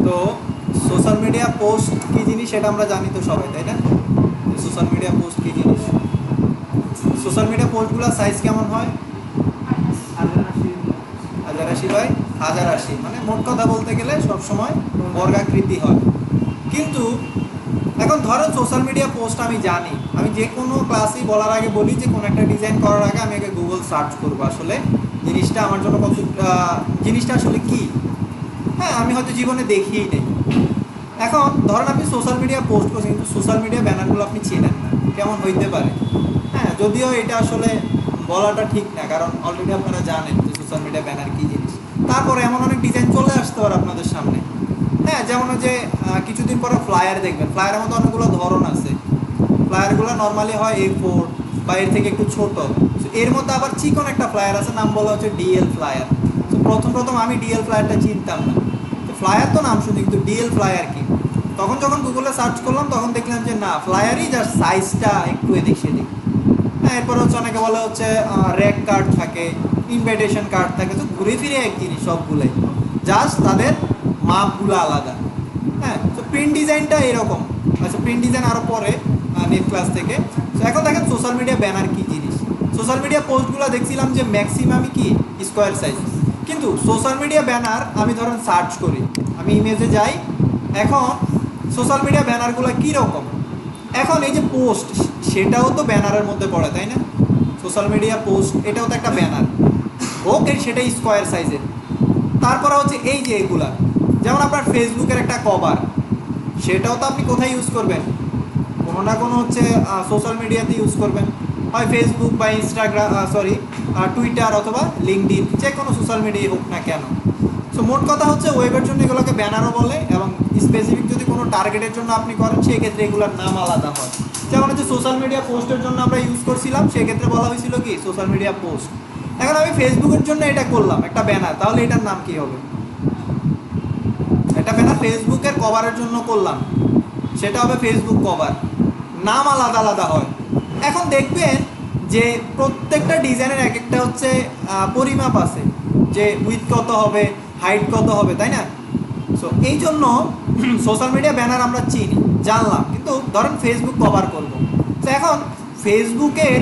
তো social media post কী জিনিস সেটা আমরা জানি তো সবাই, তাই না? সোশ্যাল মিডিয়া পোস্ট কী জিনিস? সোশ্যাল মিডিয়া পোস্টগুলোর সাইজ কেমন হয়? 1080 বাই 1080, মানে মোট কথা বলতে গেলে সবসময় বর্গাকৃতি হয়। কিন্তু এখন ধরেন সোশ্যাল মিডিয়া পোস্ট আমি জানি, আমি যে কোনো ক্লাসেই বলার আগে বলি যে কোনো একটা ডিজাইন করার আগে আমি আগে গুগল সার্চ করবো আসলে জিনিসটা আমার জন্য কত, জিনিসটা আসলে কি। হ্যাঁ, আমি হয়তো জীবনে দেখিই নেই। এখন ধরেন আপনি সোশ্যাল মিডিয়া পোস্ট করছেন, কিন্তু সোশ্যাল মিডিয়া ব্যানারগুলো আপনি চেনেন না কেমন হইতে পারে। হ্যাঁ, যদিও এটা আসলে বলাটা ঠিক না, কারণ অলরেডি আপনারা জানেন যে সোশ্যাল মিডিয়া ব্যানার কী জিনিস। তারপরে এমন অনেক ডিজাইন চলে আসতে পারে আপনাদের সামনে। হ্যাঁ, যেমন যে কিছুদিন পরে ফ্লায়ার দেখবেন, ফ্লায়ারের মধ্যে অনেকগুলো ধরন আছে। ফ্লায়ারগুলো নর্মালি হয় A4 বা এর থেকে একটু ছোট। এর মধ্যে আবার চিকন একটা ফ্লায়ার আছে, নাম বলা হচ্ছে ডিএল ফ্লায়ার। তো প্রথম আমি ডিএল ফ্লায়ারটা চিনতাম না। তো ফ্লায়ার তো নাম শুনি, কিন্তু ডিএল ফ্লায়ার কি। তখন যখন গুগলে সার্চ করলাম তখন দেখলাম যে না, ফ্লায়ারই জাস্ট সাইজটা একটু এদিক সেদিক। হ্যাঁ, এরপর হচ্ছে অনেকে বলে হচ্ছে র্যাক কার্ড থাকে, ইনভাইটেশন কার্ড থাকে। তো ঘুরে ফিরে এক জিনিস সবগুলোই, জাস্ট তাদের মাপগুলো আলাদা। হ্যাঁ, তো প্রিন্ট ডিজাইনটা এরকম। আচ্ছা, প্রিন্ট ডিজাইন আরও পরে নেট ক্লাস থেকে। তো এখন দেখেন সোশ্যাল মিডিয়া ব্যানার কী জিনিস। সোশ্যাল মিডিয়া পোস্টগুলো দেখছিলাম যে ম্যাক্সিমামই কি স্কোয়ার সাইজ, কিন্তু সোশ্যাল মিডিয়া ব্যানার আমি ধরেন সার্চ করি, আমি ইমেজে যাই। এখন সোশ্যাল মিডিয়া ব্যানারগুলো কীরকম, এখন এই যে পোস্ট সেটাও তো ব্যানারের মধ্যে পড়ে, তাই না? সোশ্যাল মিডিয়া পোস্ট এটাও তো একটা ব্যানার, ওকে, সেটাই স্কোয়ার সাইজের। তারপরে হচ্ছে এই যে এগুলা, যেমন আপনার ফেসবুকের একটা কভার, সেটাও তো আপনি কোথায় ইউজ করবেন? কোনো না কোনো হচ্ছে সোশ্যাল মিডিয়াতে ইউজ করবেন, হয় ফেসবুক বা ইনস্টাগ্রাম, টুইটার অথবা লিঙ্কডইন, যে কোনো সোশ্যাল মিডিয়াই হোক না কেন। সো মোট কথা হচ্ছে ওয়েবের জন্য এগুলোকে ব্যানারও বলে, এবং স্পেসিফিক যদি কোনো টার্গেটের জন্য আপনি করেন সেক্ষেত্রে এগুলোর নাম আলাদা হয়। যেমন হচ্ছে সোশ্যাল মিডিয়া পোস্টের জন্য আমরা ইউজ করছিলাম, সেক্ষেত্রে বলা হয়েছিল কি সোশ্যাল মিডিয়া পোস্ট। এখন আমি ফেসবুকের জন্য এটা করলাম একটা ব্যানার, তাহলে এটার নাম কি হবে? এটা ব্যানার ফেসবুকের কভারের জন্য করলাম, সেটা হবে ফেসবুক কভার। নাম আলাদা আলাদা হয়। এখন দেখবেন যে প্রত্যেকটা ডিজাইনের এক একটা হচ্ছে পরিমাপ আছে, যে উইথ কত হবে, হাইট কত হবে, তাই না? সো এই জন্য সোশ্যাল মিডিয়া ব্যানার আমরা চিনি, জানলাম, কিন্তু ধরেন ফেসবুক কভার করব। তো এখন ফেসবুকের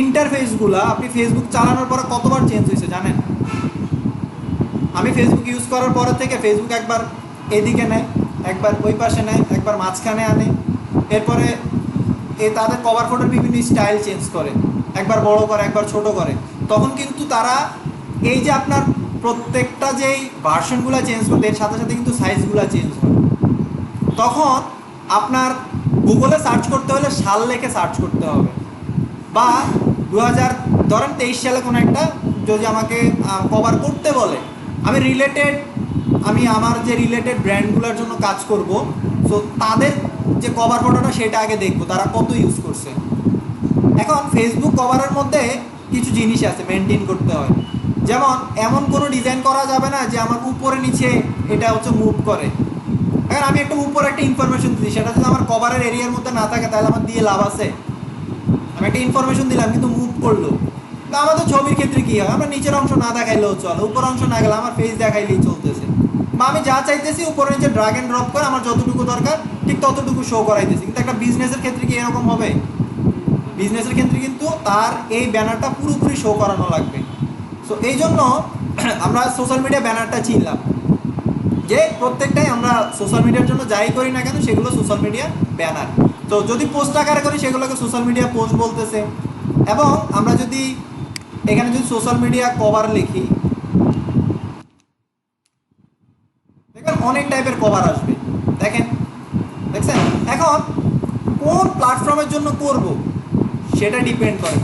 ইন্টারফেসগুলো আপনি ফেসবুক চালানোর পরে কতবার চেঞ্জ হয়েছে জানেন? আমি ফেসবুক ইউজ করার পরে থেকে ফেসবুক একবার এদিকে নেয়, একবার ওই পাশে নেয়, একবার মাঝখানে আনে, এরপরে তাদের কভার ফটোর বিভিন্ন স্টাইল চেঞ্জ করে, একবার বড় করে একবার ছোট করে। তখন কিন্তু তারা এই যে আপনার প্রত্যেকটা যেই ভার্সনগুলো চেঞ্জ করতে, এর সাথে সাথে কিন্তু সাইজগুলো চেঞ্জ হয়। তখন আপনার গুগলে সার্চ করতে হলে সাল লেখে সার্চ করতে হবে, বা 2023 সালে কোনো একটা যদি আমাকে কভার করতে বলে, আমি আমার যে রিলেটেড ব্র্যান্ডগুলোর জন্য কাজ করব, সো তাদের যে কভার ফটোটা সেটা আগে দেখবো তারা কত ইউজ করছে। এখন ফেসবুক কভারের মধ্যে কিছু জিনিস আছে মেনটেন করতে হয়, যেমন এমন কোনো ডিজাইন করা যাবে না যে আমার উপরে নিচে এটা হচ্ছে মুভ করে। এখন আমি একটা উপরে একটা ইনফরমেশন দিই, সেটা যদি আমার কভারের এরিয়ার মধ্যে না থাকে তাহলে আমার দিয়ে লাভ আছে? আমি একটা ইনফরমেশন দিলাম কিন্তু মুভ করলো। তো আমাদের ছবির ক্ষেত্রে কী হয়, আমরা নিচের অংশ না দেখাইলেও চলে, উপর অংশ না গেলে আমার ফেস দেখাইলেই চলতেছে, বা আমি যা চাইতেছি উপরে নিচে ড্রাগ অ্যান্ড ড্রপ করে আমার যতটুকু দরকার ঠিক ততটুকু শো করাইতেছি। কিন্তু একটা বিজনেসের ক্ষেত্রে কি এরকম হবে? বিজনেসের ক্ষেত্রে কিন্তু তার এই ব্যানারটা পুরোপুরি শো করানো লাগবে। সো এই জন্য আমরা সোশ্যাল মিডিয়া ব্যানারটা চিনলাম, যে প্রত্যেকটাই আমরা সোশ্যাল মিডিয়ার জন্য যাই করি না কেন সেগুলো সোশ্যাল মিডিয়া ব্যানার। তো যদি পোস্ট আকারে করি সেগুলোকে সোশ্যাল মিডিয়া পোস্ট বলতেছে। এবং আমরা যদি এখানে যদি সোশ্যাল মিডিয়া কভার লিখি, দেখেন অনেক টাইপের কভার আসবে, দেখছেন। এখন কোন প্ল্যাটফর্মের জন্য করব সেটা ডিপেন্ড করে।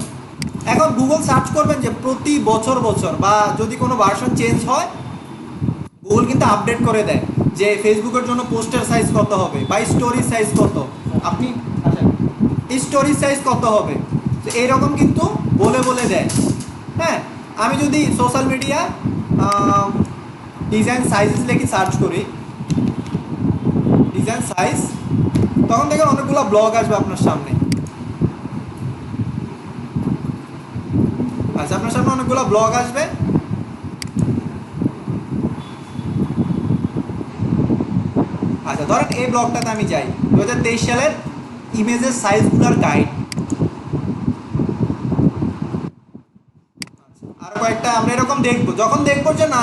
এখন গুগল সার্চ করবেন যে প্রতি বছর বা যদি কোনো ভার্সন চেঞ্জ হয়, গুগল কিন্তু আপডেট করে দেয় যে ফেসবুকের জন্য পোস্টের সাইজ কত হবে বা স্টোরি সাইজ কত, আপনি স্টোরি সাইজ কত হবে, তো এইরকম কিন্তু বলে দেয়। হ্যাঁ, আমি যদি সোশ্যাল মিডিয়া ডিজাইন সাইজেস লিখে সার্চ করি, ডিজাইন সাইজ, তখন দেখেন অনেকগুলো ব্লগ আসবে আপনার সামনে। আচ্ছা, আপনার সামনে অনেকগুলো ব্লগ আসবে। আচ্ছা ধরেন এই ব্লগটাতে আমি যাই 2023 সালের ইমেজের সাইজগুলোর গাইড। আর কয়েকটা আমরা এরকম দেখবো, যখন দেখবো যে না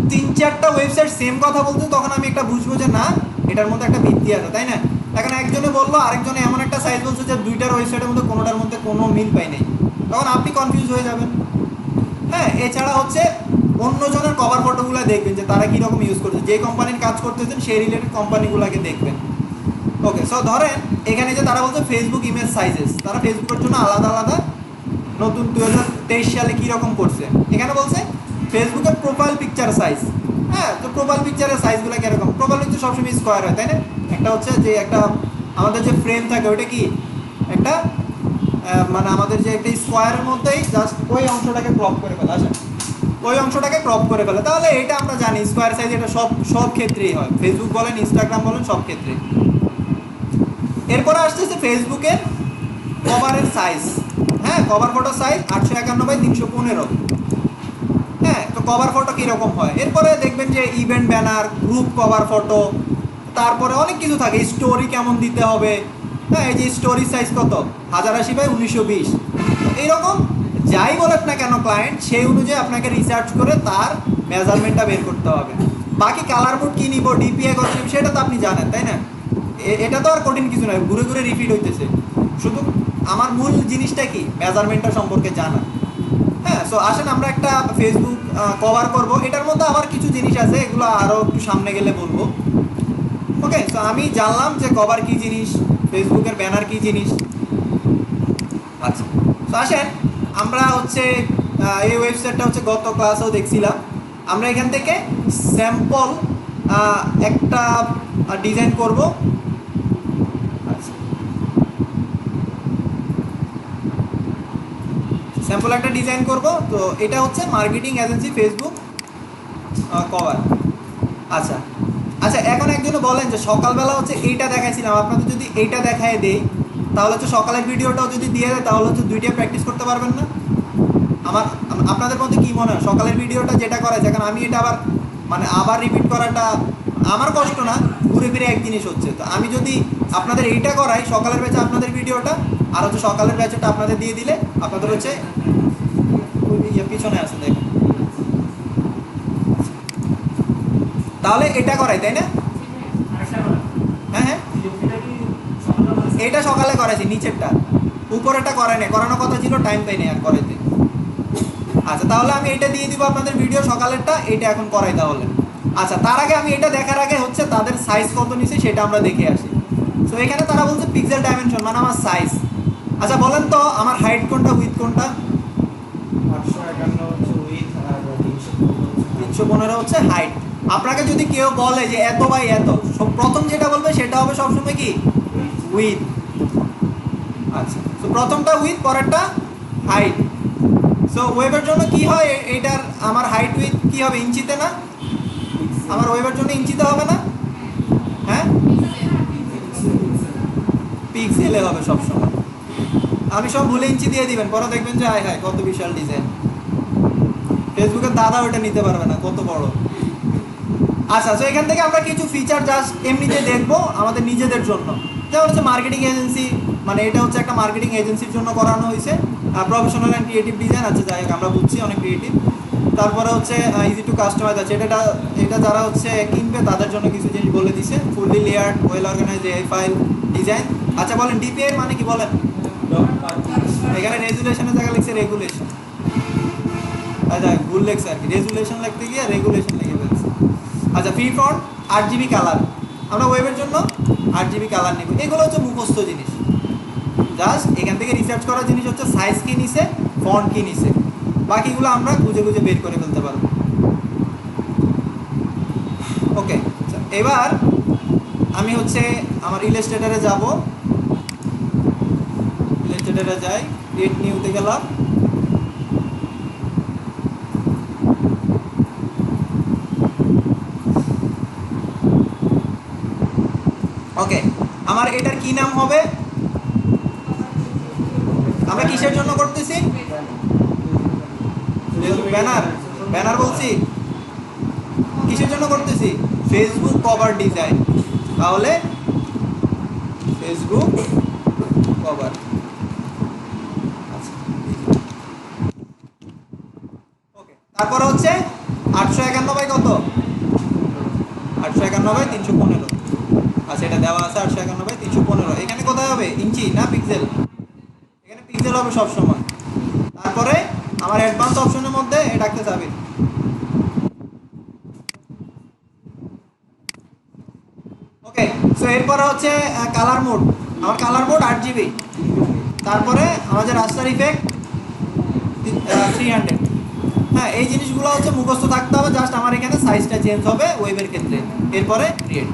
3-4টা ওয়েবসাইট সেম কথা বলতে, তখন আমি একটা বুঝবো যে না এটার মধ্যে একটা ভিত্তি আছে, তাই না? এখন একজনে বললো, আরেকজনে এমন একটা সাইজ বলছে যে দুইটার ওয়েবসাইটের মধ্যে কোনোটার মধ্যে কোনো মিল পাই নাই, তখন আপনি কনফিউজ হয়ে যাবেন। হ্যাঁ, এছাড়া হচ্ছে অন্যজনের কভার ফটোগুলো দেখবেন যে তারা কীরকম ইউজ করছে, যে কোম্পানির কাজ করতেছেন সেই রিলেটেড কোম্পানিগুলোকে দেখবেন। ওকে, সো ধরেন এখানে যে তারা বলছে ফেসবুক ইমেজ সাইজেস, তারা ফেসবুকের জন্য আলাদা আলাদা নতুন 2023 সালে কীরকম করছে। এখানে বলছে ফেসবুকের প্রোফাইল পিকচার সাইজ। হ্যাঁ, তো প্রোফাইল পিকচারের সাইজগুলো কীরকম? প্রোফাইল পিকচার সবসময় স্কোয়ার হয়, তাই না? একটা হচ্ছে যে একটা আমাদের যে ফ্রেম থাকে ওইটা কি একটা মানে আমাদের যে একটা স্কোয়ারের মধ্যেই জাস্ট ওই অংশটাকে ক্রপ করে ফেলে, আচ্ছা ওই অংশটাকে ক্রপ করে ফেলে। তাহলে এটা আমরা জানি স্কোয়ার সাইজ, এটা সব ক্ষেত্রেই হয়, ফেসবুক বলেন ইনস্টাগ্রাম বলেন সব ক্ষেত্রে। এরপরে আসতেছে ফেসবুকের কভারের সাইজ। হ্যাঁ, কভার ফটো সাইজ 851 × 315। হ্যাঁ, তো কভার ফটো কীরকম হয়? এরপরে দেখবেন যে event banner, group cover photo, তারপরে অনেক কিছু থাকে, স্টোরি কেমন দিতে হবে। হ্যাঁ, এই যে স্টোরি সাইজ কত 1080 × 1920। এইরকম যাই বলেন না কেন ক্লায়েন্ট, সেই অনুযায়ী আপনাকে রিসার্চ করে তার মেজারমেন্টটা বের করতে হবে। বাকি কালার মোড কী নিব, ডিপিআই কত নিব, সেটা তো আপনি জানেন, তাই না? এটা তো আর কঠিন কিছু নয়, ঘুরে ঘুরে রিপিট হইতেছে। শুধু আমার মূল জিনিসটা কি, মেজারমেন্টটা সম্পর্কে জানা। হ্যাঁ, সো আসেন আমরা একটা ফেসবুক কভার করব। এটার মধ্যে আবার কিছু জিনিস আছে, এগুলো আরও একটু সামনে গেলে বলবো। ওকে, সো আমি জানলাম যে কভার কী জিনিস, ফেসবুকের ব্যানার কী জিনিস। আচ্ছা, তো আসেন আমরা হচ্ছে এই ওয়েবসাইটটা হচ্ছে গত ক্লাসেও দেখছিলাম। আমরা এখান থেকে স্যাম্পল একটা ডিজাইন করব। আচ্ছা, স্যাম্পল একটা ডিজাইন করব। তো এটা হচ্ছে মার্কেটিং এজেন্সি ফেসবুক কভার। আচ্ছা আচ্ছা, এখন একজনে বলেন যে সকালবেলা হচ্ছে এইটা দেখাইছিলাম, আপনাদের যদি এইটা দেখায় দেই তাহলে হচ্ছে সকালের ভিডিওটাও যদি দিয়ে দেয় তাহলে হচ্ছে দুইটাই প্র্যাকটিস করতে পারবেন না? আপনাদের মধ্যে কী মনে হয় সকালের ভিডিওটা যেটা করাইছে, এখন আমি এটা আবার রিপিট করাটা আমার কষ্ট না, ঘুরে ফিরে এক জিনিস হচ্ছে। তো আমি যদি আপনাদের এইটা করাই সকালের ব্যাচে আপনাদের ভিডিওটা, আর হচ্ছে সকালের ব্যাচটা আপনাদের দিয়ে দিলে আপনাদের হচ্ছে পিছনে আছে দেখেন, তাহলে এটা করাই, তাই না? হ্যাঁ হ্যাঁ, এটা সকালে করাইছি, নিচেরটা, উপরেটা করাই নাই, করানোর কথা ছিল, টাইম পাই নাই আর করাইতে। আচ্ছা, তাহলে আমি এটা দিয়ে দিব আপনাদের ভিডিও সকালেরটা, এটা এখন করাই তাহলে। আচ্ছা, তার আগে আমি এটা দেখার আগে হচ্ছে তাদের সাইজ কত নিছে সেটা আমরা দেখে আসি। তো এখানে তারা বলছে পিক্সেল ডাইমেনশন মানে আমার সাইজ। আচ্ছা বলেন তো আমার হাইট কোনটা, উইথ কোনটা? 851 হচ্ছে উইথ আর 315 হচ্ছে হাইট। আপনাকে যদি কেউ বলে যে এত বাই এত, প্রথম যেটা বলবে সেটা হবে সবসময় কি, উইথ। আচ্ছা, তো প্রথমটা উইথ, পরেরটা হাইট। সো ওয়েবের জন্য কি হয়, এইটার আমার হাইট উইথ কি হবে, ইঞ্চিতে না? আমার ওয়েবের জন্য ইঞ্চিতে হবে না? হ্যাঁ, পিক্সেলে হবে সবসময়। আমি সব ভুলে ইঞ্চি দিয়ে দিবেন, পরে দেখবেন যে হায় হায় কত বিশাল ডিজাইন। ফেসবুকের দাদা ওটা নিতে পারবে না, কত বড়। আচ্ছা, তো এখান থেকে আমরা কিছু ফিচার জাস্ট এমনিতে দেখবো আমাদের নিজেদের জন্য। যেমন হচ্ছে মার্কেটিং এজেন্সি, মানে এটা হচ্ছে একটা মার্কেটিং এজেন্সির জন্য করানো হয়েছে, প্রফেশনাল অ্যান্ড ক্রিয়েটিভ ডিজাইন। আচ্ছা যাই হোক, আমরা বুঝছি অনেক ক্রিয়েটিভ। তারপরে হচ্ছে ইজি টু কাস্টমাইজ আছে, এটা যারা হচ্ছে কিনবে তাদের জন্য কিছু জিনিস বলে দিছে, fully layered, well organized AI file design. আচ্ছা বলেন ডিপিআই মানে কি বলেন? এখানে রেজুলেশনের জায়গা লিখছে রেগুলেশন। আচ্ছা ভুল লেখছে আর কি, রেজুলেশন লিখতে গিয়ে রেগুলেশন লিখে ফেলছে। আচ্ছা, ফ্রি ফন্ট, 8GB কালার, আমরা ওয়েবের জন্য 8GB কালার নেব। এগুলো হচ্ছে মুখস্থ জিনিস, জাস্ট এখান থেকে রিসার্চ করার জিনিস হচ্ছে সাইজ কী নিছে, ফন্ট কী নিছে, বাকিগুলো আমরা খুঁজে খুঁজে বের করে ফেলতে পারবো। ওকে, এবার আমি হচ্ছে আমার ইলাস্ট্রেটরে যাব, ইলাস্ট্রেটরে যাই, ক্রিয়েট নিউতে গেলাম। ওকে, আমার এটার কি নাম হবে, আমরা কিসের জন্য করতেছি, ব্যানার, ব্যানার বলছি, কিসের জন্য করতেছি, ফেসবুক কভার ডিজাইন। তাহলে ফেসবুক কভার। আচ্ছা, ওকে। তারপরে হচ্ছে 851 কত, 851/315। আচ্ছা, এটা দেওয়া আছে 851/315। এখানে কোথায় হবে, ইঞ্চি না পিক্সেল? এখানে পিক্সেল হবে সব সময়। তারপরে আমার অ্যাডভান্স অপশনের মধ্যে এটা একটা যাবে। ওকে, সো এরপরে হচ্ছে কালার মোড। আমার কালার মোড 8 GB। তারপরে আমাদের রাস্টার ইফেক্ট 300। হ্যাঁ, এই জিনিসগুলো হচ্ছে মুখস্থ থাকতে হবে, জাস্ট আমার এখানে সাইজটা চেঞ্জ হবে ওয়েবের ক্ষেত্রে। এরপরে ক্রিয়েট।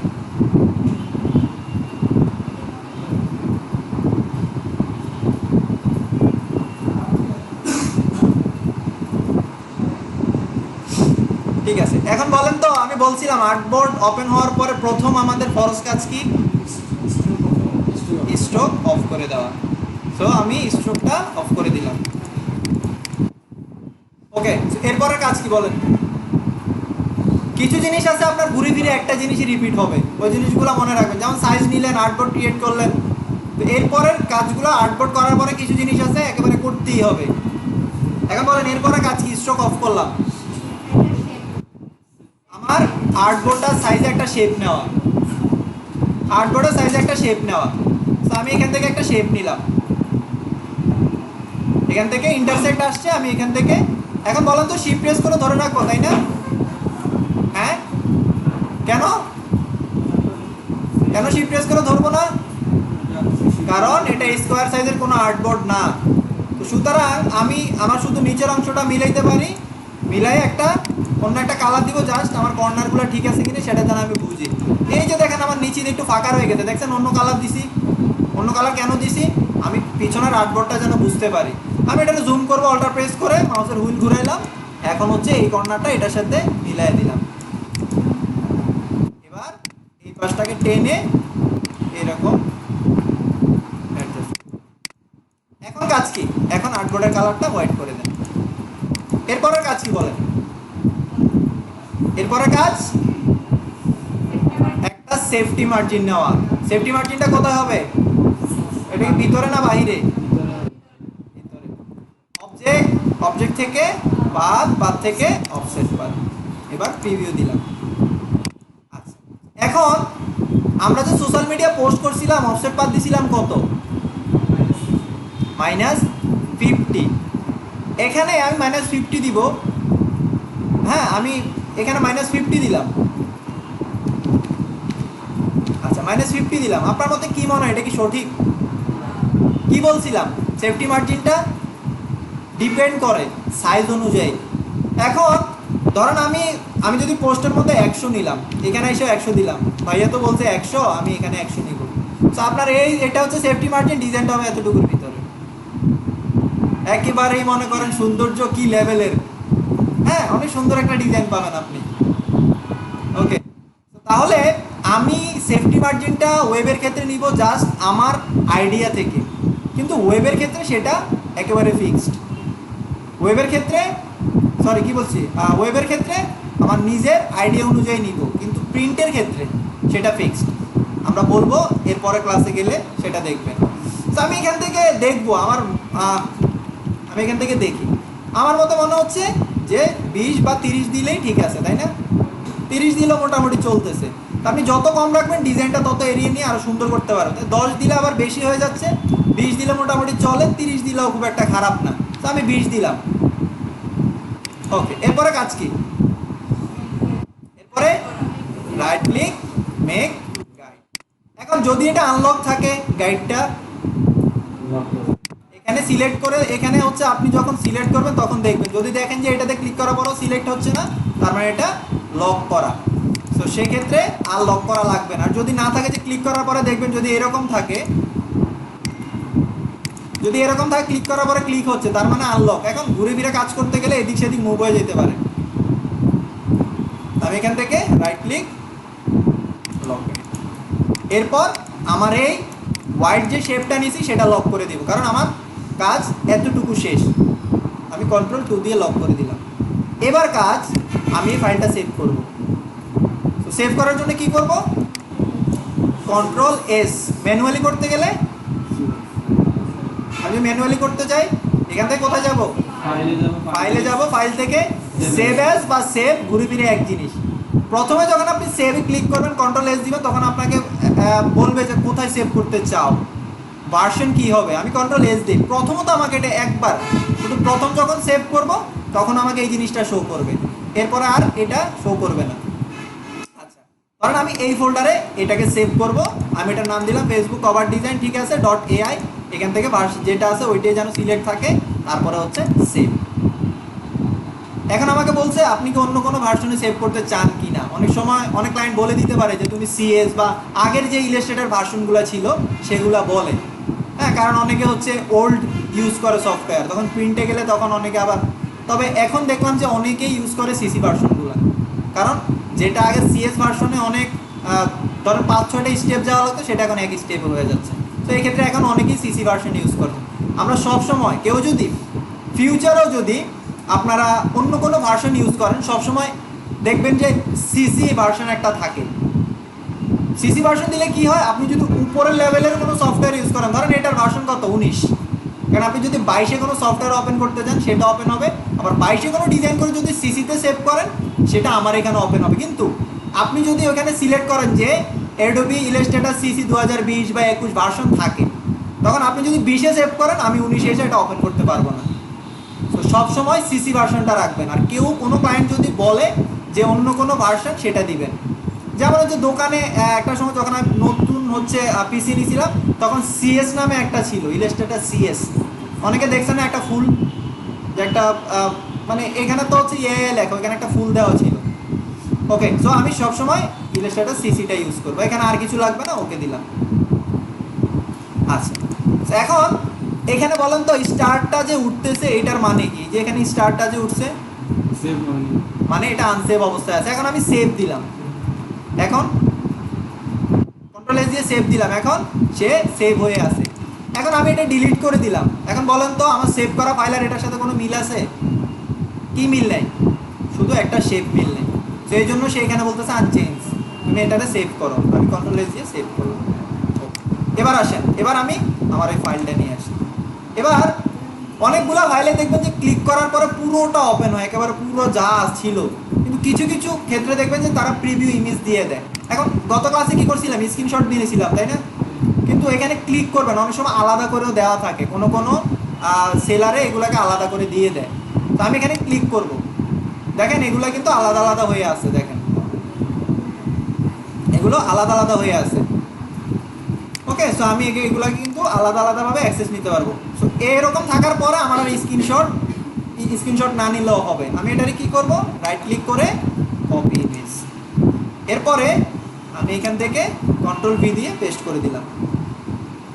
ঠিক আছে, এখন বলেন তো, আমি বলছিলাম আর্টবোর্ড ওপেন হওয়ার পরে প্রথম আমাদের ফরজ কাজ কি? স্ট্রোক অফ করে দেওয়া। সো আমি স্ট্রোকটা অফ করে দিলাম। ওকে, এরপরের কাজ কি বলেন? কিছু জিনিস আছে আপনার ঘুরে ফিরে একটা জিনিসই রিপিট হবে, ওই জিনিসগুলো মনে রাখবেন। যেমন সাইজ নিলেন, আর্টবোর্ড ক্রিয়েট করলেন, তো এরপরের কাজগুলো আর্টবোর্ড করার পরে কিছু জিনিস আছে একেবারে করতেই হবে। এখন বলেন এরপরে কাজ কি? স্ট্রোক অফ করলাম, আমার আর্টবোর্ডটার সাইজে একটা শেপ নেওয়া, আর্টবোর্ডের সাইজে একটা শেপ নেওয়া। তো আমি এখান থেকে একটা শেপ নিলাম, এখান থেকে ইন্টারসেক্ট আসছে, আমি এখান থেকে, এখন বলেন তো শিফট প্রেস করে ধরে রাখবো, তাই না? হ্যাঁ, কেন কেন শিফট প্রেস করে ধরবো না? কারণ এটা স্কোয়ার সাইজের কোনো আর্টবোর্ড না। তো সুতরাং আমি আমার শুধু নিচের অংশটা মিলাইতে পারি, মিলাই একটা অন্য একটা কালার দিব, জাস্ট আমার কর্নারগুলো ঠিক আছে কিনা সেটা যেন আমি বুঝি। এই যে দেখেন আমার নিচে একটু ফাঁকা রয়ে গেছে, দেখছেন? অন্য কালার দিছি। অন্য কালার কেন দিছি? আমি পিছনের আর্টবোর্ডটা যেন বুঝতে পারি। আমি এটা জুম করবো, অল্টার প্রেস করে মাউসের হুইল ঘুরাইলাম, এখন হচ্ছে এই কর্নারটা এটার সাথে মিলাই দিলাম। এবার এই পাশটাকে টেনে এরকম। এখন কাজ কি? এখন আর্টবোর্ডের কালারটা হোয়াইট করে দেন। এরপরের কাজ কি বলেন? এরপরের কাজ একটা সেফটি মার্জিন নেওয়া। সেফটি মার্জিনটা কোথায় হবে? এটা কি ভিতরে না বাহিরে? ভিতরে। অবজেক্ট, অবজেক্ট থেকে বাদ, বাদ থেকে অফসেট বাদ। এবার প্রিভিউ দিলাম। আচ্ছা, এখন আমরা যে সোশ্যাল মিডিয়া পোস্ট করছিলাম, অফসেট বাদ দিছিলাম কত? -50। এখানে আমি -50 দিব। হ্যাঁ, আমি এখানে -50 দিলাম। আচ্ছা, -50 দিলাম। আপনার মতে কি মনে হয়, এটা কি সঠিক? কি বলছিলাম? সেফটি মার্জিনটা ডিপেন্ড করে সাইজ অনুযায়ী। এখন ধরেন আমি যদি পোস্টের মধ্যে 100 নিলাম, এখানে এসে 100 দিলাম, ভাইয়া তো বলছে 100, আমি এখানে 100 নিব। তো আপনার এটা হচ্ছে সেফটি মার্জিন, ডিজাইনটা হবে এতটুকুর ভিতরে। একেবারেই মনে করেন সৌন্দর্য কি লেভেলের, হ্যাঁ, অনেক সুন্দর একটা ডিজাইন পাবেন আপনি। ওকে, তাহলে আমি সেফটি মার্জিনটা ওয়েবের ক্ষেত্রে নিব জাস্ট আমার আইডিয়া থেকে, কিন্তু ওয়েবের ক্ষেত্রে সেটা একেবারে ফিক্সড। ওয়েবের ক্ষেত্রে ওয়েবের ক্ষেত্রে আমার নিজের আইডিয়া অনুযায়ী নিব, কিন্তু প্রিন্টের ক্ষেত্রে সেটা ফিক্সড। আমরা বলবো এরপরে ক্লাসে গেলে সেটা দেখবেন। তো আমি এখান থেকে দেখবো আমি এখান থেকে দেখি, আমার মতো মনে হচ্ছে যে 20 বা 30 দিলেই ঠিক আছে, তাই না? 30 দিলেও মোটামুটি চলতেছে। তো আপনি যত কম রাখবেন ডিজাইনটা তত এড়িয়ে নিয়ে আরও সুন্দর করতে পারবেন। 10 দিলে আবার বেশি হয়ে যাচ্ছে, 20 দিলে মোটামুটি চলে, 30 দিলেও খুব একটা খারাপ না। তো আমি 20 দিলাম। ওকে, এরপরে কাজ কি? এরপরে রাইট ক্লিক, মেক গাইড। এখন যদি এটা আনলক থাকে গাইডটা, এখানে সিলেক্ট করে, এখানে হচ্ছে আপনি যখন সিলেক্ট করবেন তখন দেখবেন, যদি দেখেন যে এটাতে ক্লিক করার পরও সিলেক্ট হচ্ছে না, তার মানে এটা লক করা। তো সেক্ষেত্রে আর লক করা লাগবে না। আর যদি না থাকে যে ক্লিক করার পরে দেখবেন, যদি এরকম থাকে, ক্লিক করার পরে ক্লিক হচ্ছে, তার মানে আনলক। এখন ঘুরে ফিরে কাজ করতে গেলে এদিক সেদিক মুভ হয়ে যেতে পারে। আমি এখান থেকে রাইট ক্লিক, লক। এরপর আমার এই হোয়াইট যে শেপটা নিয়েছি সেটা লক করে দিব, কারণ আমার কাজ এতটুকু শেষ। আমি Ctrl+2 দিয়ে লক করে দিলাম। এবার কাজ, আমি এই ফাইলটা সেভ করব। তো সেভ করার জন্য কি করব? Control S. ম্যানুয়ালি করতে গেলে, আমি ম্যানুয়ালি করতে চাই, এখান থেকে কোথায় যাব? ফাইলে যাব, ফাইল থেকে সেভ অ্যাজ বা সেভ, ঘুরে ফিরে এক জিনিস। প্রথমে যখন আপনি সেভে ক্লিক করবেন, কন্ট্রোল এস দিবেন, তখন আপনাকে বলবে যে কোথায় সেভ করতে চাও, ভার্সন কি হবে। আমি কন্ট্রোল এস দিই। প্রথমত আমাকে এটা একবার শুধু প্রথম যখন সেভ করব তখন আমাকে এই জিনিসটা শো করবে, এরপরে আর এটা শো করবে না। আচ্ছা, কারণ আমি এই ফোল্ডারে এটাকে সেভ করব। আমি এটার নাম দিলাম ফেসবুক কভার ডিজাইন, ঠিক আছে, .ai। এখান থেকে যেটা আছে ওইটাই যেন সিলেক্ট থাকে, তারপরে হচ্ছে সেভ। এখন আমাকে বলছে আপনি কি অন্য কোনো ভার্সনে সেভ করতে চান কি না। অনেক সময় অনেক ক্লায়েন্ট বলে দিতে পারে যে তুমি সিএস বা আগের যে ইলাস্ট্রেটর ভার্সনগুলো ছিল সেগুলো বলে, হ্যাঁ, কারণ অনেকে হচ্ছে ওল্ড ইউজ করে সফটওয়্যার, তখন প্রিন্টে গেলে তখন অনেকে আবার, তবে এখন দেখলাম যে অনেকেই ইউজ করে সিসি ভার্সনগুলো, কারণ যেটা আগে সিএস ভার্সনে অনেক ধরেন 5-6টা স্টেপ যাওয়া লাগতো, সেটা এখন এক স্টেপে হয়ে যাচ্ছে। তো এই ক্ষেত্রে এখন অনেকেই সিসি ভার্সন ইউজ করে। আমরা সব সময় কেউ যদি ফিউচারেও যদি আপনারা অন্য কোনো ভার্সন ইউজ করেন, সবসময় দেখবেন যে সিসি ভার্সন একটা থাকে। সিসি ভার্সন দিলে কি হয়, আপনি যদি উপরের লেভেলের কোনো সফটওয়্যার ইউজ করেন, ধরেন এটার ভার্সন কত 19, কারণ আপনি যদি 22-এ কোনো সফটওয়্যার ওপেন করতে চান সেটা ওপেন হবে, আবার 22-এ কোনো ডিজাইন করে যদি সিসিতে সেভ করেন সেটা আমার এখানে ওপেন হবে। কিন্তু আপনি যদি ওখানে সিলেক্ট করেন যে অ্যাডোবি ইলাস্ট্রেটর সিসি 2020 বা 21 ভার্সন থাকে, তখন আপনি যদি 20-এ সেভ করেন আমি 19-এ এসে এটা ওপেন করতে পারবো না। তো সবসময় সিসি ভার্সনটা রাখবেন। আর কেউ কোনো ক্লায়েন্ট যদি বলে যে অন্য কোনো ভার্সন, সেটা দিবেন। যেমন হচ্ছে দোকানে একটা সময় যখন আমি নতুন হচ্ছে পিসি নিয়েছিলাম, তখন সিএস নামে একটা ছিল, ইলাস্ট্রেটর সিএস। অনেকে দেখছেন একটা ফুল, যে একটা মানে এখানে তো হচ্ছে লেখা, ওইখানে একটা ফুল দেওয়া ছিল। ওকে, সো আমি সবসময় ইলাস্ট্রেটর সিসিটা ইউজ করবো। এখানে আর কিছু লাগবে না, ওকে দিলাম। আচ্ছা, এখন এখানে বলেন তো স্টারটা যে উঠতেছে এটার মানে কি, যে এখানে স্টারটা যে উঠছে মানে এটা আনসেভ অবস্থায় আছে। এখন আমি সেভ দিলাম, এখন কন্ট্রোল এস দিয়ে সেভ দিলাম, এখন সে সেভ হয়ে আছে। এখন আমি এটা ডিলিট করে দিলাম। এখন বলেন তো আমার সেভ করা ফাইল আর এটার সাথে কোনো মিল আছে? কি মিল নেই, শুধু একটা শেপ মিল নেই। সেই জন্য সে এখানে বলতেছে আনচেঞ্জ, তুমি এটাতে সেভ করো। আমি কন্ট্রোল এস দিয়ে সেভ করলাম। এবার আসেন, এবার আমি আমার এই ফাইলটা নিয়ে আসি। এবার অনেকগুলো ফাইলে দেখবেন যে ক্লিক করার পরে পুরোটা ওপেন হয়, একেবারে পুরো যা ছিল। কিন্তু কিছু কিছু ক্ষেত্রে দেখবেন যে তারা প্রিভিউ ইমেজ দিয়ে দেয়। এখন গত ক্লাসে কি করছিলাম, স্ক্রিনশট দিয়েছিলাম, তাই না? কিন্তু এখানে ক্লিক করবেন, অনেক সময় আলাদা করেও দেওয়া থাকে, কোনো কোনো সেলারে এগুলোকে আলাদা করে দিয়ে দেয়। তো আমি এখানে ক্লিক করব, দেখেন এগুলো কিন্তু আলাদা আলাদা হয়ে আছে, দেখেন এগুলো আলাদা আলাদা হয়ে আছে। ওকে, সো আমি এগুলোকে কিন্তু আলাদা আলাদাভাবে অ্যাক্সেস নিতে পারবো। সো এরকম থাকার পরে আমার আর স্ক্রিনশট না নিলেও হবে। আমি এটারে কি করব, রাইট ক্লিক করে কপি ইমেজ, এরপরে আমি এখান থেকে কন্ট্রোল ভি দিয়ে পেস্ট করে দিলাম।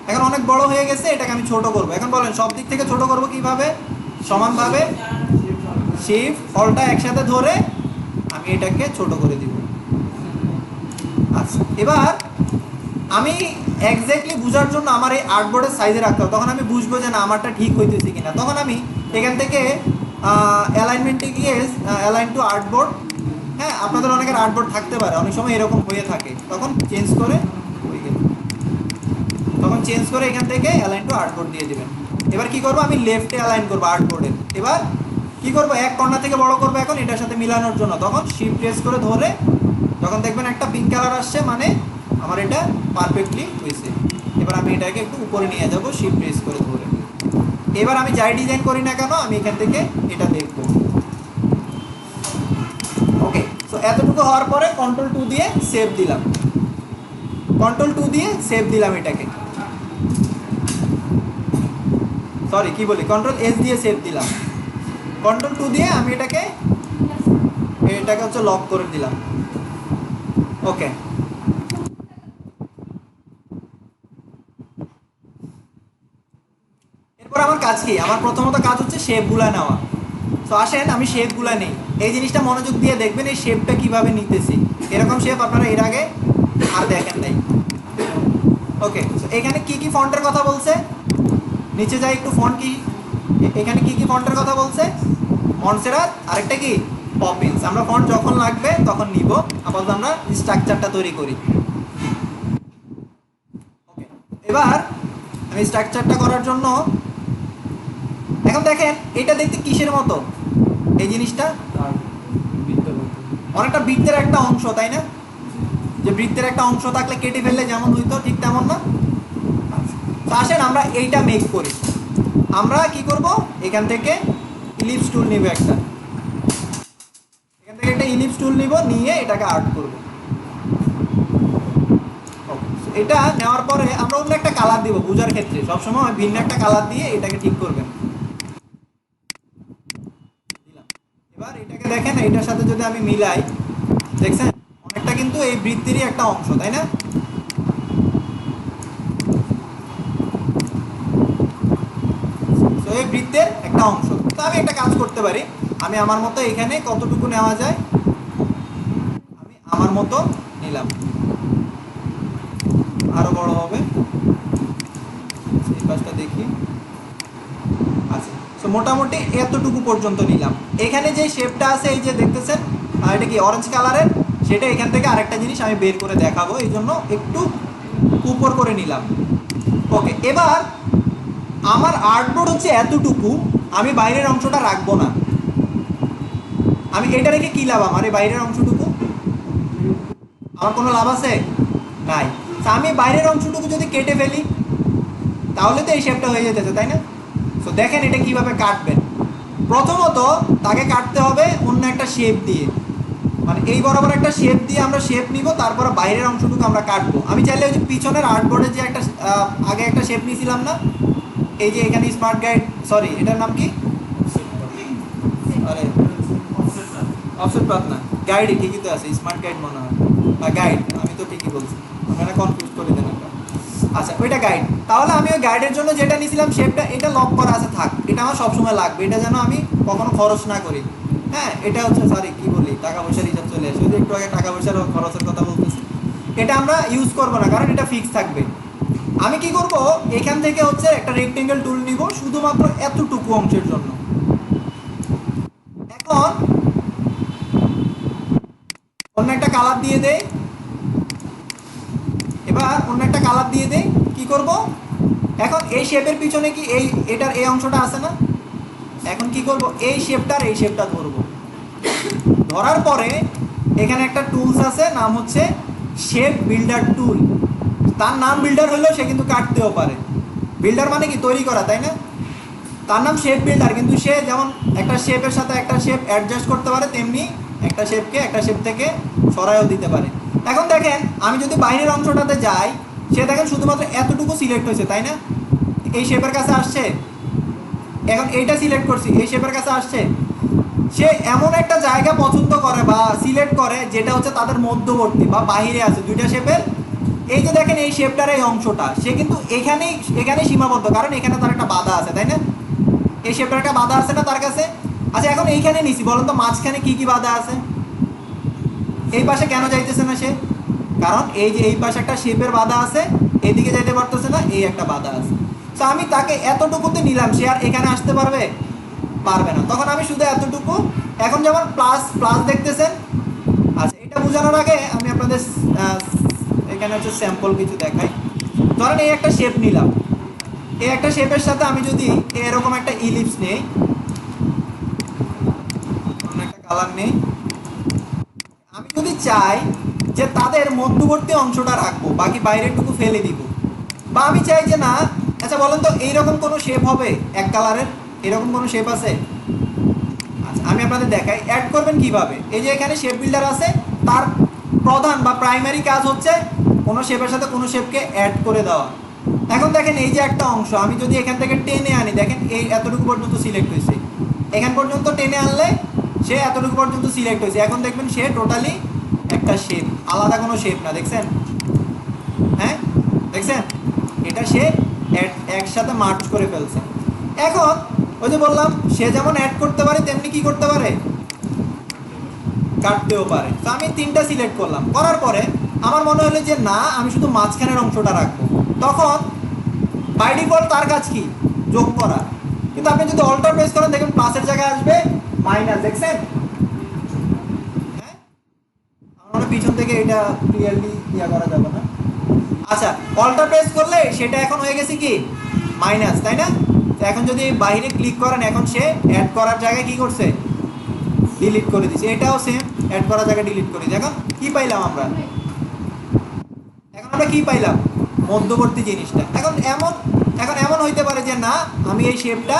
এখন অনেক বড় হয়ে গেছে, এটাকে আমি ছোট করব। এখন বলেন সব দিক থেকে ছোট করব কিভাবে? সমানভাবে শিফট অল্টা একসাথে ধরে আমি এটাকে ছোট করে দিব। আচ্ছা, এবার আমি এক্স্যাক্টলি বোঝার জন্য আমার এই আর্টবোর্ডের সাইজে রাখতে হবে, তখন আমি বুঝবো যে না আমারটা ঠিক হইতেছে কিনা। তখন আমি এখান থেকে অ্যালাইনমেন্টে গিয়ে অ্যালাইন টু আর্টবোর্ড, হ্যাঁ, আপনাদের অনেকের আর্টবোর্ড থাকতে পারে, অনেক সময় এরকম হয়ে থাকে, তখন চেঞ্জ করে এখান থেকে অ্যালাইন টু আর্টবোর্ড দিয়ে দেবেন। এবার কি করব, আমি লেফটে অ্যালাইন করবো আর্টবোর্ডের। এবার কি করব, এক কর্নার থেকে বড় করবো এখন এটার সাথে মিলানোর জন্য। তখন শিফট প্রেস করে ধরে যখন দেখবেন একটা পিঙ্ক কালার আসছে, মানে আমার এটা পারফেক্টলি হয়েছে। এবার আমি এটাকে একটু উপরে নিয়ে যাব, শিফট প্রেস করে ধরে। এবার আমি যাই ডিজাইন করি না কেন, আমি এখান থেকে এটা দেখব। ওকে, সো এতটুকু হওয়ার পরে কন্ট্রোল 2 দিয়ে সেভ দিলাম, কন্ট্রোল 2 দিয়ে সেভ দিলাম এটাকে, সরি কি বলি, কন্ট্রোল এস দিয়ে সেভ দিলাম। কন্ট্রোল 2 দিয়ে আমি এটাকে হচ্ছে লক করে দিলাম। ওকে, এরপর আমার কাজ কি, আমার প্রথমত কাজ হচ্ছে শেপগুলা নেওয়া। তো আসেন আমি শেপগুলা নেই। এই জিনিসটা মনোযোগ দিয়ে দেখবেন, এই শেপটা কিভাবে নিতেছি। এরকম শেপ আপনারা এর আগে আর দেখেন নাই। ওকে, এখানে কি কি ফন্টের কথা বলছে, নিচে যাই একটু, ফন্ট কি, এখানে কি কি ফন্টের কথা বলছে, মনসেরাত, আরেকটা কি পপিন্স। আমরা ফন্ট যখন লাগবে তখন নিব, আপাতত আমরা স্ট্রাকচারটা তৈরি করি। এবার আমি স্ট্রাকচারটা করার জন্য এখন দেখেন এটা দেখতে কিসের মতো, এই জিনিসটা তার বৃত্তগত। অনেকটা বৃত্তের একটা অংশ, তাই না? যে বৃত্তের একটা অংশ থাকলে কেটে ফেললে যেমন হইতো ঠিক তেমন না? তো আসেন আমরা এইটা মেক করি। আমরা কি করব, এখান থেকে ইলিপস টুল নিব একটা, এখান থেকে একটা ইলিপস টুল নিব, নিয়ে এটাকে আর্ট করব। এটা নেওয়ার পরে আমরা অন্য একটা কালার দিব বোঝার ক্ষেত্রে, সবসময় ভিন্ন একটা কালার দিয়ে এটাকে ঠিক করবেন। দিলাম। এবার এটাকে দেখেন এটার সাথে যদি আমি মিলাই, দেখছেন অনেকটা কিন্তু এই বৃত্তেরই একটা অংশ, তাই না? তো এই বৃত্তের একটা অংশ। তো আমি একটা কাজ করতে পারি, আমি আমার মতো এখানে কতটুকু নেওয়া যায় আমি আমার মতো নিলাম, আরো বড় হবে, এই পাশটা দেখি। আচ্ছা, তো মোটামুটি এতটুকু পর্যন্ত নিলাম। এখানে যে শেপটা আছে এই যে দেখতেছেন, এটা কি অরেঞ্জ কালারের, সেটা এখান থেকে আরেকটা জিনিস আমি বের করে দেখাবো, এই জন্য একটু উপর করে নিলাম। ওকে, এবার আমার আর্টবোর্ড হচ্ছে এতটুকু, আমি বাইরের অংশটা রাখবো না। আমি এটা রেখে কী লাভ, আমার এই বাইরের অংশটুকু আমার কোনো লাভ আছে? নাই। তা আমি বাইরের অংশটুকু যদি কেটে ফেলি তাহলে তো এই শেপটা হয়ে যেতেছে, তাই না? তো দেখেন এটা কিভাবে কাটবেন। প্রথমত তাকে কাটতে হবে অন্য একটা শেপ দিয়ে, মানে এই বরাবর একটা শেপ দিয়ে আমরা শেপ নিব, তারপরে বাইরের অংশটুকু আমরা কাটবো। আমি চাইলে ওই যে পিছনের আর্টবোর্ডে যে একটা আগে একটা শেপ নিয়েছিলাম না, এই যে এখানে স্মার্ট গাইড, সরি এটার নাম কি, আরে অফসেট পাথ না, গাইডই ঠিকই তো আছে, স্মার্ট গাইড মনে হয়, গাইড, আমি তো ঠিকই বলছি, আপনারা কনফিউজ করে দেন একটা। আচ্ছা ওইটা গাইড, তাহলে আমি ওই গাইডের জন্য যেটা নিয়েছিলাম শেপটা, এটা লক করা আছে, থাক, এটা আমার সবসময় লাগবে, এটা যেন আমি কখনো খরচ না করি। হ্যাঁ, এটা হচ্ছে সরি কি বলি, টাকা পয়সার হিসাব চলে আসে, ওই যে একটু আগে টাকা পয়সার খরচের কথা বলতেছি, এটা আমরা ইউজ করবো না কারণ এটা ফিক্স থাকবে। আমি কি করব, এখান থেকে হচ্ছে একটা রেক্টেঙ্গেল টুল নিব শুধুমাত্র এতটুকু অংশের জন্য। এখন অন্য একটা কালার দিয়ে দেই, এবার অন্য একটা কালার দিয়ে দেই, কি করব, এখন এই শেপের পিছনে কি এই এটার এই অংশটা আছে না, এখন কি করব, এই শেপটার এই শেপটা ধরব, ধরার পরে এখানে একটা টুলস আছে, নাম হচ্ছে শেপ বিল্ডার টুল। তার নাম বিল্ডার হলেও সে কিন্তু কাটতেও পারে, বিল্ডার মানে কি তৈরি করা, তাই না? তার নাম শেপ বিল্ডার, কিন্তু সে যেমন একটা শেপের সাথে একটা শেপ অ্যাডজাস্ট করতে পারে, তেমনি একটা শেপকে একটা শেপ থেকে সরাইও দিতে পারে। এখন দেখেন আমি যদি বাইরের অংশটাতে যাই, সে দেখেন শুধুমাত্র এতটুকু সিলেক্ট হয়েছে, তাই না? এই শেপের কাছে আসছে, এখন এইটা সিলেক্ট করছি, এই শেপের কাছে আসছে। সে এমন একটা জায়গা পছন্দ করে বা সিলেক্ট করে যেটা হচ্ছে তাদের মধ্যবর্তী বা বাহিরে আছে দুইটা শেপের। এই যে দেখেন এই শেপটার এই অংশটা, সে কিন্তু এখানেই সীমাবদ্ধ, কারণ এখানে তার একটা বাধা আছে, তাই না? এই শেপের একটা বাধা আছে না তার কাছে? আচ্ছা এখন এইখানে নিছি, বলেন তো মাঝখানে কি কি বাধা আছে? এই পাশে কেন যাইতেছে না সে? কারণ এই যে এই পাশে একটা শেপের বাধা আছে, এদিকে যাইতে পারতেছে না, এই একটা বাধা আছে। তো আমি তাকে এতটুকুতে নিলাম, সে আর এখানে আসতে পারবে? পারবে না। তখন আমি শুধু এতটুকু, এখন যেমন প্লাস প্লাস দেখতেছেন। আচ্ছা এটা বোঝানোর আগে আমি আপনাদের এখানে হচ্ছে স্যাম্পল কিছু দেখাই। ধরেন এই একটা শেপ নিলাম, এই একটা শেপের সাথে আমি যদি এরকম একটা ইলিপস নেই, একটা কালার নেই, আমি যদি চাই যে তাদের মধ্যবর্তী অংশটা রাখবো, বাকি বাইরেরটুকু ফেলে দিব, বা আমি চাই যে না, আচ্ছা বলেন তো এইরকম কোনো শেপ হবে এক কালারের, এরকম কোনো শেপ আছে? আচ্ছা আমি আপনাদের দেখাই অ্যাড করবেন কিভাবে। এই যে এখানে শেপ বিল্ডার আছে, তার প্রধান বা প্রাইমারি কাজ হচ্ছে কোনো শেপের সাথে কোনো শেপকে অ্যাড করে দেওয়া। এখন দেখেন এই যে একটা অংশ আমি যদি এখান থেকে টেনে আনি, দেখেন এই এতটুকু পর্যন্ত সিলেক্ট হয়েছে, এখান পর্যন্ত টেনে আনলে সে এতটুকু পর্যন্ত সিলেক্ট হয়েছে। এখন দেখবেন সে টোটালি একটা শেপ, আলাদা কোনো শেপ না, দেখছেন? হ্যাঁ দেখছেন, এটা সে একসাথে মার্চ করে ফেলছে। এখন ওই যে বললাম সে যেমন অ্যাড করতে পারে তেমনি কি করতে পারে, কাটতেও পারে। তো আমি তিনটা সিলেক্ট করলাম, করার পরে আমার মনে হলো যে না আমি শুধু মাঝখানের অংশটা রাখবো, তখন বাই ডিফল্ট তার কাজ কি, যোগ করা। কিন্তু আপনি যদি অল্টার প্রেস করেন দেখবেন প্লাসের জায়গায় আসবে মাইনাস, দেখছেন? হ্যাঁ আমার মনে পিছন থেকে এটা ক্লিয়ারলি ইয়া করা যাবে না। আচ্ছা, অল্টার প্রেস করলে সেটা এখন হয়ে গেছে কি মাইনাস, তাই না? তো এখন যদি বাইরে ক্লিক করেন, এখন সে অ্যাড করার জায়গায় কি করছে, ডিলিট করে দিছে। এটাও সেম, অ্যাড করার জায়গায় ডিলিট করে দিছে। এখন কি পাইলাম আমরা, এখন আমরা কি পাইলাম, মধ্যবর্তী জিনিসটা। এখন এমন হইতে পারে যে না, আমি এই শেপটা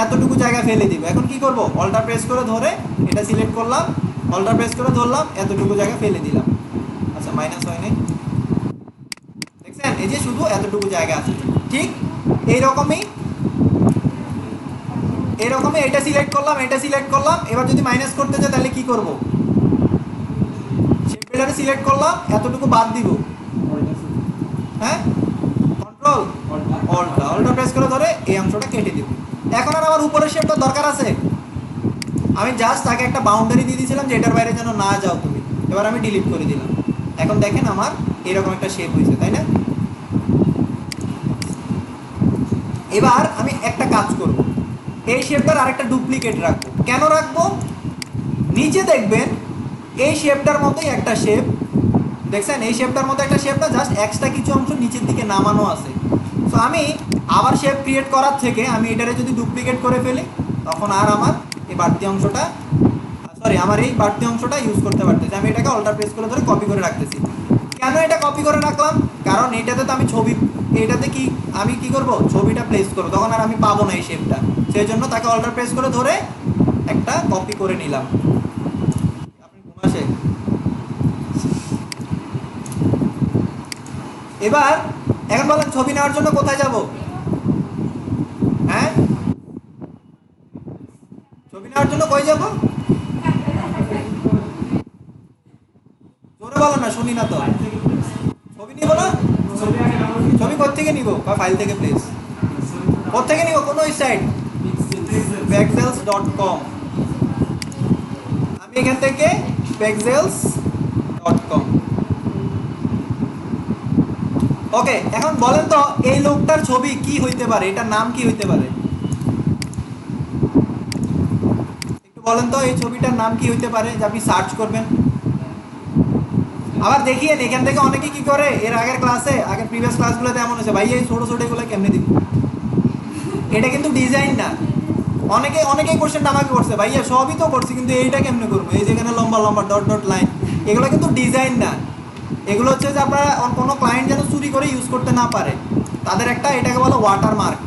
এতটুকু জায়গা ফেলে দিব। এখন কি করব, অল্টার প্রেস করে ধরে এটা সিলেক্ট করলাম, অল্টার প্রেস করে ধরলাম, এতটুকু জায়গা ফেলে দিলাম। আচ্ছা, মাইনাস হয়নি, দেখছেন? এই যে শুধু এতটুকু জায়গা আছে। ঠিক এইরকমই এটা সিলেক্ট করলাম, এটা সিলেক্ট করলাম। এবার যদি মাইনাস করতে চাই তাহলে কি করব, শেপ বিল্ডারে সিলেক্ট করলাম, এতটুকু বাদ দিব। হ্যাঁ, কন্ট্রোল অল্টার প্রেস করে ধরে এই অংশটা কেটে দিব। এখন আর আমার উপরের শেপটা দরকার আছে, আমি জাস্ট তাকে একটা বাউন্ডারি দিয়ে দিয়েছিলাম যে এটার বাইরে যেন না যাও তুমি। এবার আমি ডিলিট করে দিলাম। এখন দেখেন আমার এরকম একটা শেপ হয়েছে, তাই না? এবার আমি একটা কাজ করব, এই শেপটার আরেকটা ডুপ্লিকেট রাখবো। কেন রাখবো, নিচে দেখবেন এই শেপটার মতোই একটা শেপ, দেখছেন? এই শেপটার মতো একটা শেপটা জাস্ট এক্সট্রা কিছু অংশ নিচের দিকে নামানো আছে। সো আমি আবার শেপ ক্রিয়েট করার থেকে আমি এটারে যদি ডুপ্লিকেট করে ফেলি, তখন আর আমার এই বাড়তি অংশটা, আমার এই বাড়তি অংশটা ইউজ করতে পারতেছি। আমি এটাকে অল্টার প্রেস করে ধরে কপি করে রাখতেছি। কেন এটা কপি করে রাখলাম, কারণ এটাতে তো আমি ছবি, এটাতে কি আমি কি করব, ছবিটা প্লেস করবো, তখন আর আমি পাবো না এই শেপটা। সেই জন্য তাকে অল্টার প্রেস করে ধরে একটা কপি করে নিলাম। আপনি ঘুম আসে? এবার এখন বলেন ছবি নেওয়ার জন্য কোথায় যাব? হ্যাঁ, ছবি নেওয়ার জন্য কই যাব? জোরে বলো না, শুনি না তো। ছবি নিব না? ছবি কোথেকে নিব? ফাইল থেকে প্লিজ। কোথেকে নিব, কোন ওয়েবসাইট? pexels.com। আমি এখান থেকে pexels.com। ওকে, এখন বলেন তো এই লোকটার ছবি কি হইতে পারে, এটার নাম কি হইতে পারে? একটু বলেন তো এই ছবিটার নাম কি হইতে পারে, যে আপনি সার্চ করবেন। আবার দেখিয়েন এখান থেকে অনেকে কি করে, এর আগের ক্লাসে, আগের প্রিভিয়াস ক্লাসগুলোতে এমন হয়েছে, ভাই এই ছোট ছোট এগুলো কেমনে দিব? এটা কিন্তু ডিজাইন না। অনেকেই কোশ্চেনটা আমাকে করছে, ভাইয়া সবই তো করছি কিন্তু এইটা কেমনে করবো, এই যেখানে লম্বা লম্বা ডট ডট লাইন, এগুলো কিন্তু ডিজাইন না। এগুলো হচ্ছে যে আপনারা কোনো ক্লায়েন্ট যেন চুরি করে ইউজ করতে না পারে, তাদের একটা, এটাকে বলো ওয়াটারমার্ক।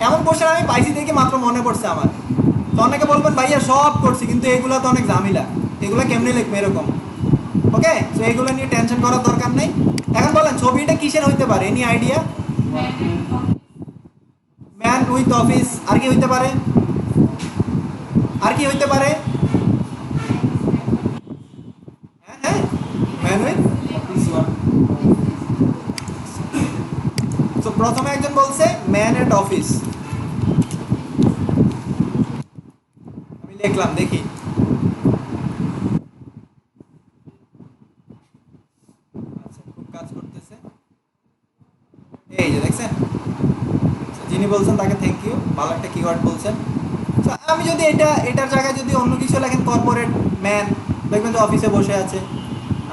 এমন কোশ্চেন আমি পাইছি দেখে মাত্র মনে পড়ছে আমার। তো অনেকে বলবেন ভাইয়া সব করছি কিন্তু এগুলো তো অনেক ঝামেলা, এগুলো কেমনে লিখবে এরকম। ওকে, তো এগুলো নিয়ে টেনশন করার দরকার নেই। এখন বলেন ছবিটা কিসের হইতে পারে, any idea? Man with office. আর কি হইতে পারে, আর কি হইতে পারে? হ্যাঁ হ্যাঁ, ম্যান উইথ। তো প্রথমে একজন বলছে ম্যান এট অফিস, আমি লিখলাম, দেখি। আচ্ছা, খুব কাজ করতেছে, এই যে দেখছেন। যিনি বলছেন তাকে থ্যাংক ইউ, ভালো একটা কিওয়ার্ড বলছেন। তো আমি যদি এটার জায়গায় যদি অন্য কিছু লেখেন, কর্পোরেট ম্যান, দেখবেন যে অফিসে বসে আছে।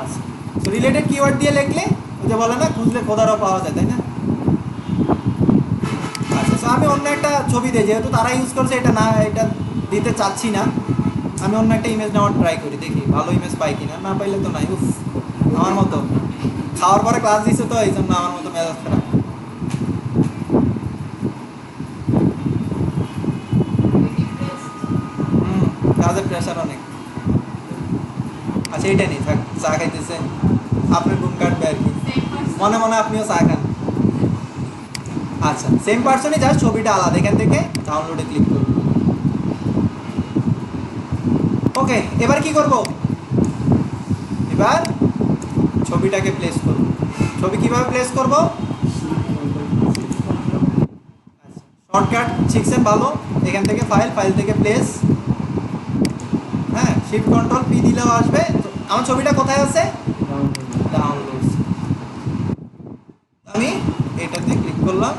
আচ্ছা, তো রিলেটেড কিওয়ার্ড দিয়ে লিখলে ওই যে বলে না, খুঁজলে খোদারও পাওয়া যায়, তাই না? আচ্ছা, তো আমি অন্য একটা ছবি দিই, যেহেতু তারা ইউজ করছে, এটা না, এটা দিতে চাচ্ছি না। আমি অন্য একটা ইমেজ নেওয়ার ট্রাই করি, দেখি ভালো ইমেজ পাই কিনা। না পাইলে তো নাই। উফ, আমার মতো খাওয়ার পরে ক্লাস দিচ্ছে তো এই জন্য আমার মতো মেজাজ খারাপ। কাজের প্রেশার অনেক। আচ্ছা, এটা নেই থাক, চা খাইতেছে, আপনার ঘুম কাটবে আর কি, মনে মনে আপনিও চা খান। আচ্ছা, সেম পার্সনই, জাস্ট ছবিটা আলাদা। এখান থেকে ডাউনলোডে ক্লিক করব। ওকে, এবার কি করব, এবার ছবিটাকে প্লেস করব। ছবি কিভাবে প্লেস করব? শর্টকাট শিখছেন, ভালো। এখান থেকে ফাইল থেকে প্লেস, হ্যাঁ, শিফট কন্ট্রোল পি দিলেও আসবে। তো আমার ছবিটা কোথায় আছে? ডাউনলোডস। আমি এটাতে ক্লিক করলাম,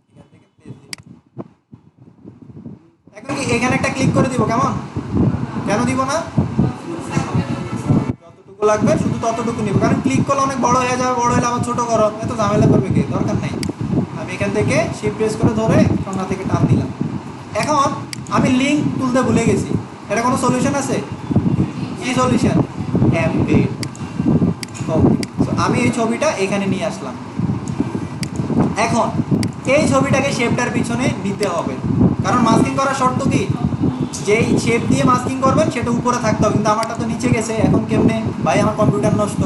এখান থেকে প্লেস দিব। এখন কি এখানে একটা ক্লিক করে দিব, কেমন? কেন দিব না? যতটুকু লাগবে শুধু ততটুকু নিব, কারণ ক্লিক করলে অনেক বড় হয়ে যাবে, বড় হলে আবার ছোট করো, এত ঝামেলা করবে কি, দরকার নাই। আমি এখান থেকে শিফট প্রেস করে ধরে কর্নার থেকে টান দিলাম। এখন আমি লিঙ্ক তুলতে ভুলে গেছি, এটা কোনো সলিউশন আছে? কি সলিউশন? এমবেড। ওকে, সো আমি এই ছবিটা এখানে নিয়ে আসলাম। এখন এই ছবিটাকে শেপটার পিছনে নিতে হবে, কারণ মাস্কিং করার শর্ত কি, যেই শেপ দিয়ে মাস্কিং করবেন সেটা উপরে থাকতে হবে, কিন্তু আমারটা তো নিচে গেছে, এখন কেমনে ভাই, আমার কম্পিউটার নষ্ট,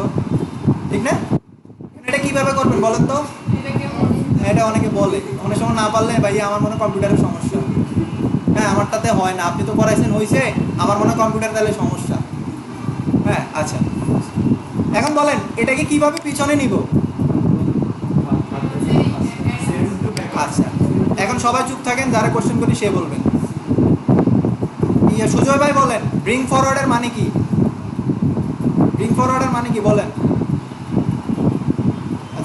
ঠিক না? এটা কিভাবে করবেন বলেন তো? এটা অনেকে বলে, অনেক সময় না পারলে ভাই আমার মনে হয় কম্পিউটারের সমস্যা। হ্যাঁ, আমারটাতে হয় না, আপনি তো করাইছেন হয়েছে, আমার মনে হয় কম্পিউটার তাহলে সমস্যা। হ্যাঁ, আচ্ছা, এখন বলেন এটাকে কিভাবে পিছনে নিব? আচ্ছা, এখন সবাই চুপ থাকেন, যারা কোশ্চেন করি সে বলবেন। সুজয় ভাই বলেন, ব্রিং ফরওয়ার্ডের মানে কি? ব্রিং ফরওয়ার্ডের মানে কি বলেন?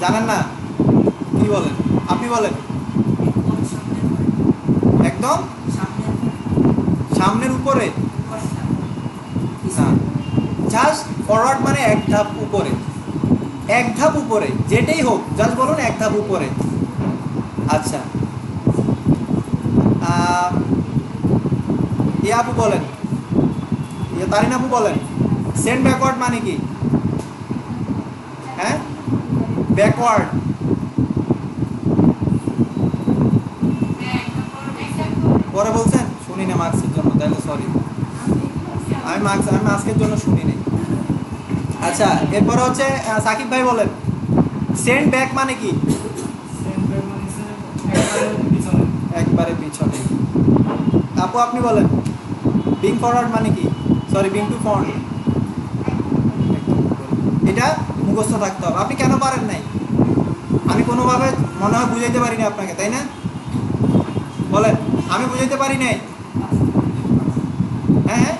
জানেন না? কি বলেন? আপনি বলেন। একদম সামনের উপরে না, জাস্ট ফরওয়ার্ড মানে এক ধাপ উপরে, এক ধাপ উপরে, যেটাই হোক জাস্ট বলুন এক ধাপ উপরে। আচ্ছা, ইয়ে আপু বলেন, ইয়ে তারিন আপু বলেন, সেন্ড ব্যাকওয়ার্ড মানে কি? হ্যাঁ, ব্যাকওয়ার্ড। পরে বলছেন, শুনি না মার্কসের জন্য, তাহলে সরি, আমি মার্কসের জন্য শুনি নাই। আচ্ছা, এরপরে হচ্ছে সাকিব ভাই বলেন, সেন্ড ব্যাক মানে কি? একবারে পিছনে। আপু আপনি বলেন, বিং ফরওয়ার্ড মানে কি? Sorry, bring to front. এটা মুখস্থ থাকতে হবে। আপনি কেন পারেন নাই? আমি কোনোভাবে মনে হয় বুঝাইতে পারিনি আপনাকে, তাই না? বলেন, আমি বুঝাইতে পারি নাই। হ্যাঁ হ্যাঁ,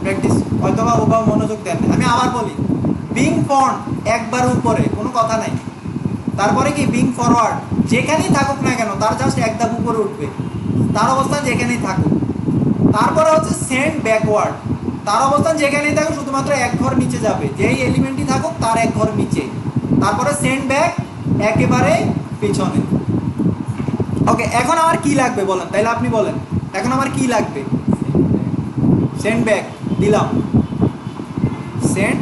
প্র্যাকটিস হয়তো বা ওভাবে মনোযোগ দেন না। আমি আবার বলি, বিং ফ্রন্ট একবার উপরে, কোনো কথা নাই। তারপরে কি বিং ফরওয়ার্ড, যেখানেই থাকুক না কেন তার জাস্ট এক ধাপ উপরে উঠবে, তার অবস্থান যেখানেই থাকুক। তারপরে হচ্ছে সেন্ড ব্যাকওয়ার্ড, তার অবস্থান যেখানেই থাকুক শুধুমাত্র এক ঘর নিচে যাবে, যেই এলিমেন্টই থাকুক তার এক ঘর নিচে। তারপরে সেন্ড ব্যাক একেবারে পিছনে। ওকে, এখন আমার কি লাগবে বলেন, তাইলে আপনি বলেন এখন আমার কি লাগবে? সেন্ড ব্যাক দিলাম, সেন্ড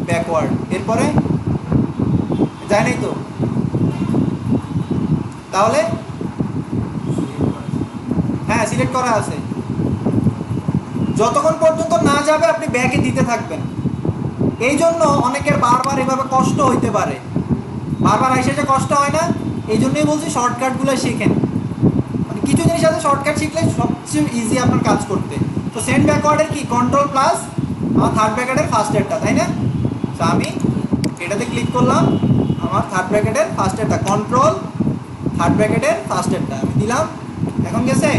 ব্যাকওয়ার্ড, এরপরে যায় নাই তো, তাহলে হ্যাঁ সিলেক্ট করা আছে, যতক্ষণ পর্যন্ত না যাবে আপনি ব্যাকে দিতে থাকবেন। এই জন্য অনেকের বারবার এভাবে কষ্ট হইতে পারে, বারবার এসে যে কষ্ট হয় না, এই জন্যই বলছি শর্টকাটগুলো শিখেন। মানে কিছু জিনিস আছে শর্টকাট শিখলে সবচেয়ে ইজি আপনার কাজ করতে। তো সেন্ড ব্যাকওয়ার্ডের কি, কন্ট্রোল প্লাস আমার থার্ড ব্র্যাকেটের ফার্স্টেরটা, তাই না? তো আমি এটাতে ক্লিক করলাম, আমার থার্ড ব্র্যাকেটের ফার্স্টেরটা, কন্ট্রোল থার্ড ব্র্যাকেটের ফার্স্টেরটা আমি দিলাম। এখন গেছে,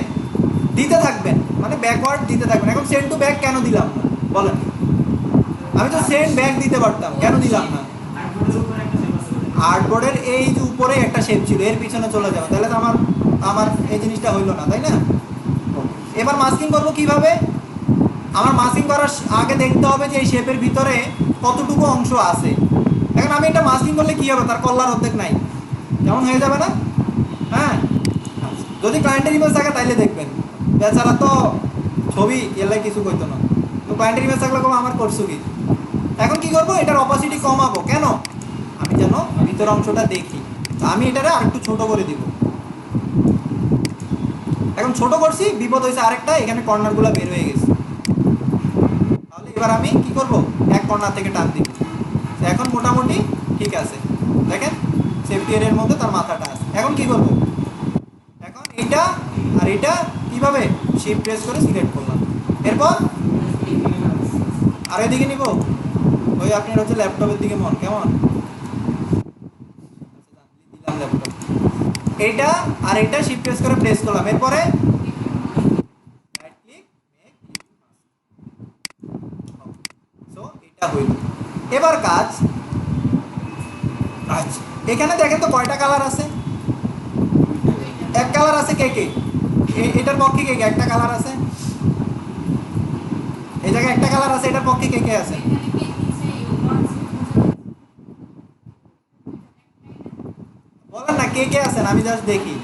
দিতে থাকবেন, মানে ব্যাকওয়ার্ড দিতে থাকবেন। এখন সেন্ড টু ব্যাক কেন দিলাম না বলেন? আমি তো সেন্ড ব্যাক দিতে পারতাম, কেন দিলাম না? আর্টবোর্ডের এই যে উপরে একটা শেপ ছিল, এর পিছনে চলে যাবে, তাহলে তো আমার এই জিনিসটা হইলো না, তাই না? এবার মাস্কিং করবো কিভাবে? আমার মাস্কিং করার আগে দেখতে হবে যে এই শেপের ভিতরে কতটুকু অংশ আছে। এখন আমি এটা মাস্কিং করলে কি হবে, তার কল্লার অর্ধেক নাই, যেমন হয়ে যাবে না? হ্যাঁ, যদি ক্লায়েন্টের ইমেজ থাকে তাইলে দেখবেন, বেচারা তো ছবি এলাই কিছু কইতো না, তো ক্লায়েন্টের ইমেজ থাকলে আমার করছো কি। এখন কি করবো, এটার অপাসিটি কমাবো, কেন? আমি যেন ভিতর অংশটা দেখি, আমি এটারে আরেকটু ছোট করে দিব। এখন ছোট করছি, বিপদ হয়েছে আরেকটা, এখানে কর্নারগুলো বের হয়ে গেছে। তাহলে এবার আমি কি করব, এক কর্নার থেকে টান দিব, এখন মোটামুটি ঠিক আছে। দেখেন সেফটি এর মধ্যে তার মাথাটা আছে। এখন কি করব, এখন এটা আর এটা কিভাবে শিফট প্রেস করে সিলেক্ট করলাম, এরপর আর এদিকে নিব, ওই আপনার হচ্ছে ল্যাপটপের দিকে মন কেমন, দিলাম ল্যাপটপ, এইটা আর এটা শিফট প্রেস করে প্রেস করলাম, এরপরে রাইট ক্লিক, সো এটা হইল। এবার কাজ, আচ্ছা এখানে দেখেন তো কয়টা কালার আছে? এক কালার আছে, কে কে এটার পক্ষে কে কে একটা কালার আছে? এই জায়গায় একটা কালার আছে, এটার পক্ষে কে কে আছে? বলেন না কে কে আছেন, আমি জাস্ট দেখি।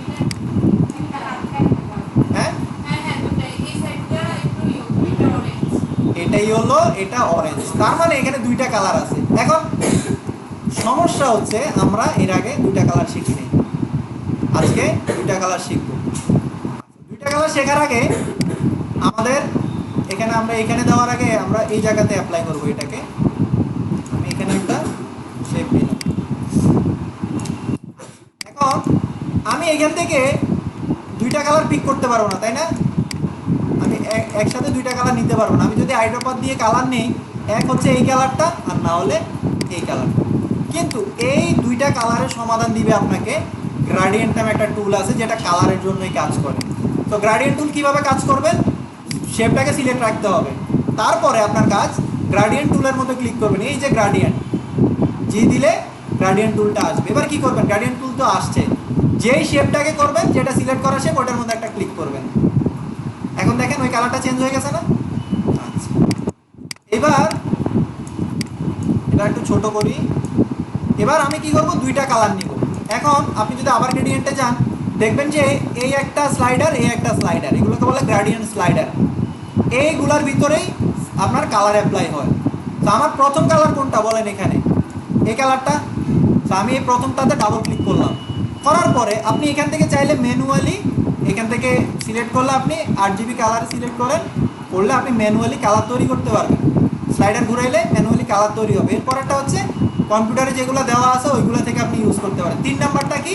হ্যাঁ, এটাই হলো, এটা অরেঞ্জ, তার মানে এখানে দুইটা কালার আছে। এখন সমস্যা হচ্ছে আমরা এর আগে দুইটা কালার শিখি নাই, আজকে দুইটা কালার শিখবো। দুইটা কালার শেখার আগে আমাদের এখানে, আমরা এখানে দেওয়ার আগে আমরা এই জায়গাতে অ্যাপ্লাই করবো এটাকে। আমি এখানে একটা শেপ দিলাম। এখন আমি এখান থেকে দুইটা কালার পিক করতে পারবো না, তাই না? আমি একসাথে দুইটা কালার নিতে পারবো না। আমি যদি আইড্রপার দিয়ে কালার নেই, এক হচ্ছে এই কালারটা আর না হলে এই কালারটা। কিন্তু এই দুইটা কালারের সমাধান দিবে আপনাকে গ্রাডিয়েন্ট নামে একটা টুল আছে, যেটা কালারের জন্যই কাজ করে। তো গ্রাডিয়েন্ট টুল কীভাবে কাজ করবেন? শেপটাকে সিলেক্ট রাখতে হবে, তারপরে আপনার কাজ গ্রাডিয়েন্ট টুলের মধ্যে ক্লিক করবেন। এই যে গ্রাডিয়েন্ট, জি দিলে গ্রাডিয়েন্ট টুলটা আসবে। এবার কি করবেন? গ্রাডিয়েন্ট টুল তো আসছে, যেই শেপটাকে করবেন, যেটা সিলেক্ট করা শেপ, ওটার মধ্যে একটা ক্লিক করবেন। এখন দেখেন ওই কালারটা চেঞ্জ হয়ে গেছে না? আচ্ছা, এবার এটা একটু ছোট করি। এবার আমি কি করব? দুইটা কালার নিব। এখন আপনি যদি আবার গ্রেডিয়েন্টে যান, দেখবেন যে এই একটা স্লাইডার, এই একটা স্লাইডার, এগুলোকে বলে গ্রেডিয়েন্ট স্লাইডার। এইগুলার ভিতরেই আপনার কালার অ্যাপ্লাই হয়। তো আমার প্রথম কালার কোনটা বলেন? এখানে এই কালারটা। তো আমি এই প্রথমটাতে ডাবল ক্লিক করলাম, করার পরে আপনি এখান থেকে চাইলে ম্যানুয়ালি এখান থেকে সিলেক্ট করলে, আপনি RGB কালার সিলেক্ট করেন, করলে আপনি ম্যানুয়ালি কালার তৈরি করতে পারবেন। স্লাইডার ঘুরাইলে ম্যানুয়ালি কালার তৈরি হবে। এরপরটা হচ্ছে কম্পিউটারে যেগুলো দেওয়া আছে ওইগুলো থেকে আপনি ইউজ করতে পারেন। 3 নাম্বারটা কি?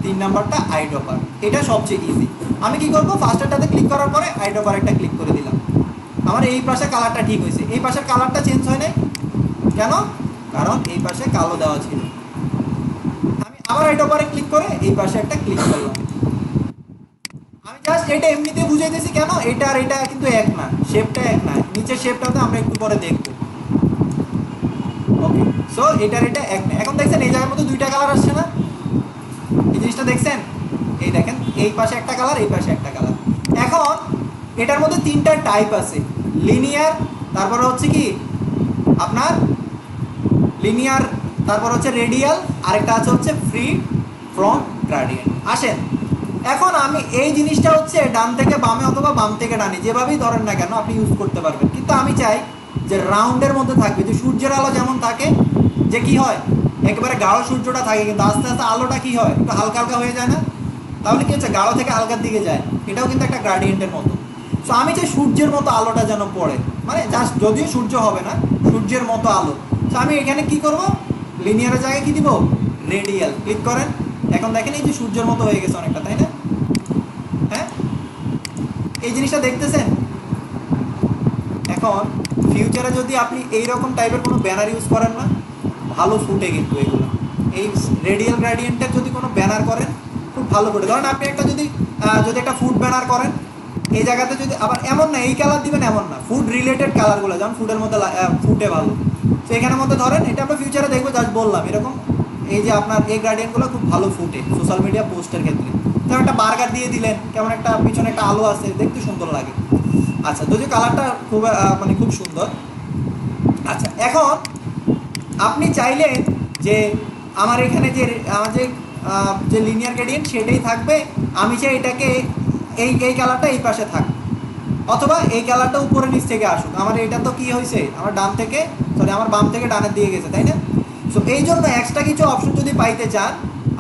3 নাম্বারটা আইড্রপার। এটা সবচেয়ে ইজি। আমি কি করব? ফার্স্টটাতে ক্লিক করার পরে আইড্রপার একটা ক্লিক করে দিলাম। আমার এই পাশে কালারটা ঠিক হয়েছে, এই পাশের কালারটা চেঞ্জ হয় না কেন? কারণ এই পাশে কালো দেওয়া ছিল। আমি আবার আইড্রপারে ক্লিক করে এই পাশে একটা ক্লিক করলাম। আমি জাস্ট এটা এমনিতে বুঝাইতেছি কেন, এটা আর এটা কিন্তু এক না, শেপটা এক না। নিচের শেপটাতে আমরা একটু পরে দেখবো। ওকে, সো এটার এটা এক না। এখন দেখছেন এই জায়গার মধ্যে দুইটা কালার আসছে না? এই জিনিসটা দেখছেন? এই দেখেন, এই পাশে একটা কালার, এই পাশে একটা কালার। এখন এটার মধ্যে তিনটা টাইপ আছে, লিনিয়ার, তারপরে হচ্ছে কি আপনার লিনিয়ার, তারপর হচ্ছে রেডিয়াল, আরেকটা আছে হচ্ছে ফ্রি ফ্রম গ্রেডিয়েন্ট। আসেন, এখন আমি এই জিনিসটা হচ্ছে ডান থেকে বামে অথবা বাম থেকে ডানে, যেভাবেই ধরেন না কেন আপনি ইউজ করতে পারবেন। কিন্তু আমি চাই যে রাউন্ডের মধ্যে থাকবে, যে সূর্যের আলো যেমন থাকে, যে কি হয় একেবারে গাঢ় সূর্যটা থাকে, কিন্তু আস্তে আস্তে আলোটা কি হয়, একটু হালকা হালকা হয়ে যায় না? তাহলে কি হচ্ছে? গাঢ় থেকে হালকার দিকে যায়। এটাও কিন্তু একটা গ্রেডিয়েন্টের মতো। সো আমি চাই সূর্যের মতো আলোটা যেন পড়ে, মানে জাস্ট, যদিও সূর্য হবে না, সূর্যের মতো আলো। সো আমি এখানে কি করব? লিনিয়ারের জায়গায় কি দিব? রেডিয়াল ক্লিক করেন। এখন দেখেন এই যে সূর্যের মতো হয়ে গেছে অনেকটা, তাই না? হ্যাঁ, এই জিনিসটা দেখতেছেন? এখন ফিউচারে যদি আপনি এইরকম টাইপের কোনো ব্যানার ইউজ করেন না, ভালো ফুটে কিন্তু এগুলো। এই রেডিয়াল গ্রেডিয়েন্টের যদি কোনো ব্যানার করেন, খুব ভালো ফুটে। ধরেন আপনি একটা যদি একটা ফুড ব্যানার করেন, এই জায়গাতে যদি আবার এমন না এই কালার দিবেন, এমন না, ফুড রিলেটেড কালারগুলো যেমন ফুডের মধ্যে ফুটে ভালো। তো এখানের মধ্যে ধরেন, এটা আমরা ফিউচারে দেখবো, জাস্ট বললাম এরকম। এই যে আপনার এই গ্রেডিয়েন্টগুলো খুব ভালো ফুটে সোশ্যাল মিডিয়া পোস্টের ক্ষেত্রে। যেমন একটা বার্গার দিয়ে দিলেন, কেমন একটা পিছনে একটা আলো আছে, দেখতে সুন্দর লাগে। আচ্ছা, যদিও কালারটা খুব মানে খুব সুন্দর। আচ্ছা, এখন আপনি চাইলেন যে আমার এখানে যে আমার যে লিনিয়ার গ্রেডিয়েন্ট সেটাই থাকবে, আমি চাই এটাকে এই কালারটা এই পাশে থাক, অথবা এই কালারটা উপরে নিচ থেকে আসুক। আমার এটা তো কি হয়েছে, আমার ডান থেকে আমার বাম থেকে ডানের দিকে গেছে, তাই না? সো এই জন্য এক্সট্রা কিছু অপশন যদি পাইতে চান,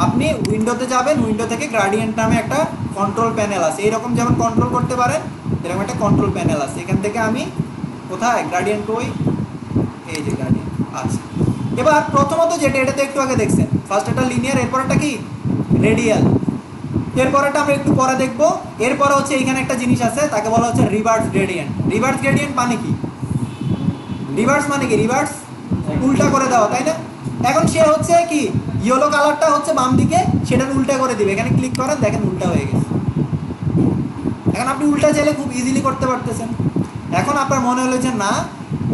আপনি উইন্ডোতে যাবেন, উইন্ডো থেকে গ্রেডিয়েন্ট নামে একটা কন্ট্রোল প্যানেল আছে, এইরকম যেমন কন্ট্রোল করতে পারেন, এরকম একটা কন্ট্রোল প্যানেল আছে। এখান থেকে আমি কোথায় গ্রেডিয়েন্ট, ওই এই যে গ্রেডিয়েন্ট। আচ্ছা, এবার প্রথমত যেটা, এটা তো একটু আগে দেখছেন, ফার্স্ট একটা লিনিয়ার, এরপর একটা কি রেডিয়াল, এরপরটা আমরা একটু পরে দেখবো। এরপরে হচ্ছে এখানে একটা জিনিস আছে, তাকে বলা হচ্ছে রিভার্স গ্রেডিয়েন্ট। রিভার্স গ্রেডিয়েন্ট মানে কি? রিভার্স মানে কি? রিভার্স উল্টা করে দেওয়া, তাই না? এখন সে হচ্ছে কি ইয়েলো কালারটা হচ্ছে বাম দিকে, সেটা উল্টা করে দিবে। এখানে ক্লিক করেন, দেখেন উল্টা হয়ে গেছে। এখন আপনি উল্টা চাইলে খুব ইজিলি করতে পারতেছেন। এখন আপনার মনে হলো যে না,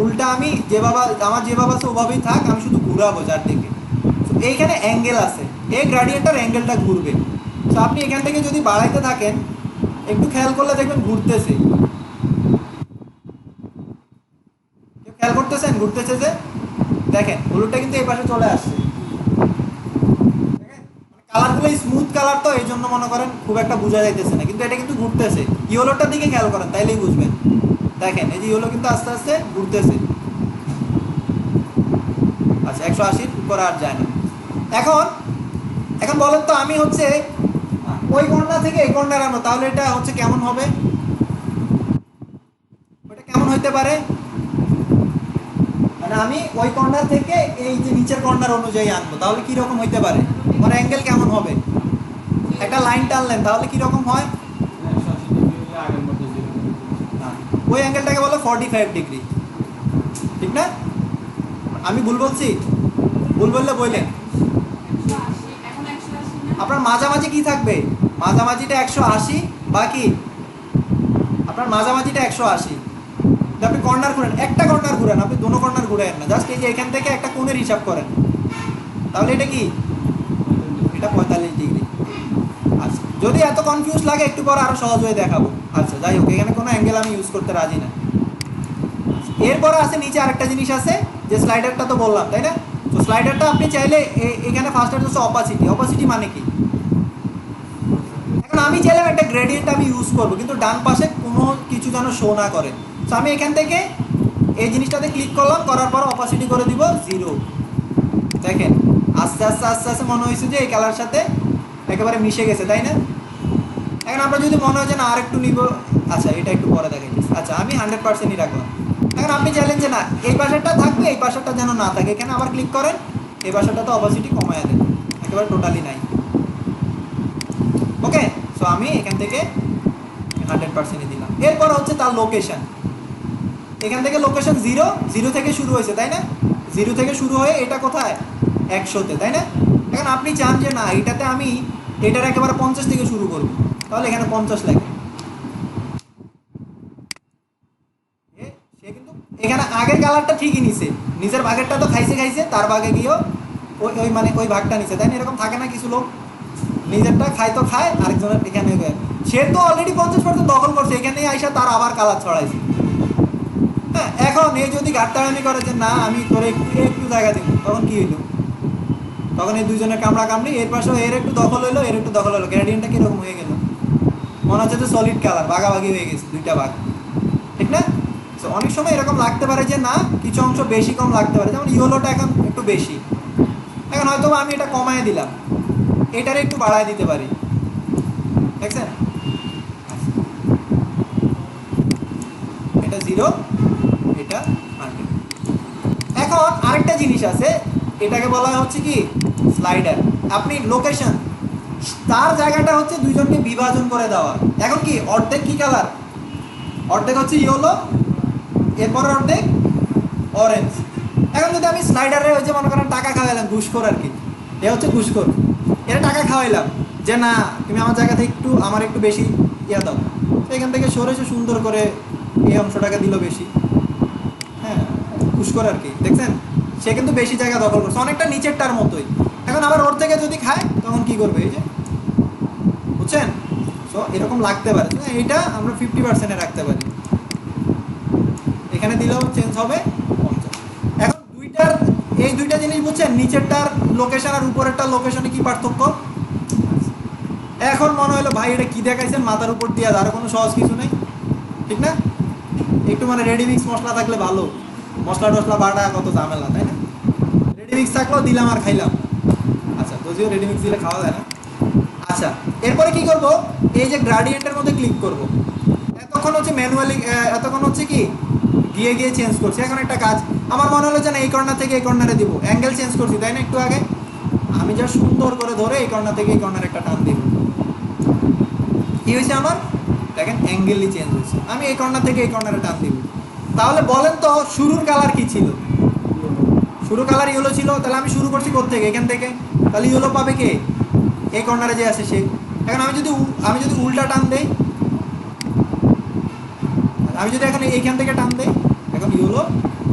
উল্টা আমি যেভাবে আমার যেভাবে আছে ওভাবেই থাক, আমি শুধু ঘুরাবো চারদিকে। তো এইখানে অ্যাঙ্গেল আছে, এই গ্রেডিয়েন্টের অ্যাঙ্গেলটা ঘুরবে। তো আপনি এখান থেকে যদি বাড়াইতে থাকেন, একটু খেয়াল করলে দেখবেন ঘুরতেছে। খেয়াল করতেছেন ঘুরতেছে যে, দেখেন হলুদটা কিন্তু এই পাশে চলে আসছে। কালারগুলো স্মুথ কালার তো এই জন্য মনে করেন খুব একটা বোঝা যাইতেছে না, কিন্তু এটা কিন্তু ঘুরতেছে। ইয়েলোটার দিকে খেয়াল করেন তাইলেই বুঝবেন। দেখেন এই যে ইয়েলো কিন্তু আস্তে আস্তে ঘুরতেছে। আচ্ছা 180 উপরে আর যায় না। এখন এখন বলেন তো আমি হচ্ছে ওই কর্নার থেকে এই কর্নার আনো, তাহলে এটা হচ্ছে কেমন হবে? ওটা কেমন হইতে পারে? মানে আমি ওই কর্নার থেকে এই যে নিচের কর্নার অনুযায়ী আনবো, তাহলে কি রকম হইতে পারে? মানে অ্যাঙ্গেল কেমন হবে? একটা লাইন টানলেন তাহলে কি রকম হয়? 180 ডিগ্রি হলে আগের মতো 0 ডিগ্রি। ওই অ্যাঙ্গেলটাকে বলে 45 ডিগ্রি, ঠিক না? আমি ভুল বলছি? ভুল বললে বললেন। আপনার মাঝামাঝি কি থাকবে? মাঝামাঝিটা 180 বাকি আপনার মাঝামাঝিটা 180। আপনি কর্নার ঘুরেন, একটা কর্নার ঘুরেন, আপনি দুটো কর্নার ঘুরেন না, জাস্ট এই যে এখান থেকে একটা কোণের হিসাব করেন, তাহলে এটা কি? এটা 45 ডিগ্রি। আচ্ছা যদি এত কনফিউজ লাগে একটু পরে আরো সহজ হয়ে দেখাবো। আচ্ছা যাই হোক, এখানে কোনো অ্যাঙ্গেল আমি ইউজ করতে রাজি না। এরপরে আছে নিচে আরেকটা জিনিস আছে, যে স্লাইডারটা তো বললাম তাই না? তো স্লাইডারটা আপনি চাইলে এখানে ফার্স্ট হচ্ছে অপাসিটি। অপাসিটি মানে কি? এখন আমি চাইলাম একটা গ্রেডিয়েন্ট আমি ইউজ করবো, কিন্তু ডান পাশে কোনো কিছু যেন শো না করে। তো আমি এখান থেকে এই জিনিসটাতে ক্লিক করলাম, করার পর অপাসিটি করে দিব 0। দেখেন আস্তে আস্তে আস্তে আস্তে মনে হয়েছে যে এই কালার সাথে একেবারে মিশে গেছে, তাই না? এখন আমরা যদি মনে হয় যে না আর একটু নিব, আচ্ছা এটা একটু পরে দেখাই। আচ্ছা আমি 100%ই রাখলাম। এখন আপনি চাইলেন যে না এই পাশেরটা থাকবে, এই পাশেরটা যেন না থাকে, এখানে আবার ক্লিক করেন, এই পাশেরটা তো অপাসিটি কমায় দেন, একেবারে টোটালি নাই। ওকে, সো আমি এখান থেকে 100%ই দিলাম। এরপর হচ্ছে তার লোকেশন। এখান থেকে লোকেশন 0 থেকে শুরু হয়েছে তাই না? 0 থেকে শুরু হয়ে এটা কোথায়? 100-তে, তাই না? এখন আপনি চান যে না এটাতে আমি এটার একেবারে 50 থেকে শুরু করব, তাহলে এখানে 50 লেখেন। সে কিন্তু এখানে আগের কালারটা ঠিকই নিছে, নিজের ভাগেরটা তো খাইছে, তার ভাগে গিয়েও ওই ওই মানে ওই ভাগটা নিছে, তাই না? এরকম থাকে না কিছু লোক, নিজেরটা খায় তো খায়, আরেকজনের এখানে সে তো অলরেডি 50% দখল করছে, এখানেই আইসা তার আবার কালার ছড়াইছে। হ্যাঁ, এখন এই যদি গাড়তাড়ামি করে যে না আমি তোর একটু একটু জায়গা দিব, তখন কি হইলো? তখন এই দুইজনের কামড়া কামড়ি, এর পাশেও এর একটু দখল হইলো, এর একটু দখল হলো, গ্রেডিয়েন্টটা কিরকম হয়ে গেল? মনে হচ্ছে যে সলিড কালার ভাগাভাগি হয়ে গেছে, দুইটা ভাগ, ঠিক না? তো অনেক সময় এরকম লাগতে পারে যে না কিছু অংশ বেশি কম লাগতে পারে, যেমন ইয়েলোটা এখন একটু বেশি, এখন হয়তো আমি এটা কমায় দিলাম, এটারে একটু বাড়ায় দিতে পারি, দেখছেন? এটা 0, এটা 100। এখন আরেকটা জিনিস আছে, এটাকে বলা হচ্ছে কি স্লাইডার। আপনি লোকেশন তার জায়গাটা হচ্ছে দুইজনকে বিভাজন করে দেওয়া। এখন কি অর্ধেক কি কালার? অর্ধেক হচ্ছে ইয়েলো, এরপর অর্ধেক অরেঞ্জ। এখন যদি আমি স্লাইডারে ওই যে মনে করেন টাকা খাওয়াইলাম, ঘুষখোর আর কি, এ হচ্ছে ঘুষখোর, এটা টাকা খাওয়াইলাম যে না তুমি আমার জায়গা থেকে একটু আমার একটু বেশি ইয়া দাও, তো এখান থেকে সরেছে সুন্দর করে এই অংশটাকে দিল বেশি। হ্যাঁ ঘুষখোর আর কি, দেখছেন? সে কিন্তু বেশি জায়গা দখল করছে, অনেকটা নিচেরটার মতোই। এখন আবার ওর থেকে যদি খায় তখন কি করবে? এই যে বুঝছেন? সো এরকম লাগতে পারে, এইটা আমরা 50%-এ রাখতে পারি, এখানে দিলেও চেঞ্জ হবে 50। এখন এই দুইটা জিনিস বুঝছেন, নিচেরটার লোকেশন আর উপরেরটার লোকেশনে কি পার্থক্য? এখন মনে হলো ভাই এটা কি দেখাইছেন মাথার উপর দিয়ে, আর কোনো সহজ কিছু নেই, ঠিক না? একটু মানে রেডি মিক্স মশলা থাকলে ভালো, মশলা টশলা বাটা কত ঝামেলা, তাই না? রেডি মিক্স থাকলেও দিলাম আর খাইলাম। আচ্ছা যদিও রেডি মিক্স দিলে খাওয়া যায় না। আচ্ছা এরপরে কি করব? এই যে গ্রাডিয়েন্টের মধ্যে ক্লিক করব। এতক্ষণ হচ্ছে ম্যানুয়ালি, এতক্ষণ হচ্ছে কি গিয়ে গিয়ে চেঞ্জ করছি। এখন একটা কাজ আমার মনে হলো যে না এই কর্নার থেকে এই কর্নারে দিব, অ্যাঙ্গেল চেঞ্জ করছি তাই না? একটু আগে আমি যা সুন্দর করে ধরে এই কর্নার থেকে এই কর্নার একটা টান দিব, কি হয়েছে আমার? দেখেন অ্যাঙ্গেলই চেঞ্জ হয়েছে। আমি এই কর্নার থেকে এই কর্নারে টান দিব, তাহলে বলেন তো শুরুর কালার কি ছিল? শুরু কালার ইয়েলো ছিল, তাহলে আমি শুরু করছি কোত্থেকে? এখান থেকে, তাহলে ইয়েলো পাবে কে? এই কর্নারে যে আছে সে। এখন আমি যদি উল্টা টান দেই, আমি যদি এখন এইখান থেকে টান দেই, এখন ইয়েলো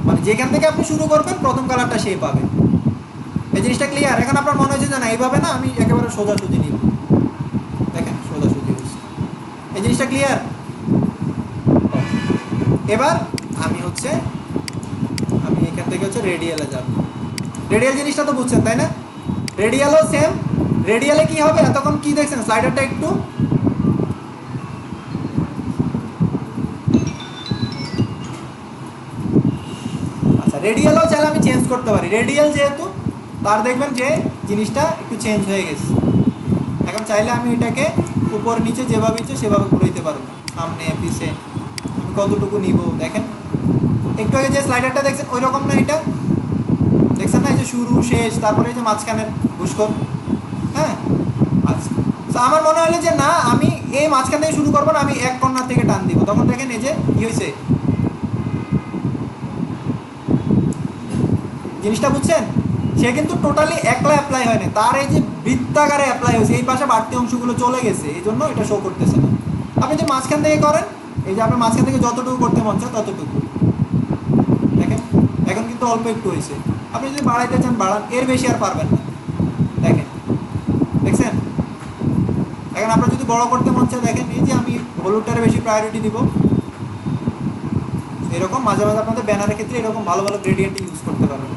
মানে যেখান থেকে আপনি শুরু করবেন প্রথম কালারটা সে পাবে। এই জিনিসটা ক্লিয়ার? এখন আপনার মনে হচ্ছে যে না এইভাবে না, আমি একেবারে সোজাসুজি নিব, দেখেন সোজাসুজি হচ্ছে। এই জিনিসটা ক্লিয়ার? এবার আমি হচ্ছে হচ্ছে রেডিয়ালে যাবে। রেডিয়াল জিনিসটা তো বুঝছেন তাই না? রেডিয়ালও সেম। রেডিয়ালে কি হবে, এতক্ষণ কি দেখছেন স্লাইডারটা একটু আচ্ছা, রেডিয়ালও চাইলে আমি চেঞ্জ করতে পারি। রেডিয়াল যেহেতু তার দেখবেন যে জিনিসটা একটু চেঞ্জ হয়ে গেছে। এখন চাইলে আমি এটাকে উপর নিচে যেভাবে ইচ্ছে সেভাবে ঘুরাইতে পারবো, সামনে পিছে আমি কতটুকু নিব দেখেন। একটু আগে যে স্লাইডারটা দেখছেন ওই রকম না, এটা দেখছেন না, এই যে শুরু শেষ, তারপরে এই যে মাঝখানের ঘুষকর। হ্যাঁ আচ্ছা, তো আমার মনে হলো যে না আমি এই মাঝখান থেকে শুরু করবো না, আমি এক কর্নার থেকে টান দিব, তখন দেখেন এই যে কি হয়েছে জিনিসটা বুঝছেন। সে কিন্তু টোটালি একলা অ্যাপ্লাই হয়নি, তার এই যে বৃত্তাকারে অ্যাপ্লাই হয়েছে, এই পাশে বাড়তি অংশগুলো চলে গেছে, এই জন্য এটা শো করতেছে না। আপনি যে মাঝখান থেকে করেন, এই যে আপনার মাঝখান থেকে যতটুকু করতে মন চায় ততটুকু দেখেন। এখন কিন্তু অল্প একটু হয়েছে, আপনি যদি বাড়াইতে চান বাড়ান, এর বেশি আর পারবেন না। দেখেন দেখছেন। এখন আপনার যদি বড় করতে মন চায় দেখেন, এই যে আমি হলুদটারে বেশি প্রায়োরিটি দিব। এরকম মাঝে মাঝে আপনাদের ব্যানারের ক্ষেত্রে এরকম ভালো ভালো গ্রেডিয়েন্ট ইউজ করতে পারবেন।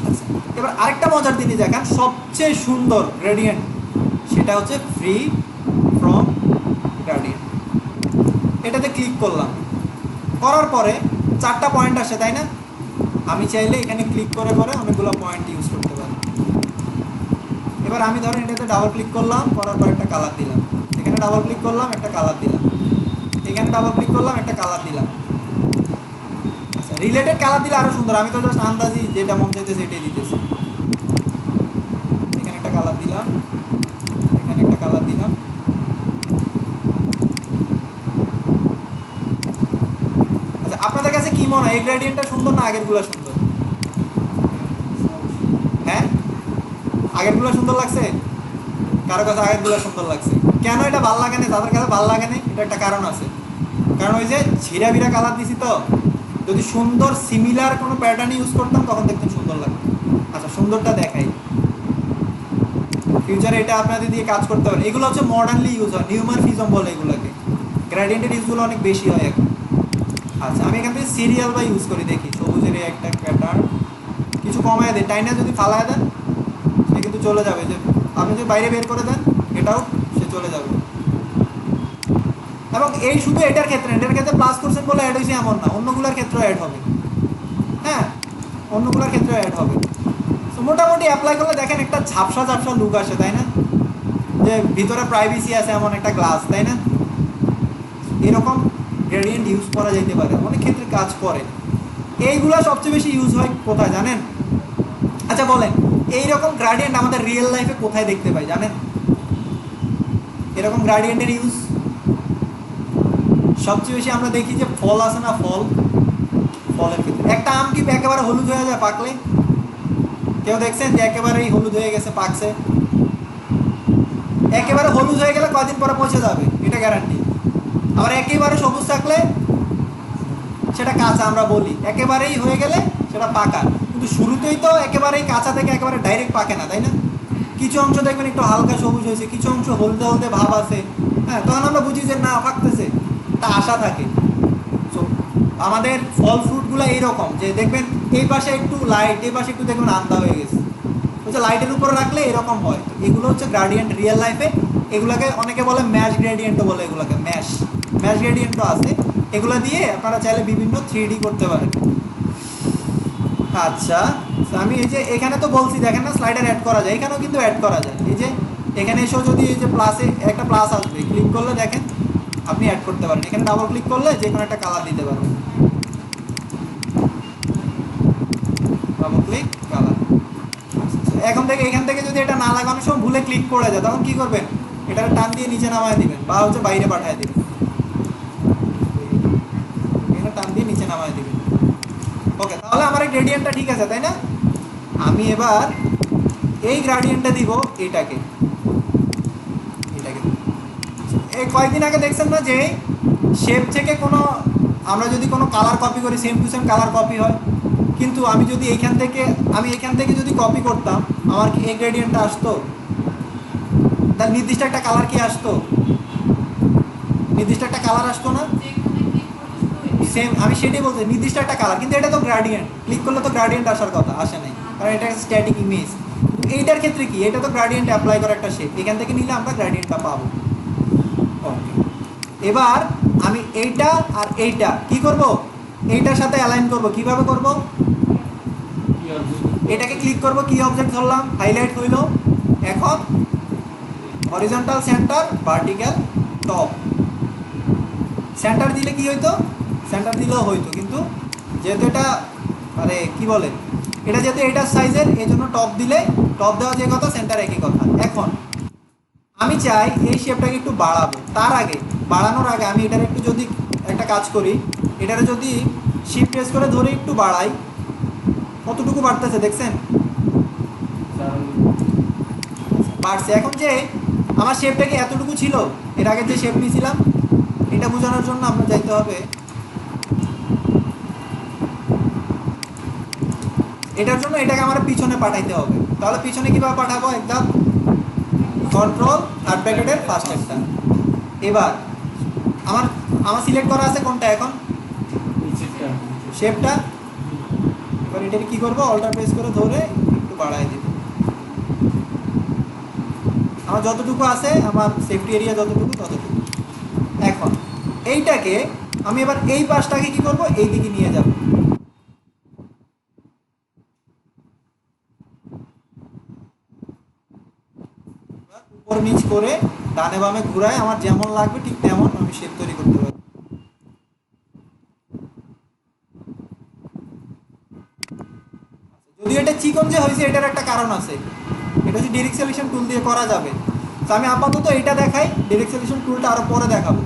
আচ্ছা, এবার আরেকটা মজার জিনিস দেখেন, সবচেয়ে সুন্দর গ্রেডিয়েন্ট সেটা হচ্ছে ফ্রি ফ্রম গ্রেডিয়েন্ট। এটাতে ক্লিক করলাম, করার পরে 4টা পয়েন্ট আসে তাই না? আমি চাইলে এখানে ক্লিক করে অনেকগুলো পয়েন্ট ইউজ করতে পারি। এবার আমি ধরেন এটাতে ডাবল ক্লিক করলাম, করার পর একটা কালার দিলাম, এখানে ডাবল ক্লিক করলাম একটা কালার দিলাম, এখানে ডাবল ক্লিক করলাম একটা কালার দিলাম। আচ্ছা, রিলেটেড কালার দিলে আরো সুন্দর, আমি তো জাস্ট আন্দাজি যেটা মন চাইতে সেটাই দিতেছি। এখানে একটা কালার দিলাম, এখানে একটা কালার দিলাম। আচ্ছা, আপনাদের কাছে কি মনে হয় এই গ্রেডিয়েন্টটা সুন্দর না আগেরগুলো সুন্দর? হ্যাঁ, আগেরগুলো সুন্দর লাগছে? কারো কাছে আগেরগুলো সুন্দর লাগছে? কেন এটা ভালো লাগে না? তাদের কাছে ভালো লাগে না, এটা একটা কারণ আছে। কারণ ওই যে ছিঁড়া বিড়া কালার দিছি তো, যদি সুন্দর সিমিলার কোনো প্যাটার্ন ইউজ করতাম তখন দেখতেন সুন্দর লাগতো। আচ্ছা, সুন্দরটা দেখাই, ফিউচারে এটা আপনাদের দিয়ে কাজ করতে পারেন। এগুলো হচ্ছে মডার্নলি ইউজ হয়, নিউমারফিজম বলে এগুলোকে। গ্রেডিয়েন্টের ইউজগুলো অনেক বেশি হয় এখন। আচ্ছা, আমি এখান থেকে সিরিয়াল বা ইউজ করি, দেখি সবুজের একটা প্যাটার্ন কিছু কমায় দেয়, টাইনা যদি ফালায় দেন সে কিন্তু চলে যাবে। যে আপনি যদি বাইরে বের করে দেন এটাও সে চলে যাবে। এবং এই শুধু এটার ক্ষেত্রে প্লাস করছেন বলে অ্যাড হয়েছে এমন না, অন্যগুলোর ক্ষেত্রেও অ্যাড হবে। হ্যাঁ, অন্যগুলোর ক্ষেত্রেও অ্যাড হবে। তো মোটামুটি অ্যাপ্লাই করলে দেখেন একটা ঝাপসা ঝাপসা লুক আসে তাই না, যে ভিতরে প্রাইভেসি আছে এমন একটা গ্লাস তাই না। এরকম গ্রেডিয়েন্ট ইউজ করা যেতে পারে, অনেক ক্ষেত্রে কাজ করে। এইগুলো সবচেয়ে বেশি ইউজ হয় কোথায় জানেন? আচ্ছা বলেন, এইরকম গ্রেডিয়েন্ট আমাদের রিয়েল লাইফে কোথায় দেখতে পাই জানেন? এরকম গ্রেডিয়েন্টের ইউজ সবচেয়ে বেশি আমরা দেখি যে ফল আছে না, ফলের ক্ষেত্রে। একটা আম কি একেবারে হলুদ হয়ে যায় পাকলে? কেউ দেখছেন যে একেবারেই হলুদ হয়ে গেছে পাকছে? একেবারে হলুদ হয়ে গেলে কয়দিন পরে পচে যাবে, এটা গ্যারান্টি। আবার একেবারে সবুজ থাকলে সেটা কাঁচা আমরা বলি, একেবারেই হয়ে গেলে সেটা পাকা। কিন্তু শুরুতেই তো একেবারেই কাঁচা থেকে একেবারে ডাইরেক্ট পাকে না তাই না? কিছু অংশ দেখবেন একটু হালকা সবুজ হয়েছে, কিছু অংশ হলদে হলদে ভাব আছে। হ্যাঁ, তখন আমরা বুঝি যে না পাকতেছে, তা আশা থাকে। সো আমাদের ফল ফ্রুটগুলো এইরকম যে দেখবেন এই পাশে একটু লাইট, এই পাশে একটু দেখবেন আন্দা হয়ে গেছে, হচ্ছে লাইটের উপরে রাখলে এরকম হয়। তো এগুলো হচ্ছে গ্রেডিয়েন্ট রিয়েল লাইফে। এগুলোকে অনেকে বলে ম্যাশ গ্রেডিয়েন্টও বলে, এগুলোকে ম্যাশ গ্রেডিয়েন্টও আছে। এগুলো দিয়ে আপনারা চাইলে বিভিন্ন 3D করতে পারেন। আচ্ছা, আমি এই যে এখানে তো বলছি দেখেন না স্লাইডার অ্যাড করা যায়, এখানেও কিন্তু অ্যাড করা যায়। এই যে এখানে এসেও যদি এই যে প্লাসে একটা প্লাস আসবে, ক্লিক করলে দেখেন আপনি অ্যাড করতে পারেন। এখানে ডাবল ক্লিক করলে যে কোনো একটা কালার দিতে পারবেন, ডাবল ক্লিক কালার। এখন থেকে এখান থেকে যদি এটা না লাগানোর সময় ভুলে ক্লিক করে যায় তখন কি করবেন? এটা টান দিয়ে নিচে নামায় দিবেন বা হচ্ছে বাইরে পাঠিয়ে দিবেন, এটা টান দিয়ে নিচে নামায় দিবেন। ওকে, তাহলে আমার এই গ্রেডিয়েন্টটা ঠিক আছে তাই না? আমি এবার এই গ্রেডিয়েন্টটা দিব এটাকে। এই কয়েকদিন আগে দেখছেন না যে শেপ থেকে কোনো আমরা যদি কোনো কালার কপি করি same to same colour copy হয়, কিন্তু আমি যদি এখান থেকে যদি কপি করতাম আমার কি এই গ্রেডিয়েন্টটা আসতো? তার নির্দিষ্ট একটা কালার কি আসতো? নির্দিষ্ট একটা কালার আসতো না? সেম, আমি সেটাই বলছি, নির্দিষ্ট একটা কালার, কিন্তু এটা তো গ্রাডিয়েন্ট, ক্লিক করলে তো গ্রাডিয়েন্ট আসার কথা, আসে নাই, কারণ এটা স্ট্যাটিক ইমেজ। এইটার ক্ষেত্রে কি, এটা তো গ্রাডিয়েন্ট অ্যাপ্লাই করা একটা শেপ, এখান থেকে নিলে আমরা গ্রাডিয়েন্টটা পাবো। ওকে, এবার আমি এইটা আর এইটা কি করব, এইটার সাথে অ্যালাইন করব। কিভাবে করব, কি অবজেক্ট? এটাকে ক্লিক করব, কি অবজেক্ট ধরলাম, হাইলাইট হইল। এখন horizontal centre, vertical top. Centre দিলে কি হইতো, সেন্টার দিলেও হইতো, কিন্তু যেহেতু এটা মানে কি বলে, এটা যেহেতু এটার সাইজের, এই জন্য টপ দিলে, টপ দেওয়া যে কথা, সেন্টার একই কথা। এখন আমি চাই এই শেপটাকে একটু বাড়াবো, তার আগে, বাড়ানোর আগে আমি এটার একটু যদি একটা কাজ করি, এটারে যদি শিফট প্রেস করে ধরে একটু বাড়াই, কতটুকু বাড়তেছে দেখছেন, বাড়ছে। এখন যে আমার শেপটা কি এতটুকু ছিল, এর আগে যে শেপ নিয়েছিলাম, এটা বোঝানোর জন্য আপনার যাইতে হবে, এটার জন্য এটাকে আমার পিছনে পাঠাইতে হবে। তাহলে পিছনে কিভাবে পাঠাবো, একদম কন্ট্রোল থার্ড ব্র্যাকেটের ফার্স্ট একটা। এবার আমার আমার সিলেক্ট করা আছে কোনটা, এখন নিচেরটা। শেপটা। এবার এটাকে কি করবো, অল্টার প্রেস করে ধরে একটু বাড়াই দিব। আমার যতটুকু আছে, আমার সেফটি এরিয়া যতটুকু ততটুকু। এখন এইটাকে আমি এবার এই পাশটাকে কি করব, এই দিকে নিয়ে যাব। উপর নিচ করে ডানে বামে ঘুরায়, আমার যেমন লাগবে ঠিক তেমন আমি শেপ তৈরি করতে পারবো। যদিও এটা চিকন যে হয়েছে, এটার একটা কারণ আছে, এটা হচ্ছে ডিরেক্ট সিলেকশন টুল দিয়ে করা যাবে। তো আমি আপাতত এটা দেখাই, ডিরেক্ট সিলেকশন টুলটা আরো পরে দেখাবো।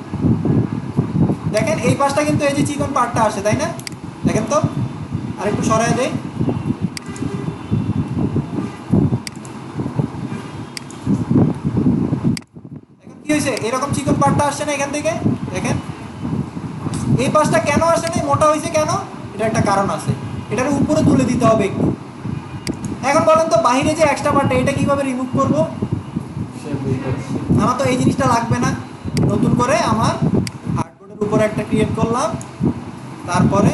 দেখেন এই পাশটা কিন্তু এই যে চিকন পার্টটা আসে, তাই না, দেখেন তো, আর একটু সরায় দেই। এখন কি হয়েছে, এরকম চিকন পার্টটা আসছে না এখান থেকে, দেখেন এই পাশটা কেন আসে না, মোটা হয়েছে কেন, এটা একটা কারণ আছে, এটার উপরে তুলে দিতে হবে একটু। এখন বলেন তো, বাহিরে যে এক্সট্রা পার্টটা, এটা কিভাবে রিমুভ করব, আমার তো এই জিনিসটা লাগবে না। নতুন করে আমার হার্ডবোর্ডের উপরে একটা ক্রিয়েট করলাম, তারপরে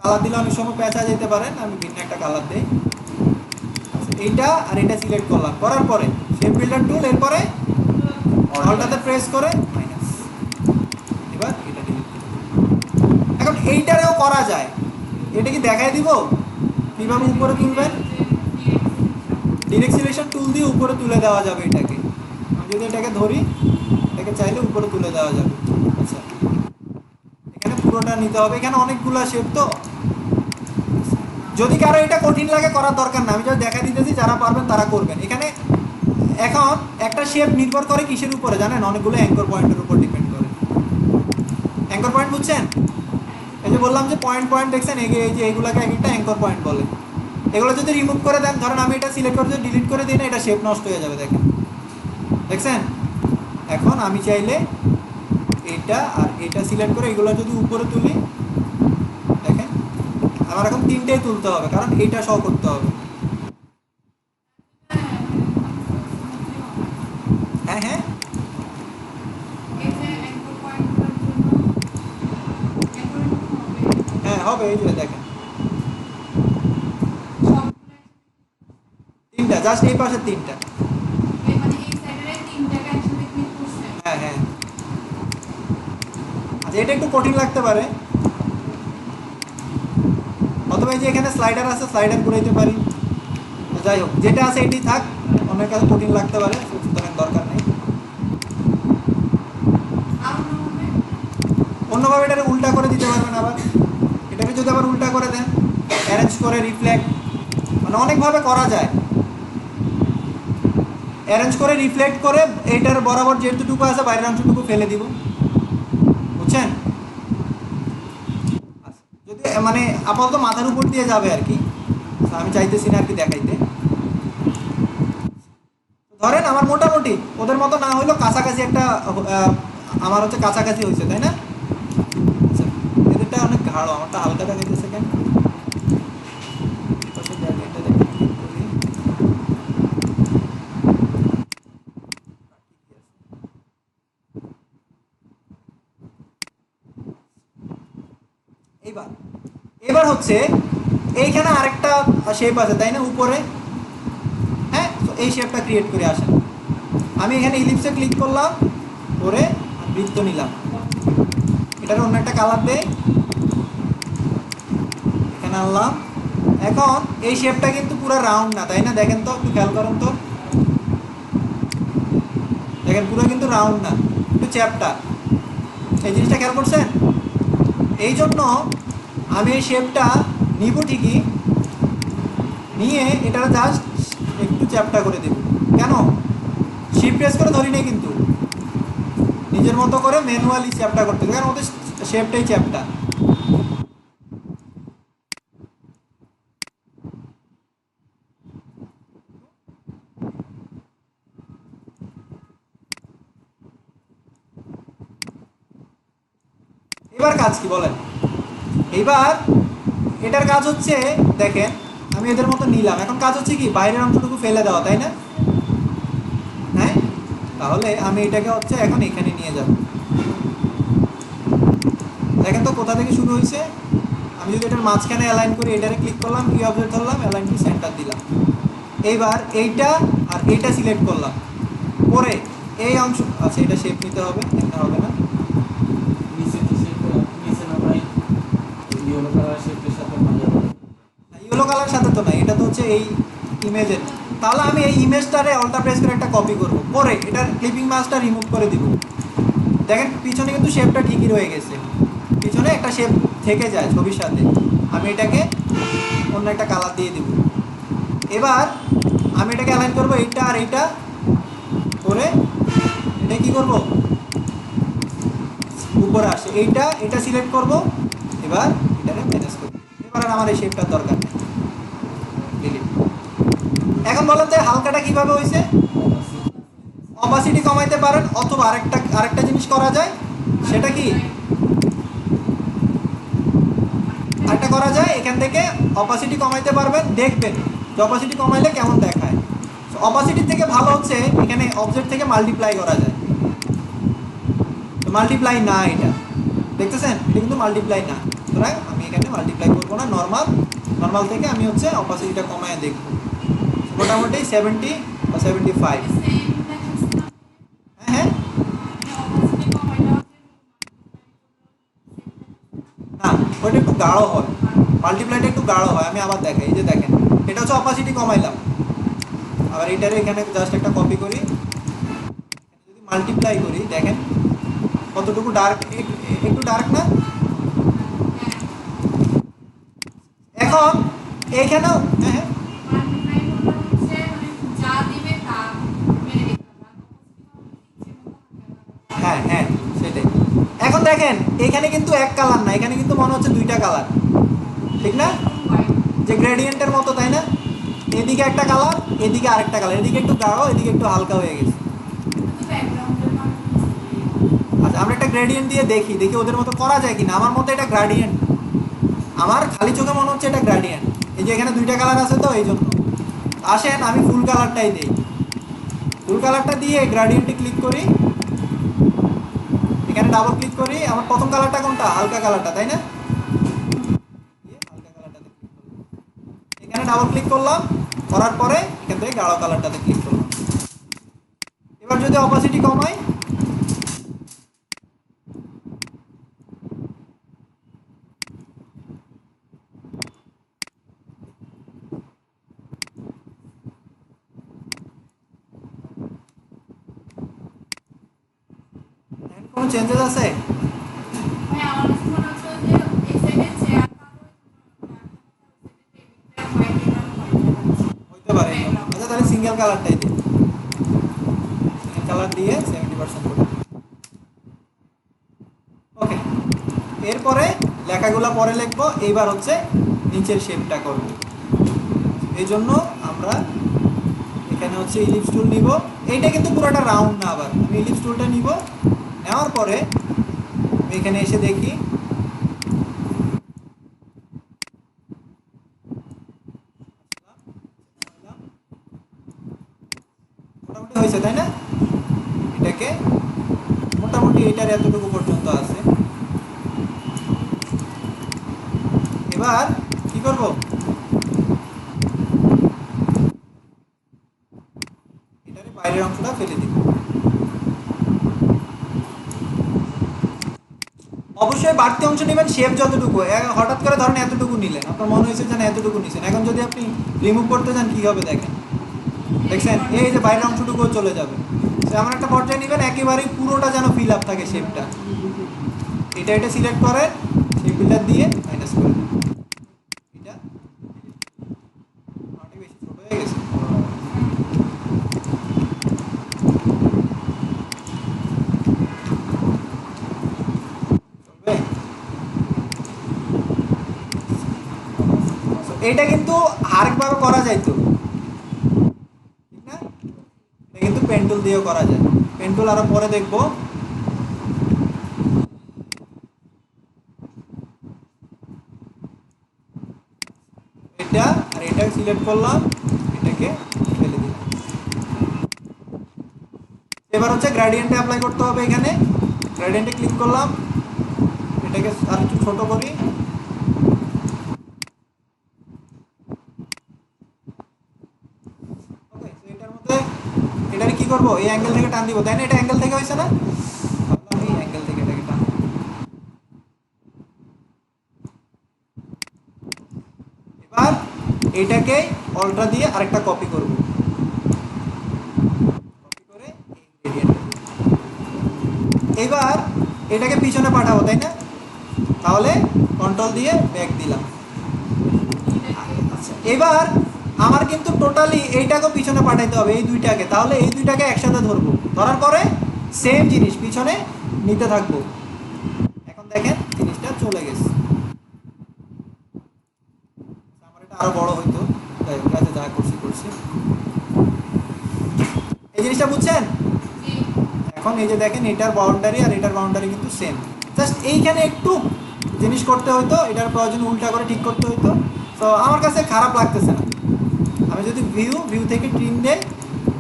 কালার দিলে অনেক সময় পেঁচা যেতে পারেন, আমি ভিন্ন একটা কালার দিই। এইটা আর এটা সিলেক্ট করলাম, করার পরে শেপ বিল্ডার টুল, এরপরে অল্টাতে প্রেস করে মাইনাস। এবার এটা ডিলিট করব। এখন এইটারেও করা যায়, এটা কি দেখাই দিব কিভাবে উপরে তুলবেন, ডিরেক্ট সিলেকশন টুল দিয়ে উপরে তুলে দেওয়া যাবে এটাকে। আমি যদি এটাকে ধরি, এটাকে চাইলে উপরে তুলে দেওয়া যাবে। আচ্ছা, এখানে পুরোটা নিতে হবে, এখানে অনেকগুলা শেপ তো, যদি কারো এটা কঠিন লাগে করার দরকার না, আমি যদি দেখা দিতেছি, যারা পারবেন তারা করবেন। এখানে এখন একটা শেপ নির্ভর করে কিসের উপরে জানেন, অনেকগুলো অ্যাঙ্কর পয়েন্টের উপর ডিপেন্ড করে। অ্যাঙ্কর পয়েন্ট বুঝছেন, এই যে বললাম যে পয়েন্ট পয়েন্ট দেখছেন, এই যে এইগুলোকে এক একটা অ্যাঙ্কর পয়েন্ট বলে। এগুলো যদি রিমুভ করে দেন, ধরেন আমি এটা সিলেক্ট করে যদি ডিলিট করে দিই না, এটা শেপ নষ্ট হয়ে যাবে, দেখেন দেখছেন। এখন আমি চাইলে এটা আর এটা সিলেক্ট করে এগুলো যদি উপরে তুলি, দেখেন আমার এখন তিনটেই তুলতে হবে, কারণ এইটা সহ করতে হবে। হ্যাঁ হ্যাঁ, হ্যাঁ হবে, এই যে দেখেন তিনটা, জাস্ট এই পাশের তিনটা। হ্যাঁ হ্যাঁ, আচ্ছা এটা একটু কঠিন লাগতে পারে, অথবা এই যে এখানে স্লাইডার আছে, স্লাইডার ঘুরাইতে পারি। যাই হোক, যেটা আছে এটি থাক, অনেক কাছে কঠিন লাগতে পারে, সুতরাং দরকার নেই। অন্যভাবে এটাকে উল্টা করে দিতে পারবেন, আবার এটাকে যদি আবার উল্টা করে দেন, অ্যারেঞ্জ করে রিফ্লেক্ট, মানে অনেকভাবে করা যায়। অ্যারেঞ্জ করে রিফ্লেক্ট করে এইটার বরাবর যেটুকু আছে বাইরের অংশটুকু ফেলে দিব, বুঝছেন। যদি মানে আপাতত মাথার উপর দিয়ে যাবে আর কি, আমি চাইতেছি না আর কি দেখাইতে। ধরেন আমার মোটামুটি ওদের মতো না হইলেও কাছাকাছি একটা, আমার হচ্ছে কাছাকাছি হয়েছে, তাই না। আচ্ছা, এদেরটা অনেক গাঢ়, আমারটা হালকা দেখাইতেছে কেন। এবার হচ্ছে এইখানে আরেকটা শেপ আছে তাই না উপরে, হ্যাঁ, তো এই শেপটা ক্রিয়েট করে আসেন। আমি এখানে ইলিপসে ক্লিক করলাম, করে বৃত্ত নিলাম, এটার অন্য একটা কালার দেই, এখানে আনলাম। এখন এই শেপটা কিন্তু পুরো রাউন্ড না তাই না, দেখেন তো, একটু খেয়াল করেন তো, দেখেন পুরো কিন্তু রাউন্ড না, একটু চ্যাপটা, এই জিনিসটা খেয়াল করছেন? এই জন্য আমি এই শেপটা নিব ঠিকই, নিয়ে এটা জাস্ট একটু চ্যাপটা করে দেব। কেন? শিফট প্রেস করে ধরি নাই কিন্তু, নিজের মতো করে ম্যানুয়ালি চ্যাপটা করতে হবে, কারণ ওদের শেপটাই চ্যাপটা। এবার কাজ কি বলেন? এবার এটার কাজ হচ্ছে, দেখেন আমি এদের মতো নিলাম, এখন কাজ হচ্ছে কি বাইরের অংশটুকু ফেলে দেওয়া তাই না? হ্যাঁ, তাহলে আমি এটাকে হচ্ছে এখন এখানে নিয়ে যাব। দেখেন তো কোথা থেকে শুরু হয়েছে। আমি যদি এটার মাঝখানে অ্যালাইন করি, এটারে ক্লিক করলাম, কি অবজেক্ট ধরলাম, অ্যালাইন টু সেন্টার দিলাম। এইবার এইটা আর এইটা সিলেক্ট করলাম, করে এই অংশ, আচ্ছা এটা শেপ নিতে হবে, এখানে হবে না, নিচে তো শেপ নিচে না ভাই, ইয়েলো কালার শেপের সাথে ভালো হবে। ইয়েলো কালার সাথে তো নাই, এটা তো হচ্ছে এই ইমেজের। তাহলে আমি এই ইমেজটারে অল্টা প্রেস করে একটা কপি করব, করে এটার ক্লিপিং মাস্কটা রিমুভ করে দিব। দেখেন পিছনে কিন্তু শেপটা ঠিকই রয়ে গেছে, পিছনে একটা শেপ থেকে যায় ছবির সাথে। আমি এটাকে অন্য একটা কালার দিয়ে দিব। এবার আমি এটাকে অ্যালাইন করব, এইটা আর এইটা করে এটা কি করব, উপরে আসে, এইটা এটা সিলেক্ট করব। এবার এটাকে ম্যানেজ করব। এবার আর আমার এই শেপটার দরকার নেই, ডিলিট। এখন বলেন তো হালকাটা কিভাবে হয়েছে? অপাসিটি কমাইতে পারেন, অথবা আরেকটা জিনিস করা যায়, সেটা কি আরেকটা করা যায়, এখান থেকে অপাসিটি কমাইতে পারবেন, দেখবেন যে অপাসিটি কমাইলে কেমন দেখায়। অপাসিটির থেকে ভালো হচ্ছে এখানে অবজেক্ট থেকে মাল্টিপ্লাই করা যায়। তো মাল্টিপ্লাই না, এটা দেখতেছেন, এটা কিন্তু মাল্টিপ্লাই না, সুতরাং আমি এখানে মাল্টিপ্লাই করবো না, নর্মাল থেকে আমি হচ্ছে অপাসিটিটা কমায় দেখব, মোটামুটি 70 বা 75। হ্যাঁ হ্যাঁ, না ওইটা একটু গাঢ় হয়, মাল্টিপ্লাইটা একটু গাঢ় হয়। আমি আবার দেখাই, এই যে দেখেন এটা হচ্ছে অপাসিটি কমাইলাম, আবার এটারে এখানে জাস্ট একটা কপি করি, যদি মাল্টিপ্লাই করি দেখেন কতটুকু ডার্ক, একটু ডার্ক না? এখন এইখানেও হ্যাঁ হ্যাঁ হ্যাঁ সেটাই। এখন দেখেন এখানে কিন্তু এক কালার না, এখানে কিন্তু মনে হচ্ছে দুইটা কালার, ঠিক না? যে গ্রেডিয়েন্টের মতো তাই না? এদিকে একটা কালার, এদিকে আরেকটা কালার, এদিকে একটু গাঢ়, এদিকে একটু হালকা হয়ে গেছে। আচ্ছা আমরা একটা গ্রেডিয়েন্ট দিয়ে দেখি, দেখি ওদের মতো করা যায় কিনা। আমার মতো এটা গ্রেডিয়েন্ট, আমার খালি চোখে মনে হচ্ছে এটা গ্রেডিয়েন্ট। এই যে এখানে দুইটা কালার আছে তো এই জন্য। আসেন আমি ফুল কালারটাই দিই, ফুল কালারটা দিয়ে গ্রেডিয়েন্টে ক্লিক করি, এখানে ডাবল ক্লিক করি। আমার প্রথম কালারটা কোনটা? হালকা কালারটা তাই না? হালকা কালারটাতে ক্লিক করলাম, এখানে ডাবল ক্লিক করলাম, করার পরে এখান থেকে গাঢ় কালারটাতে ক্লিক করলাম। এবার যদি অপাসিটি কমাই, কোনো চেঞ্জেস আছে? হইতে পারে। আচ্ছা তাহলে সিঙ্গেল কালারটাই দিই, সিঙ্গেল কালার দিয়ে 70% করে। ওকে, এরপরে লেখাগুলো পরে লিখবো, এইবার হচ্ছে নিচের শেপটা করব। এই জন্য আমরা এখানে হচ্ছে ইলিপস টুল নিব। এইটা কিন্তু পুরোটা রাউন্ড না, আবার আমি ইলিপস টুলটা নিব, নেওয়ার পরে এখানে এসে দেখি মোটামুটি হয়েছে তাই না? এটাকে মোটামুটি এটার এতটুকু পর্যন্ত আছে। এবার কি করব, এটারে বাইরের অংশটা ফেলে দিব। অবশ্যই বাড়তি অংশ নেবেন শেপ যতটুকু। হঠাৎ করে ধরেন এতটুকু নিলেন, আপনার মনে হয়েছে যে না এতটুকু নিছেন, এখন যদি আপনি রিমুভ করতে চান কি হবে দেখেন, দেখছেন এই যে বাইরের অংশটুকুও চলে যাবে। তো এমন একটা পর্যায়ে নেবেন একেবারেই পুরোটা যেন ফিল আপ থাকে শেপটা। এটা সিলেক্ট করে শেপ ফিল্টার দিয়ে মাইনাস করে দেন। এটা অনেক বেশি ছোট হয়ে গেছে। চলবে? এইটা কিন্তু আরেকভাবে করা যায় তো, ঠিক না? এটা কিন্তু পেন টুল দিয়েও করা যায়। পেন টুল আরো পরে দেখবো। এটা আর এটা সিলেক্ট করলাম, এটাকে ফেলে দিলাম। এবার হচ্ছে গ্রেডিয়েন্টে অ্যাপ্লাই করতে হবে। এখানে গ্রেডিয়েন্টে ক্লিক করলাম, এটাকে আর একটু ছোট করি। ওকে, এটার মধ্যে এটারে কি করব, এই অ্যাঙ্গেল থেকে টান দিব, তাই না? এটা অ্যাঙ্গেল থেকে হয়েছে না, ভাবলাম এই অ্যাঙ্গেল থেকে এটাকে টান। এবার এটাকে অল্ট্রা দিয়ে আরেকটা কপি করব, কপি করে এই গ্রেডিয়েন্টে এবার এটাকে পিছনে পাঠাবো, তাই না? তাহলে কন্ট্রোল দিয়ে ব্যাক দিলাম। আচ্ছা, এবার আমার কিন্তু টোটালি এইটাকেও পিছনে পাঠাইতে হবে, এই দুইটাকে। তাহলে এই দুইটাকে একসাথে ধরবো, ধরার পরে সেম জিনিস পিছনে নিতে থাকবো। এখন দেখেন জিনিসটা চলে গেছে। আমার এটা আরো বড় হইতো, তাই কাজে যা করছি করছি। এই জিনিসটা বুঝছেন? এখন এই যে দেখেন এটার বাউন্ডারি আর এটার বাউন্ডারি কিন্তু সেম, জাস্ট এইখানে একটু জিনিস করতে হইতো, এটার প্রয়োজন উল্টা করে ঠিক করতে হইতো। তো আমার কাছে খারাপ লাগতেছে না। আমি যদি ভিউ থেকে ট্রিম দেই,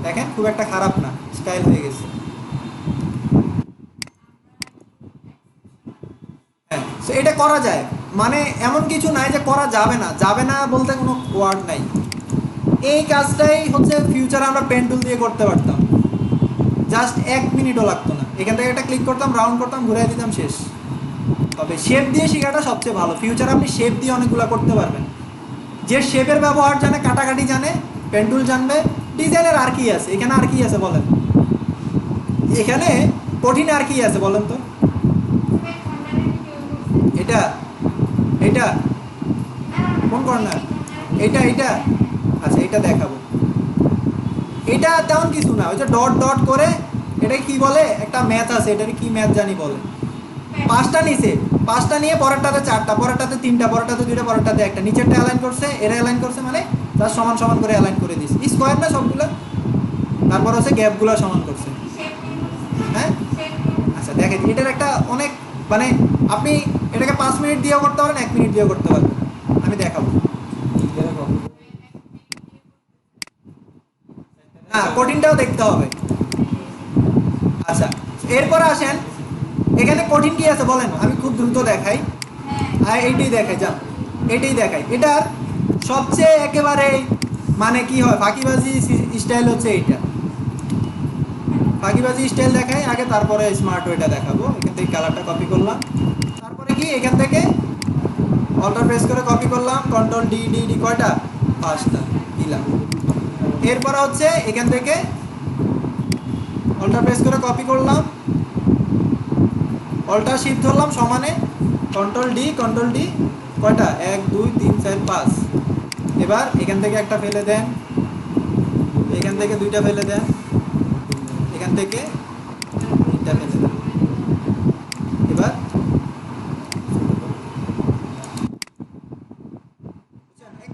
দেখেন খুব একটা খারাপ না, স্টাইল হয়ে গেছে। হ্যাঁ, তো এটা করা যায়, মানে এমন কিছু নাই যে করা যাবে না। যাবে না বলতে কোনো ওয়ার্ড নাই। এই কাজটাই হচ্ছে ফিউচারে আমরা পেন টুল দিয়ে করতে পারতাম, জাস্ট 1 মিনিটও লাগতো না। এখান থেকে একটা ক্লিক করতাম, রাউন্ড করতাম, ঘুরে দিতাম, শেষ। তবে শেপ দিয়ে শেখাটা সবচেয়ে ভালো। ফিউচারে আপনি শেপ দিয়ে অনেকগুলো করতে পারবেন। যে শেপের ব্যবহার জানে, কাটাকাটি জানে, পেন টুল জানবে, ডিজাইনের আর কি আছে এখানে, আর কি আছে বলেন? এখানে কঠিন আর কি আছে বলেন তো? এটা এটা কোন কর্নার? এটা আচ্ছা, এটা দেখাবো। এটা তেমন কিছু না, ওই যে ডট ডট করে, এটা কি বলে, একটা ম্যাথ আছে, এটার কি ম্যাথ জানি বলে। 5টা নিচে, 5টা নিয়ে পরেরটাতে 4টা, পরেরটাতে 3টা, পরেরটাতে 2টা, পরেরটাতে 1টা, নিচেরটা অ্যালাইন করছে, এরা অ্যালাইন করছে, মানে তার সমান সমান করে অ্যালাইন করে দিচ্ছে। স্কোয়ার না সবগুলো? তারপর হচ্ছে গ্যাপগুলো সমান করছে। হ্যাঁ, আচ্ছা দেখেন এটার একটা অনেক, মানে আপনি এটাকে 5 মিনিট দিয়েও করতে পারেন, 1 মিনিট দিয়েও করতে পারবেন। আমি দেখাবো। হ্যাঁ, কঠিনটাও দেখতে হবে। আচ্ছা, এরপরে আসেন, এখানে কঠিন কি আছে বলেন? আমি খুব দ্রুত দেখাই। আর এইটাই দেখাই, যান এটাই দেখাই। এটার সবচেয়ে একেবারে মানে কি হয়, ফাঁকিবাজি স্টাইল হচ্ছে এইটা। ফাঁকিবাজি স্টাইল দেখাই আগে, তারপরে স্মার্ট ওয়েটা দেখাবো। এখান থেকে কালারটা কপি করলাম, তারপরে কি এখান থেকে অল্টার প্রেস করে কপি করলাম, কন্ট্রোল ডি ডি ডি, কয়টা? 5টা দিলাম। এরপরে হচ্ছে এখান থেকে অল্টার প্রেস করে কপি করলাম, অল্টার শিফট ধরলাম সমানে, কন্ট্রোল ডি, কয়টা? 1 2 3 4 5। এবার এখান থেকে একটা ফেলে দেন, এখান থেকে 2টা ফেলে দেন, এখান থেকে 3টা ফেলে দেন। এবার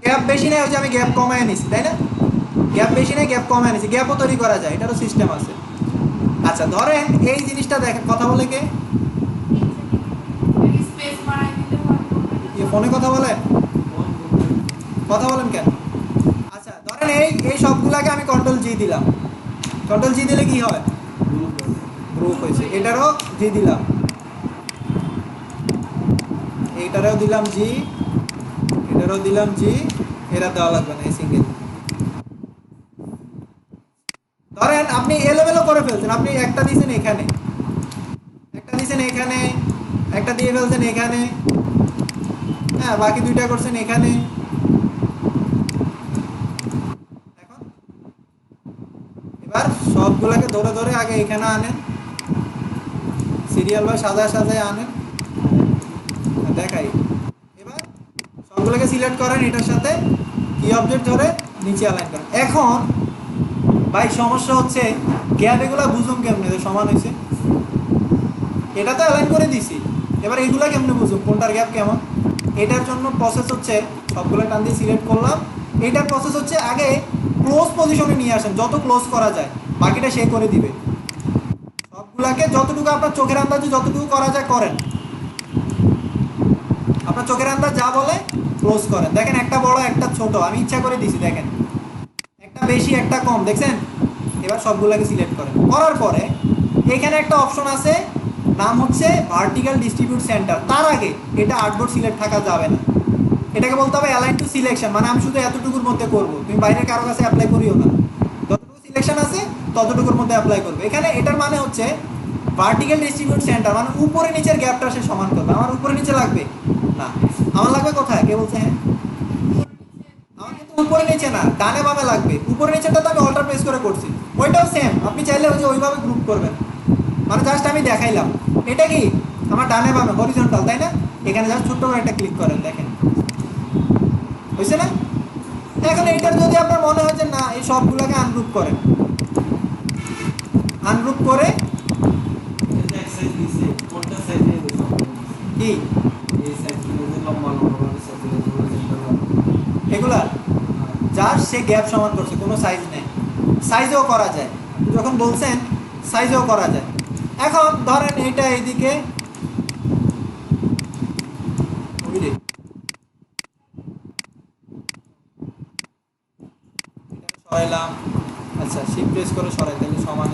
গ্যাপ বেশি নেই, ওই যে আমি গ্যাপ কমায় নিছি, তাই না? গ্যাপ বেশি নেই, গ্যাপ কমায় নিছি, গ্যাপও তৈরি করা যায়, এটারও সিস্টেম আছে। আচ্ছা ধরেন এই জিনিসটা দেখেন, কথা বলে কে? ফোনে কথা বলেন? কথা বলেন কেন? আচ্ছা ধরেন এই সবগুলাকে আমি কন্ট্রোল জি দিলাম। কন্ট্রোল জি দিলে কি হয়? গ্রুপ হয়েছে। এটারও জি দিলাম, এইটারও দিলাম জি, এটারও দিলাম জি, এটা দেওয়া লাগবে না, এই সিঙ্গেল। ধরেন আপনি এলোমেলো করে ফেলছেন, আপনি একটা দিয়েছেন এখানে, একটা দিয়েছেন এখানে, একটা দিয়ে ফেলছেন এখানে, হ্যাঁ, বাকি দুইটা করছেন এখানে। এখন এবার সবগুলোকে ধরে ধরে আগে এখানে আনেন, সিরিয়াল বা সাজায় সাজায় আনেন, দেখাই। এবার সবগুলোকে সিলেক্ট করেন, এটার সাথে কি অবজেক্ট ধরে নিচে অ্যালাইন করেন। এখন ভাই সমস্যা হচ্ছে গ্যাপ এগুলা বুঝুম কেমনে যে সমান হয়েছে, এটা তো অ্যালাইন করে দিছি, এবার এগুলা কেমনে বুঝুম কোনটার গ্যাপ কেমন। এটার জন্য প্রসেস হচ্ছে সবগুলো টান দিয়ে সিলেক্ট করলাম। এটার প্রসেস হচ্ছে আগে ক্লোজ পজিশনে নিয়ে আসেন, যত ক্লোজ করা যায়, বাকিটা সে করে দিবে। সবগুলাকে যতটুকু আপনার চোখের আন্দাজে যতটুকু করা যায় করেন, আপনার চোখের আন্দাজ যা বলে ক্লোজ করেন। দেখেন একটা বড় একটা ছোট, আমি ইচ্ছা করে দিছি, দেখেন একটা বেশি একটা কম, দেখছেন। এবার সবগুলোকে সিলেক্ট করেন, করার পরে এখানে একটা অপশন আছে, নাম হচ্ছে ভার্টিক্যাল ডিস্ট্রিবিউট সেন্টার। তার আগে এটা আর্টবোর্ড সিলেক্ট থাকা যাবে না, এটাকে বলতে হবে অ্যালাইন টু সিলেকশন, মানে আমি শুধু এতটুকুর মধ্যে করব, তুমি বাইরের কারো কাছে অ্যাপ্লাই করিও না, যতটুকু সিলেকশন আছে ততটুকুর মধ্যে অ্যাপ্লাই করবে। এখানে এটার মানে হচ্ছে ভার্টিক্যাল ডিস্ট্রিবিউট সেন্টার, মানে উপরে নিচের গ্যাপটা সে সমান করবে। আমার উপরে নিচে লাগবে না, আমার লাগবে কোথায়, কে বলছে? হ্যাঁ, আমার কিন্তু উপরে নিচে না, ডানে বামে লাগবে। উপরে নিচেটা তো আমি অল্টার প্রেস করে করছি, ওইটাও সেম, আপনি চাইলে ওই যে ওইভাবে গ্রুপ করবেন, মানে জাস্ট আমি দেখাইলাম। এটা কি আমার ডানে বামে হরিজন্টাল, তাই না? এখানে জাস্ট ছোট্ট করে একটা ক্লিক করেন, দেখেন হয়েছে না? এখন এইটার যদি আপনার মনে হয় যে না, এই সবগুলোকে আনগ্রুপ করেন, আনগ্রুপ করে এটা এক সাইজ দিছে, কোনটা সাইজ দিয়ে দিছে? কি এই সাইজগুলো যে লম্বা লম্বা ভাবে সাইজগুলো যেগুলো এগুলা জাস্ট সে গ্যাপ সমান করছে, কোনো সাইজ নেই। সাইজেও করা যায়, যখন বলছেন সাইজেও করা যায়। এখন ধরেন এইটা এইদিকে সরাইলাম, আচ্ছা শিফট প্রেস করে সরাই, তাহলে সমান।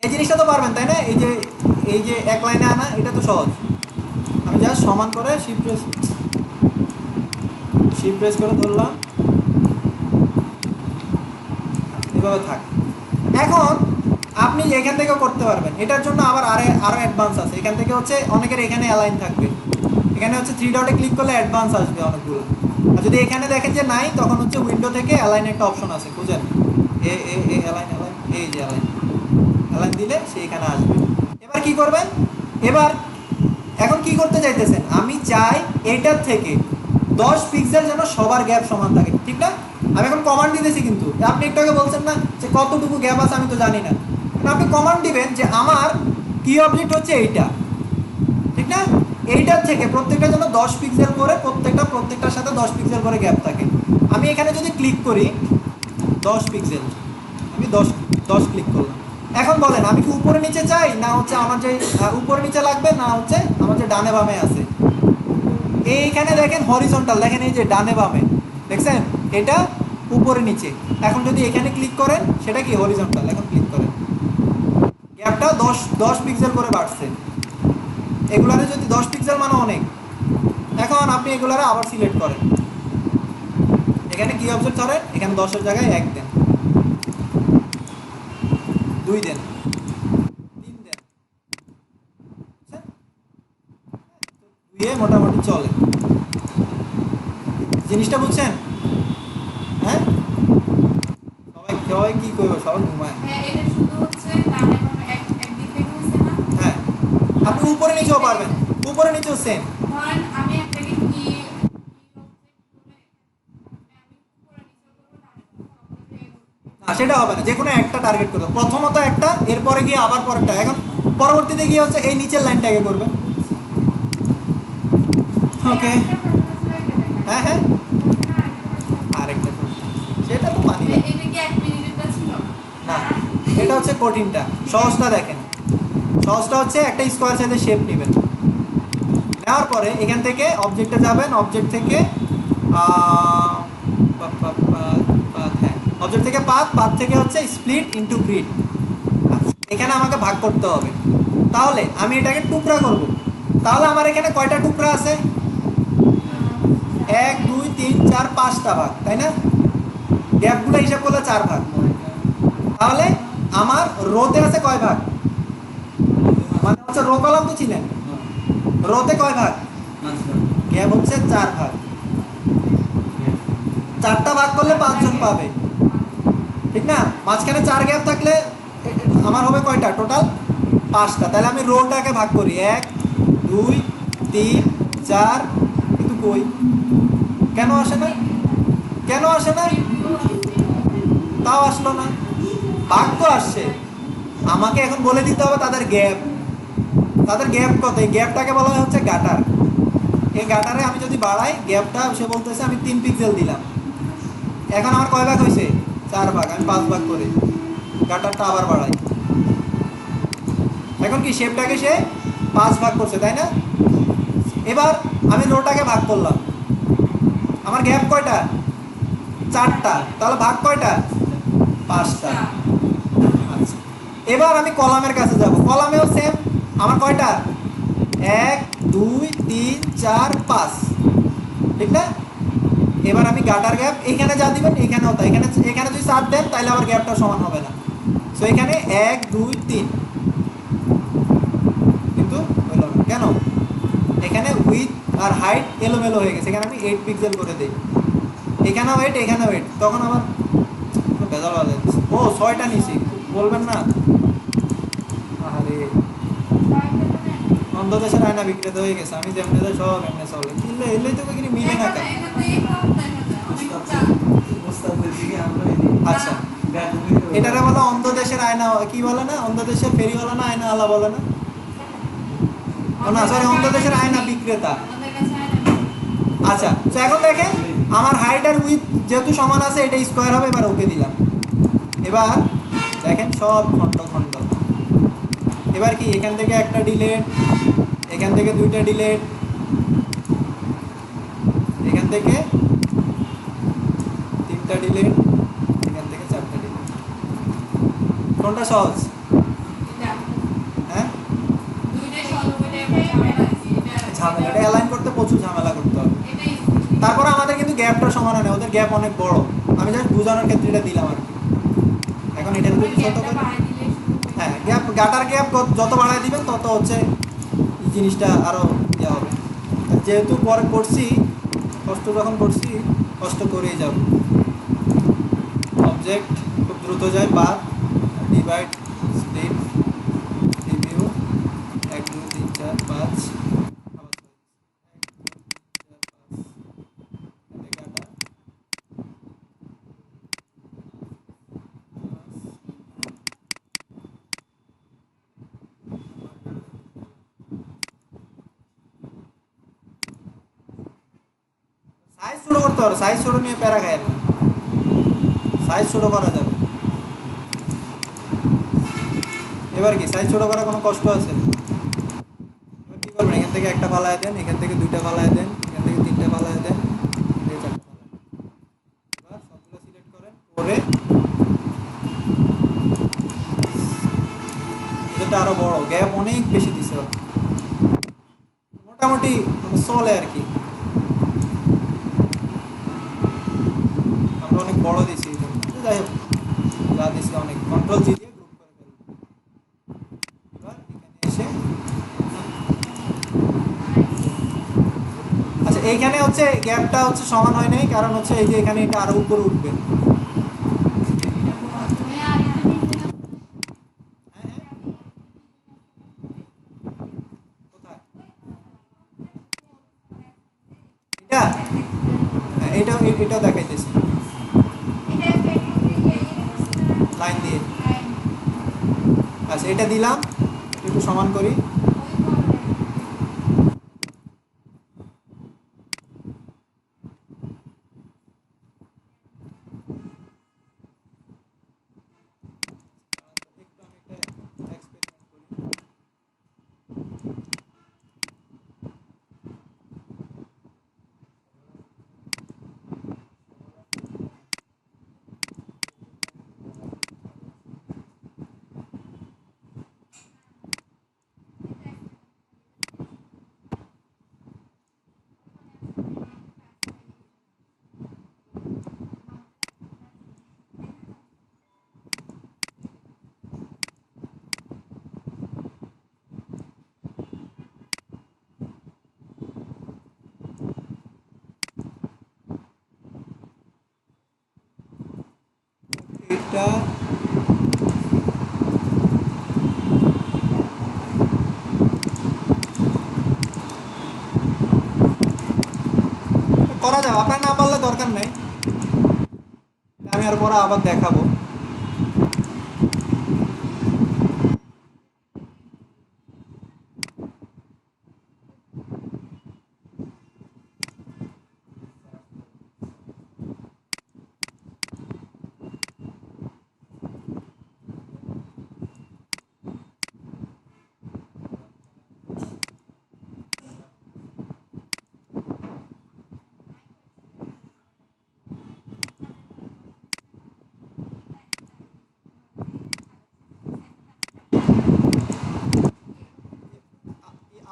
এই জিনিসটা তো পারবেন তাই না? এই যে এক লাইনে আনা, এটা তো সহজ। আমি জাস্ট সমান করে শিফট প্রেস করে ধরলাম, এভাবে থাক। এখন আপনি এখান থেকেও করতে পারবেন, এটার জন্য আবার আরো অ্যাডভান্স আছে। এখান থেকে হচ্ছে অনেকের এখানে অ্যালাইন থাকবে, এখানে হচ্ছে 3 ডটে ক্লিক করলে অ্যাডভান্স আসবে অনেকগুলো। আর যদি এখানে দেখেন যে নাই, তখন হচ্ছে উইন্ডো থেকে অ্যালাইন একটা অপশন আছে, বুঝেন? অ্যালাইন, এই যে অ্যালাইন দিলে সে এখানে আসবে। এবার কি করবেন? এবার এখন কি করতে চাইতেছেন? আমি চাই এটার থেকে 10 পিক্সেল যেন সবার গ্যাপ সমান থাকে, ঠিক না? আমি এখন কমান্ড দিতেছি, কিন্তু আপনি একটু আগে বলছেন না যে কতটুকু গ্যাপ আছে আমি তো জানি না। আপনি কমান্ড দিবেন যে আমার কি অবজেক্ট হচ্ছে এইটা, ঠিক না? এইটার থেকে প্রত্যেকটা যেন 10 পিক্সেল করে, প্রত্যেকটার সাথে 10 পিক্সেল করে গ্যাপ থাকে। আমি এখানে যদি ক্লিক করি 10 পিক্সেল, আমি 10 ক্লিক করলাম। এখন বলেন আমি কি উপরে নিচে চাই, না হচ্ছে আমার যে উপরে নিচে লাগবে, না হচ্ছে আমার যে ডানে বামে আছে। এইখানে দেখেন হরিজন্টাল, দেখেন এই যে ডানে বামে, দেখছেন? এটা উপরে নিচে। এখন যদি এখানে ক্লিক করেন, সেটা কি হরিজন্টাল। এখন ক্লিক করেন, গ্যাপটা 10 পিক্সেল করে বাড়ছে। এগুলারে যদি 10 পিক্সেল মানে অনেক। এখন আপনি এগুলারে আবার সিলেক্ট করেন, এখানে কি অবজেক্ট ধরেন, এখানে 10 এর জায়গায় 1 দেন, 2 দেন, 3 দেন, দুইয়ে মোটামুটি চলে। জিনিসটা বুঝছেন? হ্যাঁ, সবাই কি করবে, সবাই ঘুমায়। হ্যাঁ, আপনি উপরে নিচেও পারবেন, উপরে নিচেও সেম। না, সেটা হবে না, যে কোনো একটা টার্গেট করবে, প্রথমত একটা, এরপরে গিয়ে আবার পরেরটা। এখন পরবর্তীতে গিয়ে হচ্ছে এই নিচের লাইনটা আগে করবে। ওকে, হ্যাঁ হ্যাঁ, আরেকটা সেটা তো মানি না। না, এটা হচ্ছে কঠিনটা। সহজটা দেখেন, সহজটা হচ্ছে একটা স্কোয়ার সাইজের শেপ নেবেন, নেওয়ার পরে এখান থেকে অবজেক্টে যাবেন, অবজেক্ট থেকে অবজেক্ট থেকে পাথ থেকে হচ্ছে স্প্লিট ইনটু গ্রিড। এখানে আমাকে ভাগ করতে হবে। তাহলে আমি এটাকে টুকরা করব। তাহলে আমার এখানে কয়টা টুকরা আছে? 1 2 3 4 5টা ভাগ, তাই না? গ্যাপগুলো হিসাব করলে 4 ভাগ। তাহলে আমার রোতে আছে কয় ভাগ? মানে হচ্ছে রো কলাম তো ছিলেন, রোতে কয় ভাগ? গ্যাপ হচ্ছে 4 ভাগ। 4টা ভাগ করলে 5 জন পাবে, ঠিক না? মাঝখানে 4 গ্যাপ থাকলে আমার হবে কয়টা টোটাল? 5টা। তাহলে আমি রোটাকে ভাগ করি, 1 2 3 4। কিন্তু কই, কেন আসে না? কেন আসে না? তাও আসলো না। ভাগ তো আসছে, আমাকে এখন বলে দিতে হবে তাদের গ্যাপ। তাদের গ্যাপ কত? এই গ্যাপটাকে বলা হচ্ছে গাটার। এই গাটারে আমি যদি বাড়াই গ্যাপটা, সে বলতেছে আমি 3 পিক্সেল দিলাম, এখন আমার কয় ভাগ হয়েছে? 4 ভাগ। আমি 5 ভাগ করে গাটারটা আবার বাড়াই। এখন কি শেপটাকে সে 5 ভাগ করছে, তাই না? এবার আমি রোটাকে ভাগ করলাম, আমার গ্যাপ কয়টা? 4টা। তাহলে ভাগ কয়টা? 5টা। আচ্ছা, এবার আমি কলামের কাছে যাব। কলামেও সেম, আমার কয়টা? 1 2 3 4 5, ঠিক না? এবার আমি গাটার গ্যাপ এখানে যা দিবেন এখানেও তাই। এখানে এখানে যদি 4 দেন তাহলে আবার গ্যাপটা সমান হবে না। সো এখানে 1 2 3, কিন্তু হলো না কেন? এখানে উইথ আর হাইট এলোমেলো হয়ে গেছে। এখানে আমি 8 পিক্সেল করে দিই, এখানেও 8 এখানেও 8, তখন আবার ভেজাল বাজে। ও 6টা নিছি, বলবেন না? আরে অন্ধ দেশের আয়না বিক্রেতা হয়ে গেছে, আমি যেমনি দেয় সব এমনি চলে। কিনলে এলেই তো বিক্রি মিলে না কেন? আচ্ছা, এটারে বলে অন্ধ দেশের আয়না, কি বলে না? অন্ধ দেশের ফেরিওয়ালা না আয়না আলা বলে না? ও না, সরি, অন্ধ দেশের আয়না বিক্রেতা। আচ্ছা, তো এখন দেখেন আমার হাইট আর উইথ যেহেতু সমান আছে, এটা স্কোয়ার হবে। এবার ওকে দিলাম। এবার দেখেন সব খন্ড খন্ড। এবার কি এখান থেকে একটা ডিলেট, এখান থেকে 2টা ডিলেট, এখান থেকে 3টা ডিলেট, এখান থেকে 4টা ডিলেট। কোনটা সহজ? হ্যাঁ, ঝামেলা, এটা অ্যালাইন করতে প্রচুর ঝামেলা করতে হবে। তারপরে আমাদের কিন্তু গ্যাপটা সমান হয় না, ওদের গ্যাপ অনেক বড়। আমি জাস্ট বোঝানোর ক্ষেত্রে এটা দিলাম আর কি। এখন এটা যদি ছোট করে, হ্যাঁ, গ্যাপ গাটার গ্যাপ যত বাড়ায় দিবেন তত হচ্ছে এই জিনিসটা আরও ইয়ে হবে। যেহেতু পরে করছি, কষ্ট যখন করছি, কষ্ট করেই যাব। অবজেক্ট খুব দ্রুত যায়, বাদ, ডিভাইড, স্প্লিট, রিভিউ, 1 2 3 4 5, সাইজ ছোট করতে হবে। সাইজ ছোট নিয়ে প্যারা খায় না, সাইজ ছোট করা যাবে। এবার কি সাইজ ছোট করা কোনো কষ্ট আছে? এবার কি করবেন? এখান থেকে একটা ফালায় দেন, এখান থেকে 2টা ফালায় দেন, এখান থেকে 3টা ফালায় দেন, এখান থেকে 4টা ফালায় দেন। এবার সবগুলো সিলেক্ট করেন, করে এটা আরো বড়, গ্যাপ অনেক বেশি দিছে, মোটামুটি মানে চলে আর কি। আমরা অনেক বড় দিছি, যাই হোক, যা দিছি অনেক। কন্ট্রোল জি দিয়ে গ্রুপ করে ফেলবো। এবার এখানে এসে, আচ্ছা, এইখানে হচ্ছে গ্যাপটা হচ্ছে সমান হয় নাই, কারণ হচ্ছে এই যে এখানে এটা আরো উপরে উঠবে। হ্যাঁ হ্যাঁ, কোথায়? এটা, হ্যাঁ, এটাও দেখাইতেছি লাইন দিয়ে। আচ্ছা, এটা দিলাম, একটু সমান করি। একটু আমি একটা এক্সপেরিমেন্ট করি। এইটা করা যাবে, আপনার না পারলে দরকার নেই, আমি আর পরে আবার দেখাবো।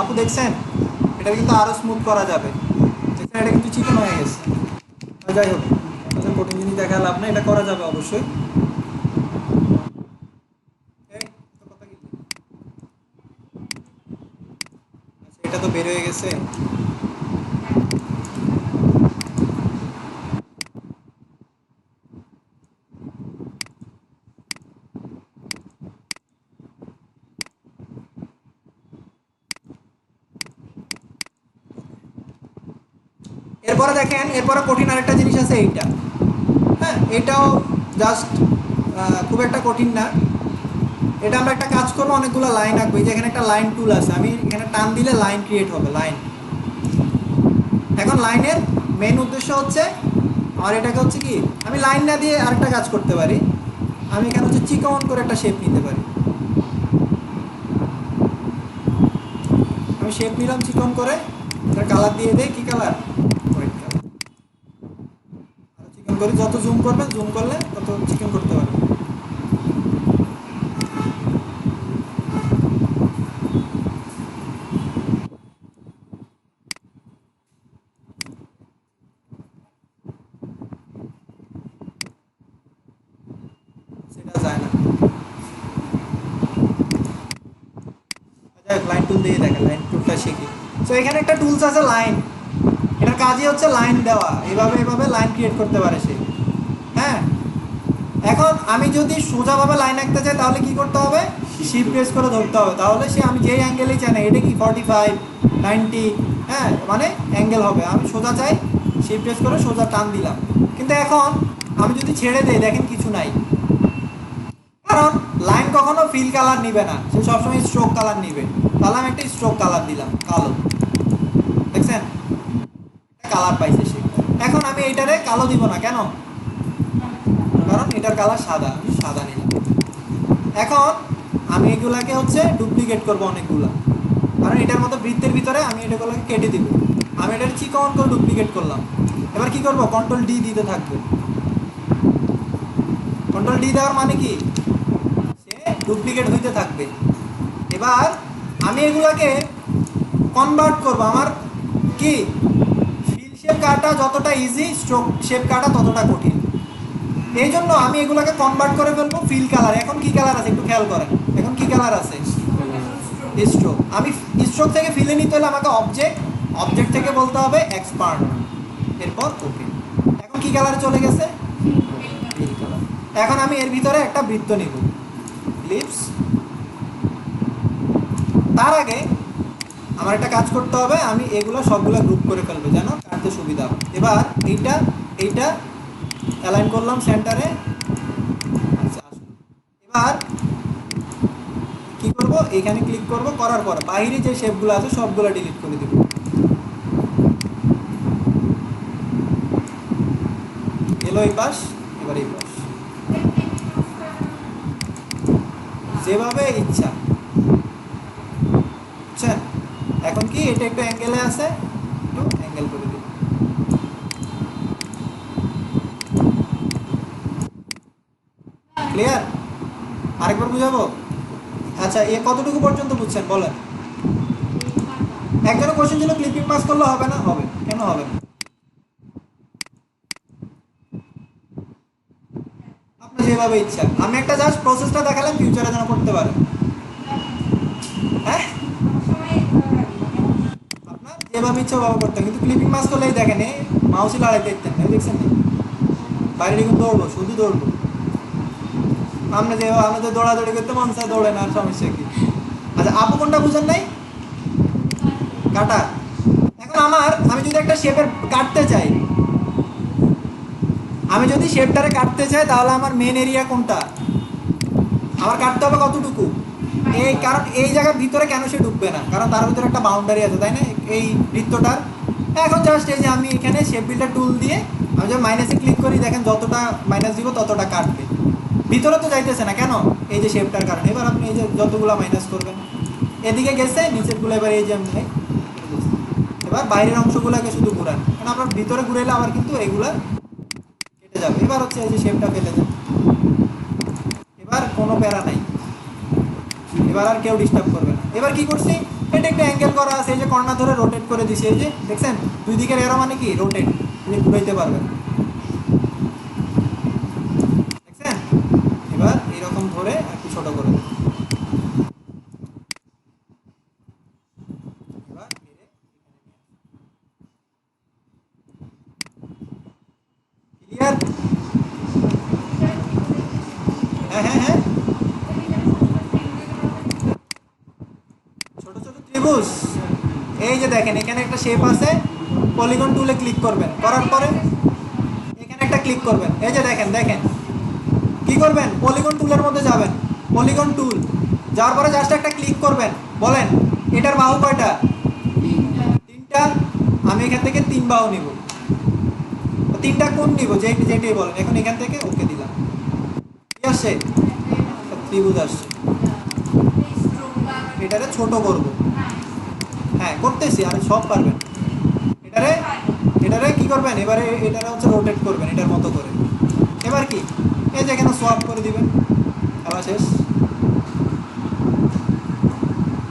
আপু দেখছেন এটা কিন্তু আরো স্মুথ করা যাবে, দেখছেন এটা কিন্তু চিকন হয়ে গেছে। যাই হোক, তাহলে কঠিন জিনিস দেখা লাভ না, এটা করা যাবে অবশ্যই। এই, তো কথা কি? আচ্ছা, এটা তো বের হয়ে গেছে। এরপরে দেখেন, এরপরে কঠিন আরেকটা জিনিস আছে এইটা। হ্যাঁ, এটাও জাস্ট খুব একটা কঠিন না। এটা আমরা একটা কাজ করবো, অনেকগুলো লাইন আঁকবো। এই যে এখানে একটা লাইন টুল আছে, আমি এখানে টান দিলে লাইন ক্রিয়েট হবে, লাইন। এখন লাইনের মেন উদ্দেশ্য হচ্ছে আমার এটাকে হচ্ছে কি, আমি লাইন না দিয়ে আরেকটা কাজ করতে পারি। আমি এখানে হচ্ছে চিকন করে একটা শেপ নিতে পারি। আমি শেপ নিলাম চিকন করে, এটার কালার দিয়ে দেই, কি কালার? White colour. আর চিকন করে যত জুম করবেন, জুম করলে তত চিকন করতে পারবেন। সেটা যায় না। লাইন টুল দিয়ে দেখেন, লাইন টুলটা শিখি। সো এখানে একটা টুলস আছে লাইন, এটার কাজই হচ্ছে লাইন দেওয়া, এইভাবে এইভাবে লাইন ক্রিয়েট করতে পারে সে। হ্যাঁ, এখন আমি যদি সোজাভাবে লাইন আঁকতে চাই তাহলে কি করতে হবে? শিফট প্রেস করে ধরতে হবে, তাহলে সে আমি যেই অ্যাঙ্গেলেই চাই না, এটা কি 45, 90, হ্যাঁ মানে অ্যাঙ্গেল হবে। আমি সোজা চাই, শিফট প্রেস করে সোজা টান দিলাম। কিন্তু এখন আমি যদি ছেড়ে দেই, দেখেন কিছু নাই, কারণ লাইন কখনো ফিল কালার নিবে না, সে সবসময় স্ট্রোক কালার নিবে। তাহলে আমি একটা স্ট্রোক কালার দিলাম কালো, দেখছেন কালার পাইছে সে। এখন আমি এইটারে কালো দিব না, কেন? কারণ এটার কালার সাদা, আমি সাদা নিলাম। এখন আমি এগুলাকে হচ্ছে ডুপ্লিকেট করব অনেকগুলো, কারণ এটার মতো বৃত্তের ভিতরে আমি এটাগুলোকে কেটে দিব। আমি এটার চিকন করে ডুপ্লিকেট করলাম। এবার কি করব? কন্ট্রোল ডি দিতে থাকবো। কন্ট্রোল ডি দেওয়ার মানে কি, সে ডুপ্লিকেট হইতে থাকবে। এবার আমি এগুলাকে কনভার্ট করব। আমার কি ফিল শেপ কাটা যতটা ইজি, স্ট্রোক শেপ কাটা ততটা কঠিন। এই জন্য আমি এগুলোকে কনভার্ট করে ফেলবো ফিল কালার। এখন কি কালার আছে একটু খেয়াল করেন, এখন কি কালার আছে? স্ট্রোক। আমি স্ট্রোক থেকে ফিলে নিতে হলে আমাকে অবজেক্ট, অবজেক্ট থেকে বলতে হবে এক্সপান্ড, এরপর ওকে। এখন কি কালারে চলে গেছে? Fill colour. এখন আমি এর ভিতরে একটা বৃত্ত নিব, লিপস। তার আগে আমার একটা কাজ করতে হবে, আমি এগুলো সবগুলো গ্রুপ করে ফেলবো যেন কাটতে সুবিধা হয়। এবার এইটা এইটা অ্যালাইন করলাম সেন্টারে। আচ্ছা, এবার কি করব? এইখানে ক্লিক করব, করার পর বাইরে যে শেপগুলো আছে সবগুলো ডিলিট করে দেব। এলো এই পাশ, এবার এই পাশ, যেভাবে ইচ্ছা। বুঝছেন? এখন কি এটা একটু অ্যাঙ্গেলে আছে, একটু অ্যাঙ্গেল করে দিই। ক্লিয়ার? আরেকবার বুঝাবো? আচ্ছা, এ কতটুকু পর্যন্ত বুঝছেন বলেন? একজনের কোশ্চেন ছিল ক্লিপিং পাস করলে হবে না, হবে। কেন হবে না? আপনার যেভাবে ইচ্ছা। আমি একটা জাস্ট প্রসেসটা দেখালাম, ফিউচারে যেন করতে পারেন। হ্যাঁ, আপনার যেভাবে ইচ্ছা ওভাবে করতে হবে, কিন্তু ক্লিপিং পাস করলেই দেখেন মাউসই লড়াই দেখতেন না, দেখছেন না? বাইরে কিন্তু দৌড়বো, শুধু দৌড়বো। আপনি যে দৌড়াদৌড়ি করতে মন চায় দৌড়েন, আর সমস্যা কি? আচ্ছা, আপু কোনটা বুঝেন নাই? কাটা। এখন আমি যদি একটা শেপের কাটতে চাই, আমি যদি শেপটারে কাটতে চাই, তাহলে আমার মেন এরিয়া কোনটা? আমার কাটতে হবে কতটুকু? কারণ এই জায়গার ভিতরে কেন সে ঢুকবে না? কারণ তার ভিতরে একটা বাউন্ডারি আছে, তাই না, এই বৃত্তটার। এখন জাস্ট এই যে আমি এখানে শেপ বিল্ডার টুল দিয়ে আমি যখন মাইনাসে ক্লিক করি, দেখেন যতটা মাইনাস দিব ততটা কাটবে। ভিতরে তো যাইতেছে না কেন? এই যে শেপটার কারণে। এবার আপনি এই যে যতগুলো মাইনাস করবেন, এদিকে গেছে, নিচেরগুলো এবার এই যে আমি এবার বাইরের অংশগুলোকে শুধু ঘুরান, কারণ আপনার ভিতরে ঘুরাইলে আবার কিন্তু এইগুলা কেটে যাবে। এবার হচ্ছে এই যে শেপটা ফেলে দেন, এবার কোনো প্যারা নাই, এবার আর কেউ ডিস্টার্ব করবে না। এবার কি করছি, এটা একটা অ্যাঙ্গেল করা আছে, এই যে কর্নার ধরে রোটেট করে দিছি, এই যে দেখছেন দুই দিকের এরো মানে কি রোটেট, আপনি ঘুরাইতে পারবেন, দেখছেন? এবার এরকম ধরে একটু ছোট করে দেন। এবার ক্লিয়ার? হ্যাঁ হ্যাঁ হ্যাঁ, ছোট ছোট ত্রিভুজ। এই যে দেখেন এখানে একটা শেপ আছে, পলিগন টুলে ক্লিক করবেন, করার পরে এখানে একটা ক্লিক করবেন, এই যে দেখেন দেখেন কি করবেন, পলিগন টুলের মধ্যে যাবেন, পলিগন টুল যাওয়ার পরে জাস্ট একটা ক্লিক করবেন। বলেন এটার বাহু কয়টা? তিনটা। আমি এখান থেকে 3 বাহু নিব। 3টা কোণ নিব, যেটাই বলেন। এখন এখান থেকে ওকে দিলাম, কি আসছে? ত্রিভুজ আসছে। এটারে ছোট করব, হ্যাঁ করতেছি, আর সব পারবেন। এটারে এটারে কি করবেন, এবারে এটারে হচ্ছে রোটেট করবেন এটার মতো করে। এবার কি, এই যে এখানে সোয়াপ করে দিবেন, খেলা শেষ।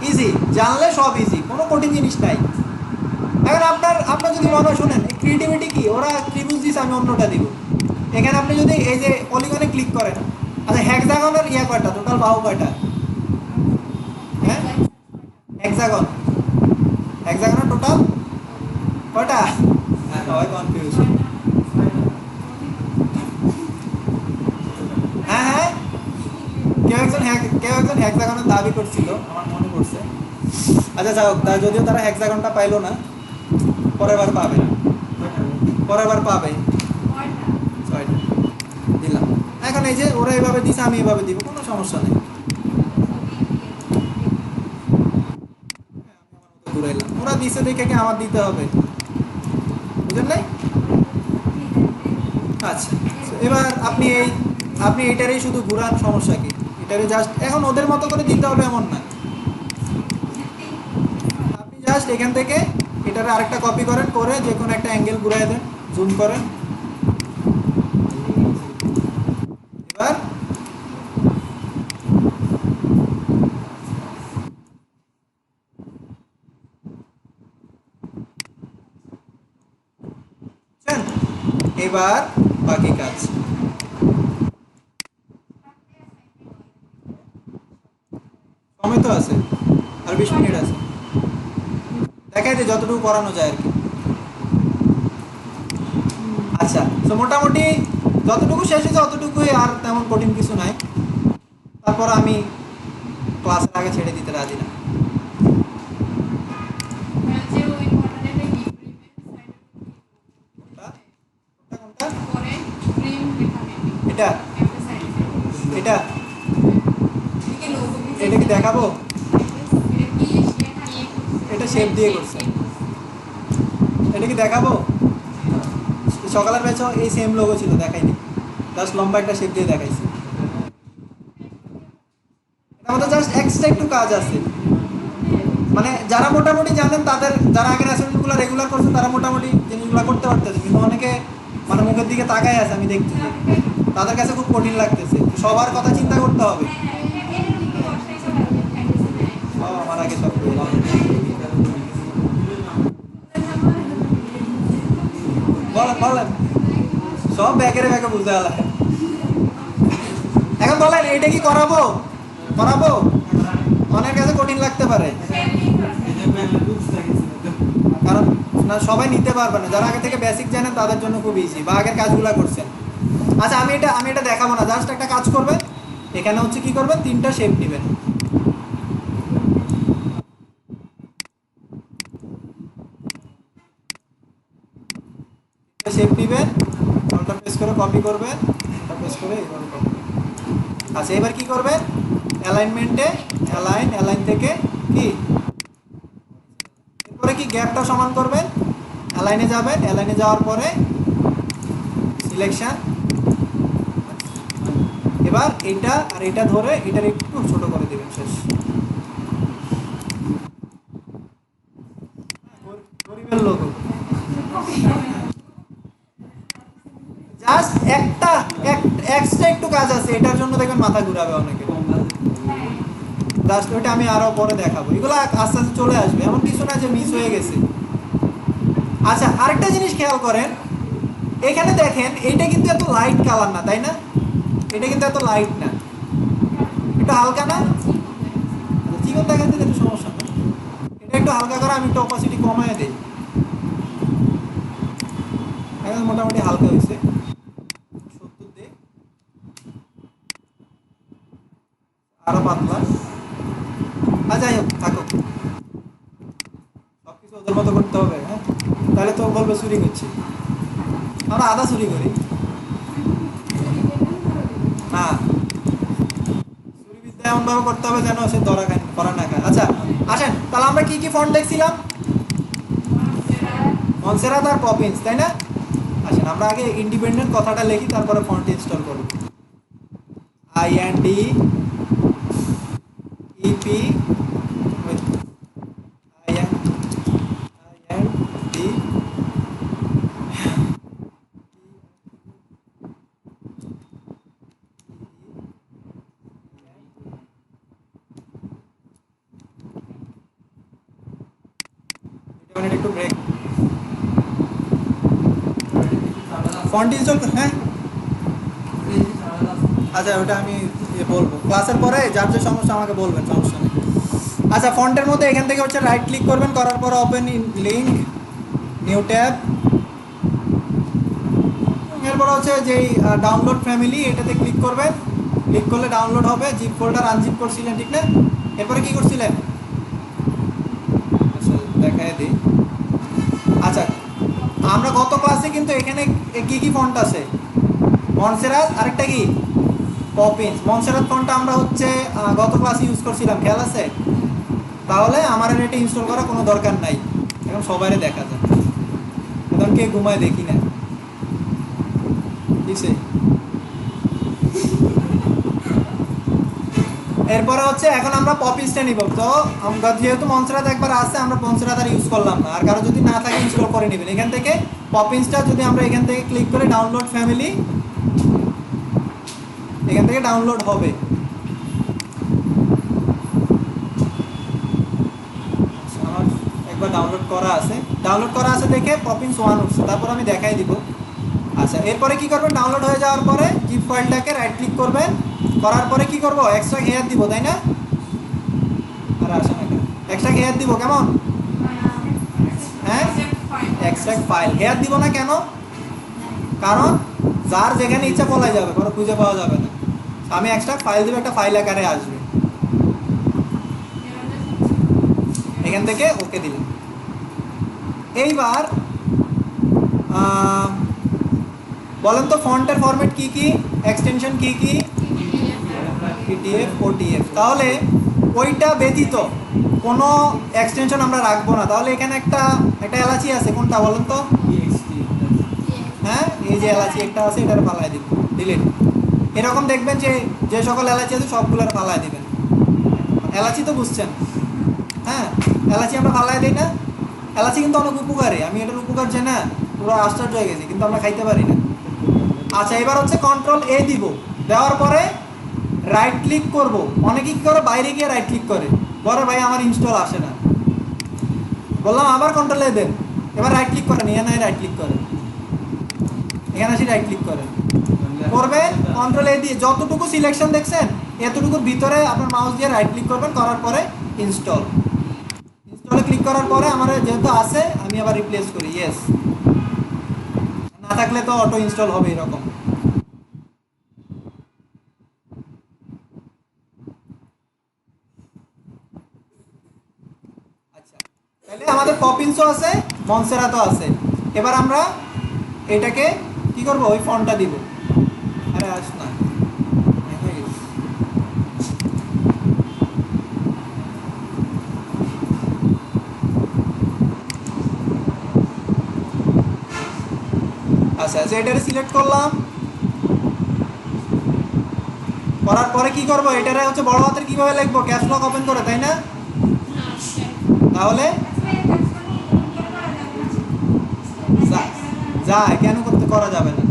ইজি, জানলে সব ইজি, কোনো কঠিন জিনিস নাই। এখন আপনার যদি মনে হয়, শোনেন ক্রিয়েটিভিটি কি, ওরা ত্রিভুজ দিচ্ছে, আমি অন্যটা দিব। এখানে আপনি যদি এই যে পলিগনে ক্লিক করেন, আচ্ছা হেক্সাগনের ইয়া কয়টা, টোটাল বাহু কয়টা? হ্যাঁ, হেক্সাগন, হেক্সাগনের টোটাল কয়টা? সবাই কনফিউজ। হ্যাঁ হ্যাঁ, কেউ একজন হেক্সাগনের দাবি করছিল, আমার মনে পড়ছে। আচ্ছা যাই হোক, যদিও তারা হেক্সাগনটা পাইলো না, পরের বার পাবে, পরের বার পাবে। 6টা দিলাম। এখন এই যে ওরা এইভাবে দিছে, আমি এইভাবে দিব, কোনো সমস্যা নেই। ঘুরাইলাম, ওরা দিছে দেখে কি আমার দিতে হবে? বুঝলেন নাই? আচ্ছা, এবার আপনি এইটারই শুধু ঘুরান, সমস্যা কি? এটারে জাস্ট এখন ওদের মতো করে দিতে হবে এমন না, আপনি জাস্ট এখান থেকে এটারে আরেকটা কপি করেন, করে যে কোনো একটা অ্যাঙ্গেল ঘুরাই দেন, জুম করেন। এবার বুঝছেন? এবার বাকি কাজ। সময় তো আছে, আর 20 মিনিট আছে, দেখাই যে যতটুকু করানো যায় আর কি। আচ্ছা, তো মোটামুটি যতটুকু শেষ হয়েছে অতটুকুই, আর তেমন কঠিন কিছু নাই। তারপর আমি ক্লাসের আগে ছেড়ে দিতে রাজি না। কোনটা কোনটা? এটা এটা এটা কি দেখাবো? এটা শেপ দিয়ে করছে, এটা কি দেখাবো? সকালের ব্যাচও এই সেম লোগো ছিল, দেখাইনি, জাস্ট লম্বা একটা শেপ দিয়ে দেখাইছি। এটা মধ্যে জাস্ট এক্সট্রা একটু কাজ আছে, মানে যারা মোটামুটি জানেন, তাদের যারা আগের অ্যাসাইনমেন্টগুলো রেগুলার করছেন, তারা মোটামুটি জিনিসগুলো করতে পারতেছে। কিন্তু অনেকে মানে মুখের দিকে তাকাই আছে, আমি দেখতেছি তাদের কাছে খুব কঠিন লাগতেছে। সবার কথা চিন্তা করতে হবে। আমার আগে সব বলেন বলেন, সব ব্যাগের ব্যাগে বুঝতে গেল। এখন বলেন এটা কি করাবো? করাবো? অনেক কাছে কঠিন লাগতে পারে, কারণ না সবাই নিতে পারবে না। যারা আগে থেকে বেসিক জানেন তাদের জন্য খুব ইজি, বা আগের কাজগুলো করছেন। আচ্ছা আমি এটা দেখাবো না, জাস্ট একটা কাজ করবেন, এখানে হচ্ছে কি করবেন, 3টা শেপ নেবেন। শেপ নেবেন, ওটা প্রেস করে কপি করবেন, ওটা প্রেস করে এইভাবে কপি। আচ্ছা এবার কি করবেন, অ্যালাইনমেন্টে অ্যালাইন থেকে কি এরপরে কি গ্যাপটা সমান করবেন, অ্যালাইনে যাবেন, অ্যালাইনে যাওয়ার পরে সিলেকশন, এবার এটা আর এটা ধরে এটার একটু ছোট করে দেবেন, শেষ। গরিবের লোগো জাস্ট একটা এক্সট্রা একটু কাজ আছে, এটার জন্য দেখবেন মাথা ঘুরাবে অনেকে। জাস্ট ওইটা আমি আরো পরে দেখাবো, এগুলো আস্তে আস্তে চলে আসবে, এমন কিছু না যে মিস হয়ে গেছে। আচ্ছা আরেকটা জিনিস খেয়াল করেন, এখানে দেখেন এইটা কিন্তু এত লাইট কালার না, তাই না? এটা কিন্তু এত লাইট না, একটু হালকা না? চিকন দেখাতে একটু সমস্যা না, এটা একটু হালকা করে আমি একটু অপাসিটি কমায় দিই, এখন মোটামুটি হালকা হয়েছে। 70 দিই, আরো পাতলা। যাই হোক থাকুক, সবকিছু ওদের মতো করতে হবে, হ্যাঁ? তাহলে তো বলবে চুরি করছি, আমরা আদা চুরি করি না, চুরি বিদ্যা এমন ভাবে করতে হবে যেন সে ধরা খায় করা না খায়। আচ্ছা আসেন তাহলে আমরা কি কি ফন্ট দেখছিলাম, মনসেরাত আর পপিন্স, তাই না? আসেন আমরা আগে ইন্ডিপেন্ডেন্ট কথাটা লিখি, তারপরে ফন্ট ইনস্টল করব। INDEP একটু ব্রেক, ফন্ট ইনস্টল, হ্যাঁ আচ্ছা ওটা আমি বলবো ক্লাসের পরে, যার যে সমস্যা আমাকে বলবেন, সমস্যা নেই। আচ্ছা ফন্টের মধ্যে এখান থেকে হচ্ছে রাইট ক্লিক করবেন, করার পর ওপেন লিঙ্ক, নিউ ট্যাব, এরপর হচ্ছে যেই ডাউনলোড ফ্যামিলি এটাতে ক্লিক করবেন, ক্লিক করলে ডাউনলোড হবে, জিপ ফোল্ডার আনজিপ করছিলেন ঠিক না? এরপরে কি করছিলেন, আচ্ছা দেখাই দিই। আচ্ছা আমরা গত ক্লাসে কিন্তু এখানে কি কি ফন্ট আছে, মনসেরাত, আরেকটা কি পপিন্স। মনসেরাত ফন্টটা আমরা হচ্ছে গত ক্লাসে ইউজ করছিলাম, খেয়াল আছে? তাহলে আমার এটা ইনস্টল করার কোনো দরকার নাই, এখন সবাইরে দেখা যায়, এখন কে ঘুমায় দেখি না কিসে। এরপরে হচ্ছে এখন আমরা পপিন্সটা নিব, তো আমরা যেহেতু মনসেরাত একবার আছে, আমরা মনসেরাত আর ইউজ করলাম না, আর কারো যদি না থাকে ইনস্টল করে নেবেন। এখান থেকে পপিন্সটা যদি আমরা এখান থেকে ক্লিক করে ডাউনলোড ফ্যামিলি, এখান থেকে ডাউনলোড হবে। আমার একবার ডাউনলোড করা আছে দেখে পপিন্স 1 উঠছে, তারপর আমি দেখাই দিব। আচ্ছা এরপরে কি করবেন, ডাউনলোড হয়ে যাওয়ার পরে জিপ ফাইলটাকে রাইট ক্লিক করবেন, করার পরে কি করব, এক্সট্রা হেয়ার দিব, তাই না? আর আসে না, এক্সট্রা হেয়ার দিব, কেমন? হ্যাঁ এক্সট্রাক্ট ফাইল, হেয়ার দিব না কেন? কারণ যার যেখানে ইচ্ছা বলাই যাবে, কোনো খুঁজে পাওয়া যাবে না। আমি এক্সট্রাক্ট ফাইল দিব, একটা ফাইল আকারে আসবে, এখান থেকে ওকে দিলাম। এইবার বলেন তো ফন্টের ফরম্যাট কি কি, এক্সটেনশন কি কি, পিডিএফ, ওটিএফ। তাহলে ওইটা ব্যতীত কোনো এক্সটেনশন আমরা রাখবো না। তাহলে এখানে একটা এলাচি আছে, কোনটা বলেন তো? হ্যাঁ এই যে এলাচি একটা আছে, এটার ফালায় দিব, ডিলিট। এরকম দেখবেন যে যে সকল এলাচি আছে সবগুলোর ফালায় দিবেন। এলাচি তো বুঝছেন, হ্যাঁ এলাচি আমরা ফালায় দিই না, এলাচি কিন্তু অনেক উপকারী, আমি এটার উপকার যে না পুরো আশ্চর্য হয়ে গেছি, কিন্তু আমরা খাইতে পারি না। আচ্ছা এবার হচ্ছে কন্ট্রোল এ দিব, দেওয়ার পরে রাইট ক্লিক করব। অনেকে কি করে বাইরে গিয়ে রাইট ক্লিক করে, বলে ভাই আমার ইনস্টল আসে না, বললাম আবার কন্ট্রোল এ দেন, এবার রাইট ক্লিক করেন, এখানে রাইট ক্লিক করেন, এখানে আসি রাইট ক্লিক করেন, করবেন কন্ট্রোল এ দিয়ে যতটুকু সিলেকশন দেখছেন এতটুকুর ভিতরে আপনার মাউস দিয়ে রাইট ক্লিক করবেন, করার পরে ইনস্টলে ক্লিক করার পরে আমার যেহেতু আছে আমি আবার রিপ্লেস করি, ইয়েস, না থাকলে তো অটো ইনস্টল হবে এরকম। তাহলে আমাদের পপিন্সও আছে, মনসেরাতো আছে। এবার আমরা এটাকে কি করব, ওই ফন্টটা দিব। আরে আস না, হয়ে গেছে। আচ্ছা আচ্ছা, এটারে সিলেক্ট করলাম, করার পরে কি করব, এটারে হচ্ছে বড় হাতের কিভাবে লিখবো, ক্যাপস লক ওপেন করে, তাই না? তাহলে যায় কেন করতে করা যাবে না?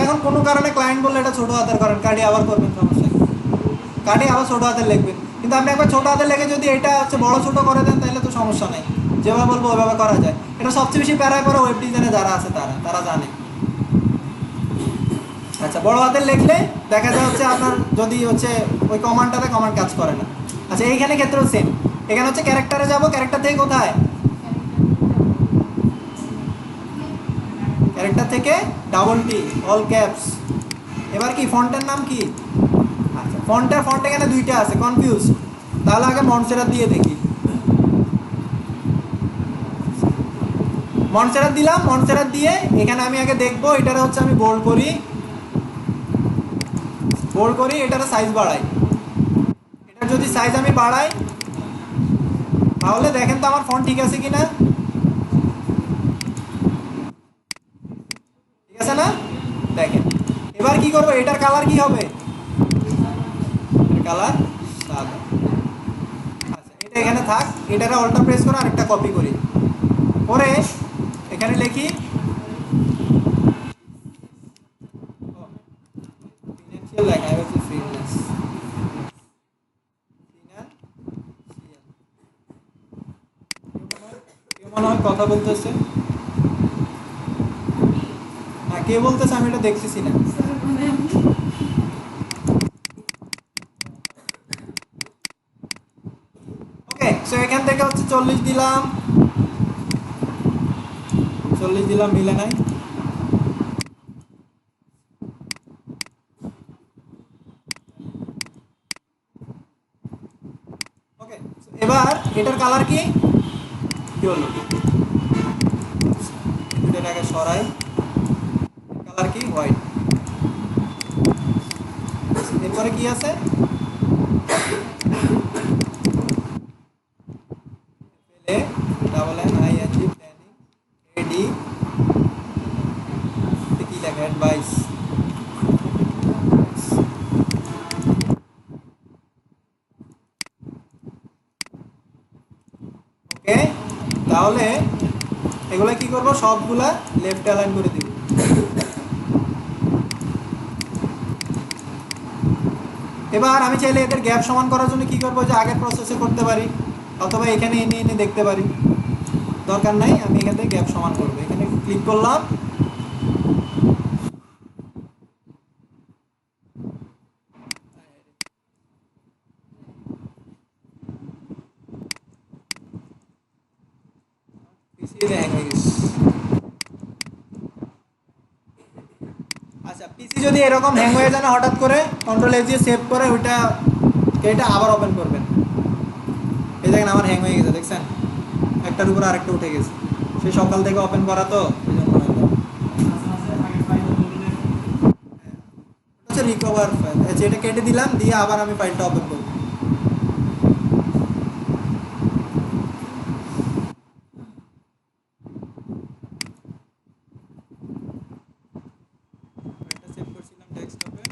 এখন কোনো কারণে ক্লায়েন্ট বললে এটা ছোট হাতের করেন, কাটি আবার করবেন, সমস্যা নেই, কাটি আবার ছোট হাতের লিখবেন। কিন্তু আপনি একবার ছোট হাতের লিখে যদি এটা হচ্ছে বড় ছোট করে দেন তাহলে তো সমস্যা নেই, যেভাবে বলবো ওইভাবে করা যায়। এটা সবচেয়ে বেশি প্যারায় পরে ওয়েব ডিজাইনে যারা আছে তারা জানে। আচ্ছা, বড় হাতের লিখলে দেখা যায় হচ্ছে আপনার যদি হচ্ছে ওই কমান্ডটাতে কমান্ড কাজ করে না। আচ্ছা, এইখানে ক্ষেত্রেও সেম, এখানে হচ্ছে ক্যারেক্টারে যাব, ক্যারেক্টার থেকে কোথায়, ক্যারেক্টার থেকে ডাবল টি অল ক্যাপস। এবার কি ফন্টের নাম কি? আচ্ছা, ফন্ট এখানে দুইটা আছে, কনফিউজ, তাহলে আগে মনসেরাত দিয়ে দেখি। মনসেরাত দিলাম, মনসেরাত দিয়ে এখানে আমি আগে দেখবো এটারে হচ্ছে আমি বোল্ড করি, এটার সাইজ বাড়াই। এটার যদি সাইজ আমি বাড়াই তাহলে দেখেন তো আমার ফন্ট ঠিক আছে কিনা, ঠিক আছে না? দেখেন এবার কি করবো, এটার কালার কি হবে, কালার সাদা। আচ্ছা, এটা এখানে থাক, এটারে অল্টার প্রেস করে আরেকটা কপি করি, করে এখানে লিখি ফিনান্সিয়াল, লেখা হচ্ছে ফিনান্স, কেউ মনে হয় কথা বলতেছে, না কে বলতেছে আমি এটা দেখতেছি না। ওকে, সো এখান থেকে হচ্ছে 40 দিলাম, মিলে নাই। ওকে, এবার এটার কালার কি হলো, এটাকে সরাই, কালার কি হোয়াইট। এরপরে কি আছে, double N I N G planning এডি, কি লেখা, অ্যাডভাইস। ওকে, তাহলে এগুলা কি করব, সবগুলা লেফট অ্যালাইন করে দিব। এবার আমি চাইলে এদের গ্যাপ সমান করার জন্য কি করবো, যে আগের প্রসেসে করতে পারি, অথবা এখানে এনে এনে দেখতে পারি, দরকার নাই, আমি এখান থেকে গ্যাপ সমান করবো, এখানে ক্লিক করলাম, আচ্ছা, পিসি যদি এরকম হ্যাং হয়ে যায় না হঠাৎ করে, কন্ট্রোল এস দিয়ে সেভ করে ওইটা এটা আবার ওপেন করবেন। এই দেখেন আমার হ্যাং হয়ে গেছে, দেখছেন একটার উপর আরেকটা উঠে গেছে, সে সকাল থেকে ওপেন করা তো এই জন্য হচ্ছে রিকভার ফাইল। আচ্ছা, এটা কেটে দিলাম, দিয়ে আবার আমি ফাইলটা ওপেন করব। ফাইলটা সেভ করছিলাম ডেস্কটপে।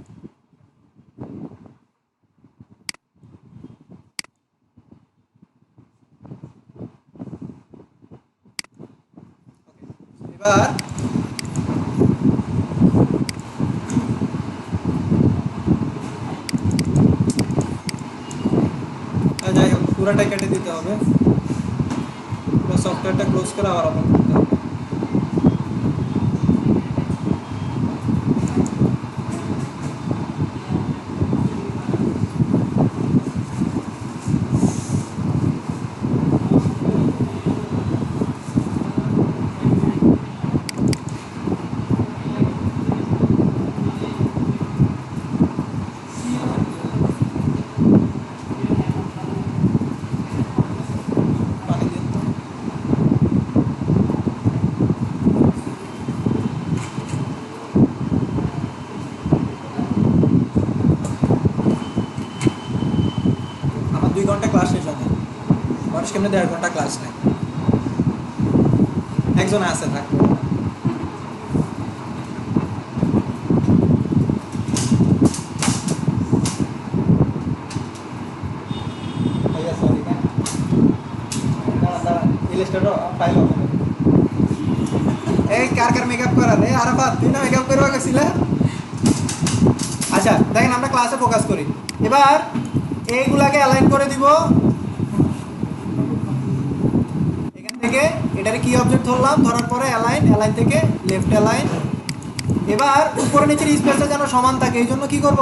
এবার যাই হোক, পুরাটাই কেটে দিতে হবে, পুরো সফটওয়্যারটা ক্লোজ করে আবার ওপেন করতে হবে। পানি দিয়ে ঘন্টা ক্লাস শেষ হয় না। মানুষ কেমনে 1.5 ঘন্টা ক্লাস নেয়? একজন আছে থাকবে। এই কার কার মেকআপ করা রে? আরাফাত, তুই না মেকআপ করবা গেছিলা? আচ্ছা দেখেন, আমরা ক্লাসে ফোকাস করি। এবার এইগুলাকে অ্যালাইন করে দিব। এখান থেকে এটারে কি অবজেক্ট ধরলাম, ধরার পরে অ্যালাইন, অ্যালাইন থেকে লেফট অ্যালাইন। এবার উপরে নিচের স্পেসটা যেন সমান থাকে, এই জন্য কি করব,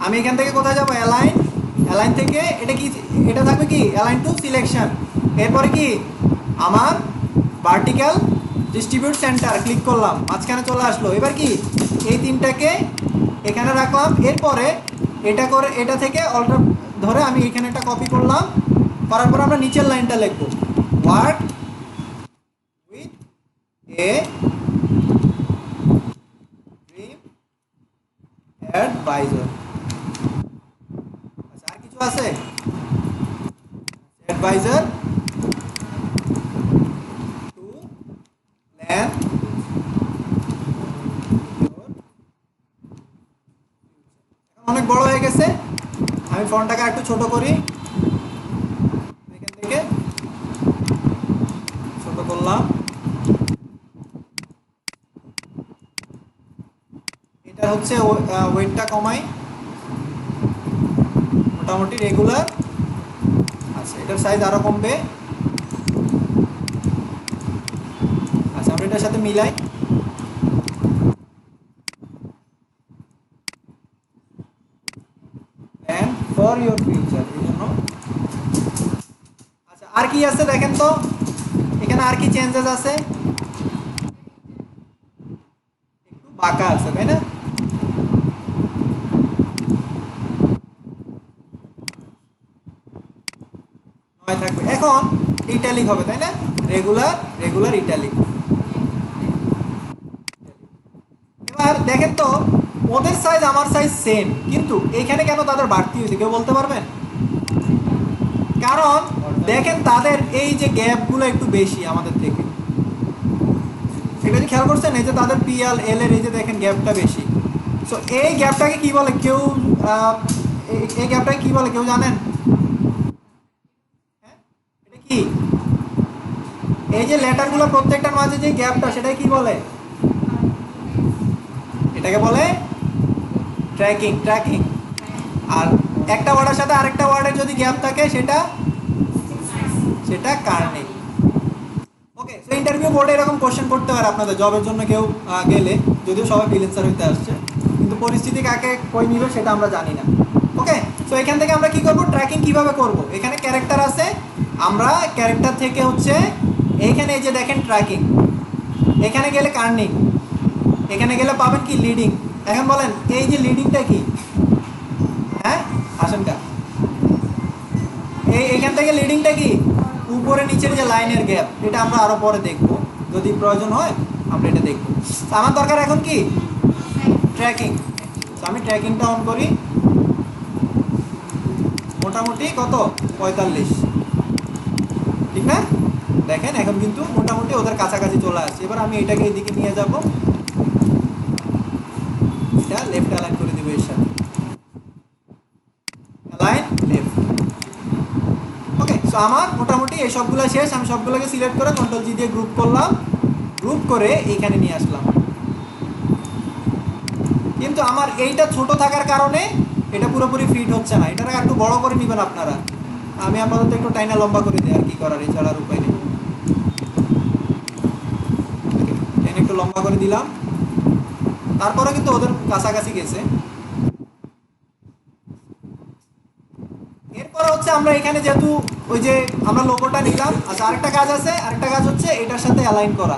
আমি এখান থেকে কোথায় যাব, অ্যালাইন, অ্যালাইন থেকে এটা কি, এটা থাকবে কি অ্যালাইন টু সিলেকশন। এরপরে কি আমার ভার্টিক্যাল ডিস্ট্রিবিউট সেন্টার ক্লিক করলাম, মাঝখানে চলে আসলো। এবার কি এই তিনটাকে এখানে রাখলাম। এরপরে এটা করে এটা থেকে অল্টার ধরে আমি এখানে একটা কপি করলাম, করার পর আমরা নিচের লাইনটা লিখব, work with a dream advisor. আচ্ছা, আর কিছু আছে? অ্যাডভাইজার টু প্ল্যান অনেক বড় হয়ে গেছে, আমি ফন্টটাকে একটু ছোট করি, এখান থেকে ছোট করলাম। এটা হচ্ছে ওয়েটটা কমাই, মোটামুটি রেগুলার। আচ্ছা, এটার সাইজ আরো কমবে। আচ্ছা, আমরা এটার সাথে মিলাই। প্ল্যান ফর ইওর ফিউচার, এই জন্য। আচ্ছা, আর কি আছে দেখেন তো, এখানে আর কি চেঞ্জেস আছে? একটু বাঁকা আছে, তাই না? নয় থাকবে। এখন ইটালিক হবে, তাই না? Regular, regular italic. এবার দেখেন তো, ওদের সাইজ আমার সাইজ সেম, কিন্তু এখানে কেন তাদের বাড়তি হয়েছে কেউ বলতে পারবেন? কারণ দেখেন তাদের এই যে গ্যাপগুলো একটু বেশি আমাদের থেকে। এটা যে খেয়াল করছেন, এই যে তাদের পিএল এল এর এই যে দেখেন গ্যাপটা বেশি। সো এই গ্যাপটাকে কি বলে কেউ, এই গ্যাপটাকে কি বলে কেউ জানেন? হ্যাঁ, এটা কি? এই যে লেটারগুলো প্রত্যেকটার মাঝে যে গ্যাপটা, সেটাই কি বলে? এটাকে বলে ট্র্যাকিং, ট্র্যাকিং। আর একটা ওয়ার্ডের সাথে আরেকটা ওয়ার্ডের যদি গ্যাপ থাকে সেটা সেটা কার্নিং। ওকে, সো ইন্টারভিউ বোর্ডে এরকম কোশ্চেন করতে পারে আপনাদের জবের জন্য কেউ গেলে, যদিও সবাই ফ্রিল্যান্সার হইতে আসছে, কিন্তু পরিস্থিতি কাকে কই নিবে সেটা আমরা জানি না। ওকে, সো এখান থেকে আমরা কি করব, ট্র্যাকিং কিভাবে করব? এখানে ক্যারেক্টার আছে, আমরা ক্যারেক্টার থেকে হচ্ছে এইখানে এই যে দেখেন ট্র্যাকিং, এখানে গেলে কার্নিং, এখানে গেলে পাবেন কি লিডিং। এখন বলেন এই যে লিডিংটা কি? হ্যাঁ, আশঙ্কা এইখান থেকে লিডিংটা কি? উপরে নিচের যে লাইনের গ্যাপ, এটা আমরা আরো পরে দেখব, যদি প্রয়োজন হয় আমরা এটা দেখব। আমার দরকার এখন কি ট্র্যাকিং। আমি ট্র্যাকিংটা অন করি, মোটামুটি কত 45, ঠিক না? দেখেন এখন কিন্তু মোটামুটি ওদের কাছাকাছি চলে আসছে। এবার আমি এটাকে এইদিকে নিয়ে যাব, এটা লেফট অ্যালাইন করে দিব, এর সাথে অ্যালাইন লেফট। ওকে, সো আমার মোটামুটি এই সবগুলো শেষ। আমি সবগুলোকে সিলেক্ট করে কন্ট্রোল জি দিয়ে গ্রুপ করলাম, গ্রুপ করে এইখানে নিয়ে আসলাম। কিন্তু আমার এইটা ছোট থাকার কারণে এটা পুরোপুরি ফিট হচ্ছে না, এটাকে একটু বড় করে নেবেন আপনারা। আমি আপাতত একটু টাইনা লম্বা করে দিই, আর কি করার, এছাড়ার উপায় নেই। টেনে একটু লম্বা করে দিলাম, তারপরে কিন্তু ওদের কাছাকাছি গেছে। এরপরে হচ্ছে আমরা এখানে যেহেতু ওই যে আমরা লোগোটা নিলাম, আচ্ছা আরেকটা কাজ আছে, আরেকটা কাজ হচ্ছে এটার সাথে অ্যালাইন করা।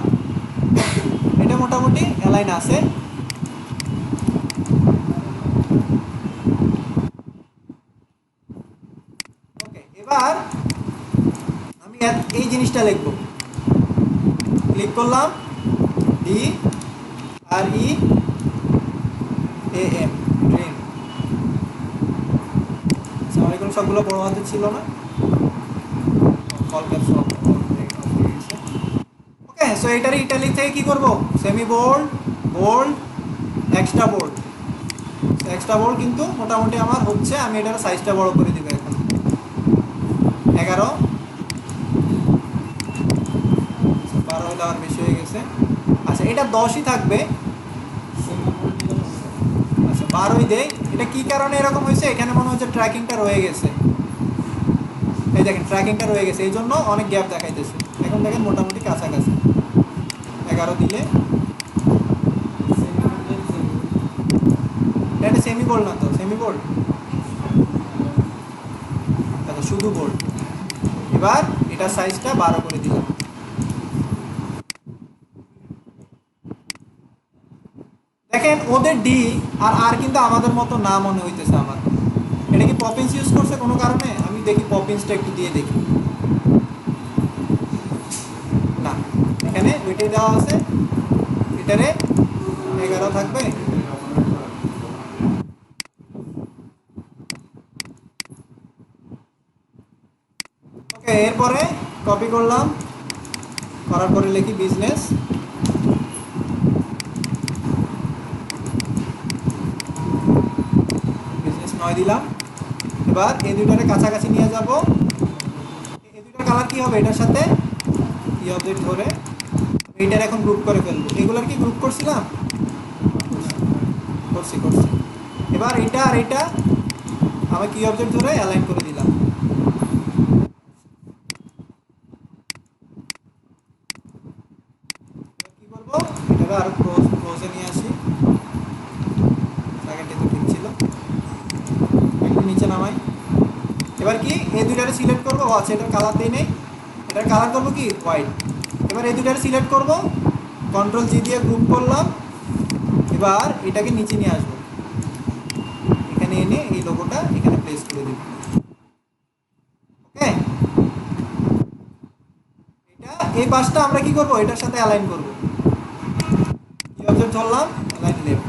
এটা মোটামুটি অ্যালাইন আছে। ওকে, এবার আমি এই জিনিসটা লিখব, ক্লিক করলাম, D R E A M, dream. আমার এগুলো সবগুলো বড় হাতে ছিল না, অল ক্যাপস ওকে। সো এটার ইটালিক থেকে কি করব, semi bold, bold, extra bold. Extra bold কিন্তু মোটামুটি আমার হচ্ছে, আমি এটার সাইজটা বড় করে দিব এখন 11, 12 হলে আর বেশি হয়ে গেছে। আচ্ছা এটা 10ই থাকবে, আচ্ছা 12ই দেই। এটা কি কারণে এরকম হয়েছে, এখানে মনে হচ্ছে ট্র্যাকিংটা রয়ে গেছে, এই দেখেন ট্র্যাকিংটা রয়ে গেছে, এই জন্য অনেক গ্যাপ দেখাইতেছে। এখন দেখেন মোটামুটি কাছাকাছি 11 দিলে। এটা সেমি বোল্ড না তো, সেমি বোল্ড, আচ্ছা শুধু বোল্ড। এবার এটার সাইজটা 12 করে দিলাম। দেখেন ওদের ডি আর আর কিন্তু আমাদের মতো না মনে হইতেছে আমার। এটা কি পপিন্স ইউজ করছে কোনো কারণে, আমি দেখি পপিন্সটা একটু দিয়ে দেখি। না, এখানে ওইটাই দেওয়া আছে, এটারে 11 থাকবে। ওকে, এরপরে কপি করলাম, করার পরে লিখি বিজনেস, বিজনেস 9 দিলাম। এবার এই দুইটারে কাছাকাছি নিয়ে যাব। এই দুইটার কালার কি হবে, এটার সাথে কি অবজেক্ট ধরে এইটার এখন গ্রুপ করে ফেলবো। এগুলার কি গ্রুপ করছিলাম, করছি করছি। এবার এটা আর এটা আমি কি অবজেক্ট ধরে অ্যালাইন করে দিলাম। কি করবো, এটাকে আরো ক্লোজে নিয়ে আসি, সেকেন্ডে তো ঠিক ছিল, একটু নিচে নামাই। এবার কি এই দুইটারে সিলেক্ট করবো, আচ্ছা এটার কালার দিই নেই, এটার কালার করবো কি হোয়াইট। এবার এই দুইটারে সিলেক্ট করবো, কন্ট্রোল জি দিয়ে গ্রুপ করলাম। এবার এটাকে নিচে নিয়ে আসবো, এখানে এনে এই লোগোটা এখানে প্লেস করে দিব। ওকে, এটা এই পাশটা আমরা কি করব, এটার সাথে অ্যালাইন করব। কি অবজেক্ট ধরলাম, অ্যালাইন লেফট।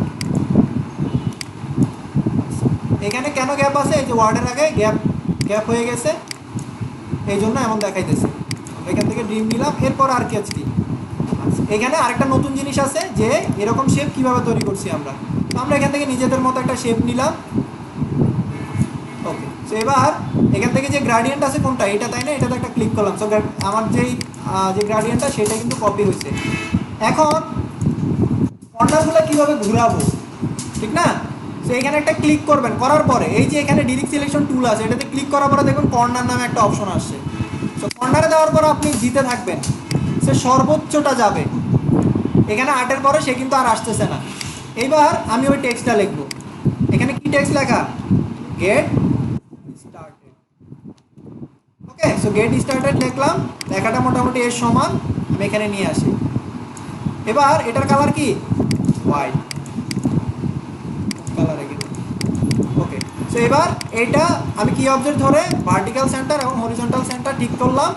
এখানে কেন গ্যাপ আছে, এই যে ওয়ার্ডের আগে গ্যাপ গ্যাপ হয়ে গেছে, এই জন্য এমন দেখাইতেছে। আমরা এখান থেকে ড্রিম নিলাম, এরপর আর কি আছে, এখানে আরেকটা নতুন জিনিস আছে যে এরকম শেপ কিভাবে তৈরি করছি আমরা। তো আমরা এখান থেকে নিজেদের মতো একটা শেপ নিলাম। ওকে, সো এবার এখান থেকে যে গ্রাডিয়েন্ট আছে কোনটা, এটা তাই না, এটাতে একটা ক্লিক করলাম। সো আমার যেই যে গ্রাডিয়েন্টটা সেটা কিন্তু কপি হয়েছে। এখন কর্নারগুলো কীভাবে ঘুরাবো, ঠিক না। সো এখানে একটা ক্লিক করবেন, করার পরে এই যে এখানে ডিরেক্ট সিলেকশন টুল আছে, এটাতে ক্লিক করার পরে দেখুন কর্নার নামে একটা অপশন আসছে। সো কর্নারে দেওয়ার পর আপনি জিতে থাকবেন, সে সর্বোচ্চটা যাবে। এখানে 8-এর পরে সে কিন্তু আর আসতেছে না। এইবার আমি ওই টেক্সটটা লিখবো। এখানে কি টেক্সট লেখা, গেট স্টার্টেড। ওকে, সো গেট স্টার্টেড লিখলাম, লেখাটা মোটামুটি এর সমান। আমি এখানে নিয়ে আসি। এবার এটার কালার কি, হোয়াইট কালারে কিন্তু। ওকে, সো এবার এইটা আমি কি অবজেক্ট ধরে ভার্টিক্যাল সেন্টার এবং হরিজন্টাল সেন্টার ঠিক করলাম,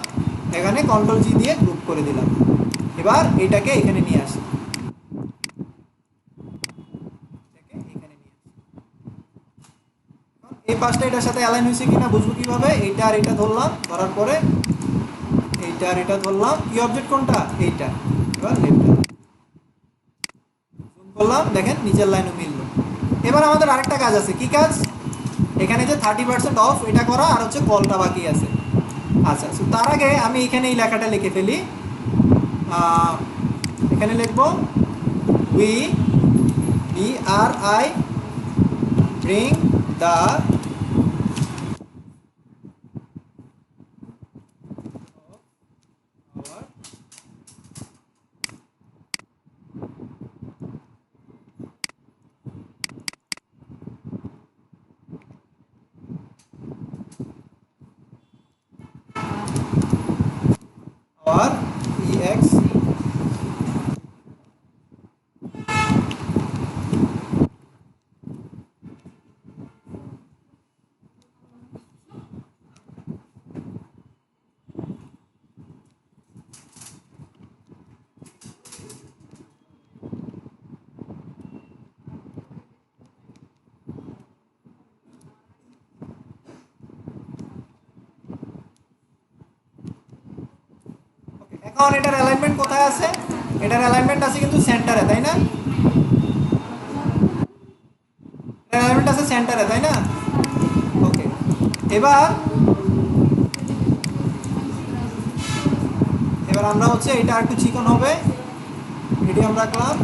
এখানে কন্ট্রোল জি দিয়ে গ্রুপ করে দিলাম। এবার এটাকে এখানে নিয়ে আসি, এই পাশটা এটার সাথে অ্যালাইন হয়েছে কিনা বুঝবো কিভাবে, এইটা আর এটা ধরলাম, ধরার পরে এইটা আর এটা ধরলাম, কি অবজেক্ট কোনটা, এইটা। এবার লেফট করলাম, দেখেন নিচের লাইনও মিললো। এবার আমাদের আরেকটা কাজ আছে, কি কাজ, এখানে যে 30% অফ এটা করা আর হচ্ছে কলটা বাকি আছে। আচ্ছা, তার আগে আমি এখানে এই লেখাটা লিখে ফেলি। এখানে লিখবো we BRI bring the our EX এখন এটার অ্যালাইনমেন্ট কোথায় আছে? এটার অ্যালাইনমেন্ট আছে কিন্তু সেন্টারে, তাই না? এটার অ্যালাইনমেন্ট আছে সেন্টারে, তাই না? ওকে, এবার এবার আমরা হচ্ছে এটা একটু চিকন হবে, মিডিয়াম রাখলাম।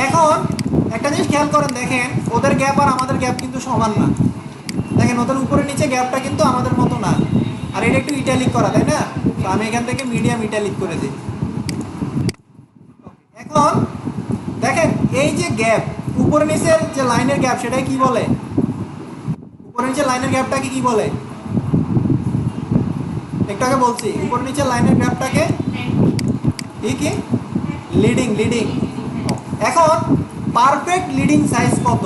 এখন একটা জিনিস খেয়াল করেন, দেখেন ওদের গ্যাপ আর আমাদের গ্যাপ কিন্তু সমান না। দেখেন ওদের উপরে নিচে গ্যাপটা কিন্তু আমাদের মতো না। আর এটা একটু ইটালিক করা, তাই না? তো আমি এখান থেকে মিডিয়াম ইটালিক করে দিই। এখন দেখেন এই যে গ্যাপ, উপরে নিচের যে লাইনের গ্যাপ, সেটাই কি বলে? উপরে নিচের লাইনের গ্যাপটাকে কি বলে? একটু আগে বলছি, উপরে নিচের লাইনের গ্যাপটাকে কি? লিডিং। এখন পারফেক্ট লিডিং সাইজ কত?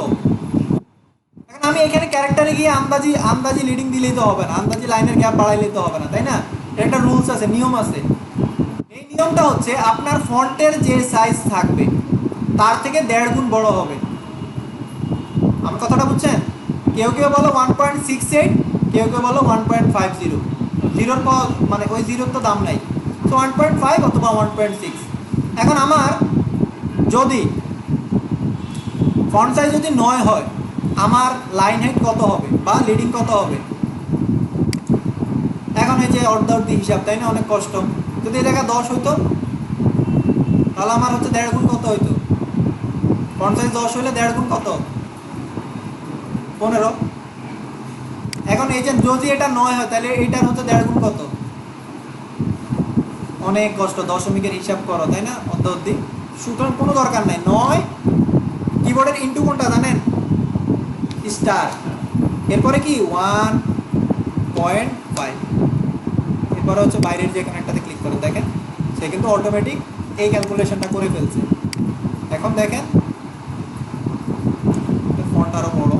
এখন আমি এখানে ক্যারেক্টারে গিয়ে আন্দাজি লিডিং দিলেই তো হবে না, আন্দাজি লাইনের গ্যাপ বাড়াইলেই তো হবে না, তাই না? এর একটা রুলস আছে, নিয়ম আছে। এই নিয়মটা হচ্ছে আপনার ফন্টের যে সাইজ থাকবে তার থেকে 1.5 গুণ বড় হবে। আমার কথাটা বুঝছেন? কেউ বলো 1.68, কেউ বলো 1.50। জিরোর মানে ওই জিরোর তো দাম নাই, তো 1.5 অথবা 1.6। এখন আমার যদি ফন্ট সাইজ যদি 9 হয়, আমার লাইন হাইট কত হবে বা লিডিং কত হবে? এখন এই যে অর্ধি হিসাব, তাই না? অনেক কষ্ট। যদি এই জায়গায় 10 হইতো, তাহলে আমার হচ্ছে 1.5 গুণ কত হইতো? ফন্ট সাইজ 10 হইলে 1.5 গুণ কত? 15। এখন এই যে যদি এটা 9 হয়, তাহলে এইটার হচ্ছে 1.5 গুণ কত? অনেক কষ্ট, দশমিকের হিসাব করো, তাই না? অর্ধি। সুতরাং কোনো দরকার নাই। 9 কিবোর্ডের ইনটু কোনটা জানেন? স্টার। এরপরে কি 1.5। এরপরে হচ্ছে বাইরের যে এখানে একটাতে ক্লিক করেন, দেখেন সে কিন্তু অটোমেটিক এই ক্যালকুলেশনটা করে ফেলছে। এখন দেখেন ফন্ট আরো বড়।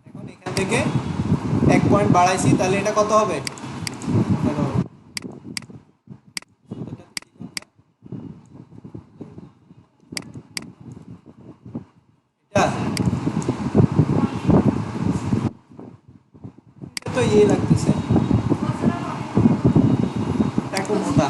এখন এখান থেকে 1 পয়েন্ট বাড়াইছি, তাহলে এটা কত হবে? তো ইয়ে লাগতেছে একটু মোটা।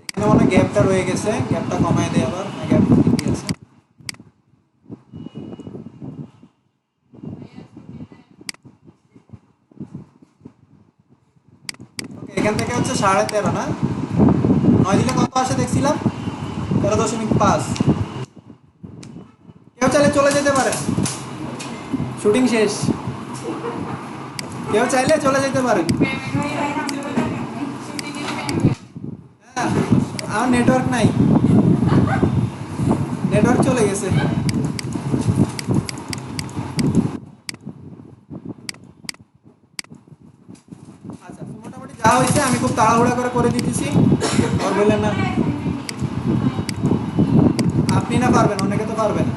এখানে মনে গ্যাপটা রয়ে গেছে, গ্যাপটা কমায় দেয় আবার, না গ্যাপটা ঠিকই আছে। এখান থেকে হচ্ছে 13.5 না? 9 দিলে কত আসে দেখছিলাম? 13.5। কেউ চাইলে চলে যেতে পারে, শুটিং শেষ। কেউ চাইলে চলে যেতে পারেন। হ্যাঁ, আমার নেটওয়ার্ক নাই, নেটওয়ার্ক চলে গেছে। আচ্ছা, মোটামুটি যা হয়েছে আমি খুব তাড়াহুড়া করে দিতেছি, আর বললেন না আপনি না পারবেন, অনেকে তো পারবে না।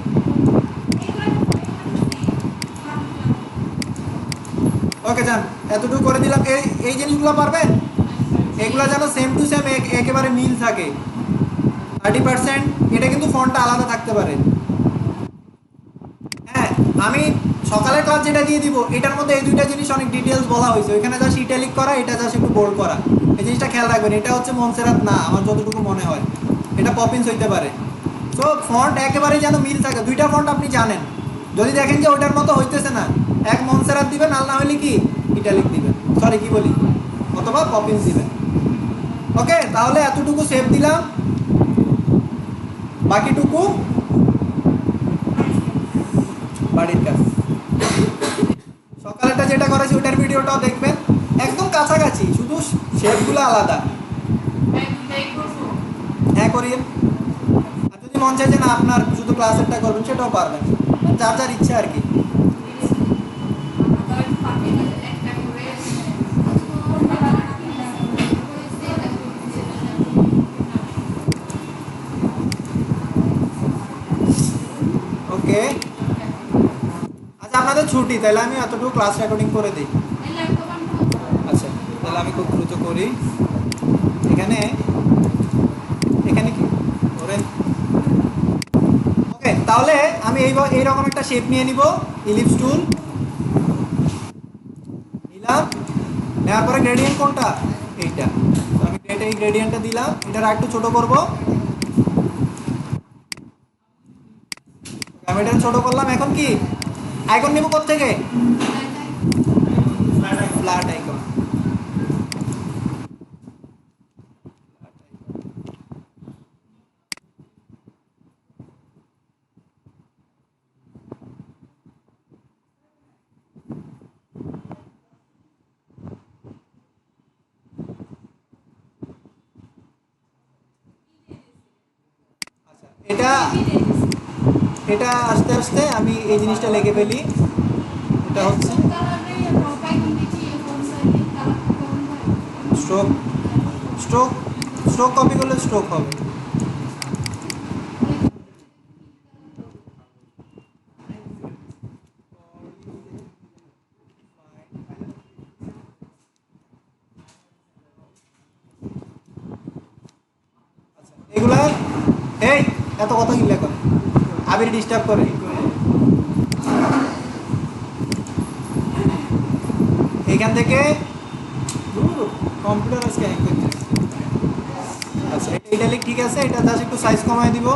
ওকে যান, এতটুকু করে দিলাম। এই জিনিসগুলো পারবেন, এগুলো যেন সেম টু সেম একেবারে মিল থাকে। 30% এটা কিন্তু ফন্টটা আলাদা থাকতে পারে। হ্যাঁ, আমি সকালের ক্লাস যেটা দিয়ে দিব, এটার মধ্যে এই দুইটা জিনিস অনেক ডিটেলস বলা হয়েছে। ওইখানে জাস্ট ইটালিক করা, এটা জাস্ট একটু বোল্ড করা। এই জিনিসটা খেয়াল রাখবেন। এটা হচ্ছে মনসেরাত না, আমার যতটুকু মনে হয় এটা পপিন্স হইতে পারে। তো ফন্ট একেবারে যেন মিল থাকে। দুইটা ফন্ট আপনি জানেন, যদি দেখেন যে ওইটার মতো হইতেছে না, এক মনসেরাত দিবেন, আর না হলে কি ইটালিক দিবেন, সরি কি বলি, অথবা পপিন্স দিবেন। ওকে, তাহলে এতটুকু সেভ দিলাম, বাকিটুকু বাড়ির কাজ। সকালেরটা যেটা করেছি ওইটার ভিডিওটাও দেখবেন, একদম কাছাকাছি, শুধু শেপগুলো আলাদা। হ্যাঁ করিয়ে। আর যদি মন চাই যে না আপনার শুধু ক্লাসেরটা করবেন, সেটাও পারবেন, যার যার ইচ্ছা আর কি। ওকে, আচ্ছা আপনাদের ছুটি, তাহলে আমি এতটুকু ক্লাস রেকর্ডিং করে দিই। আচ্ছা, তাহলে আমি খুব দ্রুত করি। এখানে এখানে কি ওরে ওকে, তাহলে আমি এইরকম একটা শেপ নিয়ে নিব, ইলিপস টুল নিলাম, নেওয়ার পরে গ্রেডিয়েন্ট কোনটা, এইটা। তো আমি এই গ্রেডিয়েন্টটা দিলাম, এটা আর একটু ছোট করব, আমি এটা ছোট করলাম। এখন কি আইকন নিব কোত্থেকে, ফ্ল্যাট আইকন। আচ্ছা, এটা এটা আস্তে আস্তে আমি এই জিনিসটা লিখে ফেলি। এটা হচ্ছে স্ট্রোক, স্ট্রোক স্ট্রোক কপি করলে স্ট্রোক হবে। আচ্ছা, এগুলা এই এত কথা কি লেখা, আবির ডিস্টার্ব করে। এখান থেকে কম্পিউটার আজকে হ্যাং করতে। আচ্ছা, এটা লিখ, ঠিক আছে, এটা জাস্ট একটু সাইজ কমায় দিব।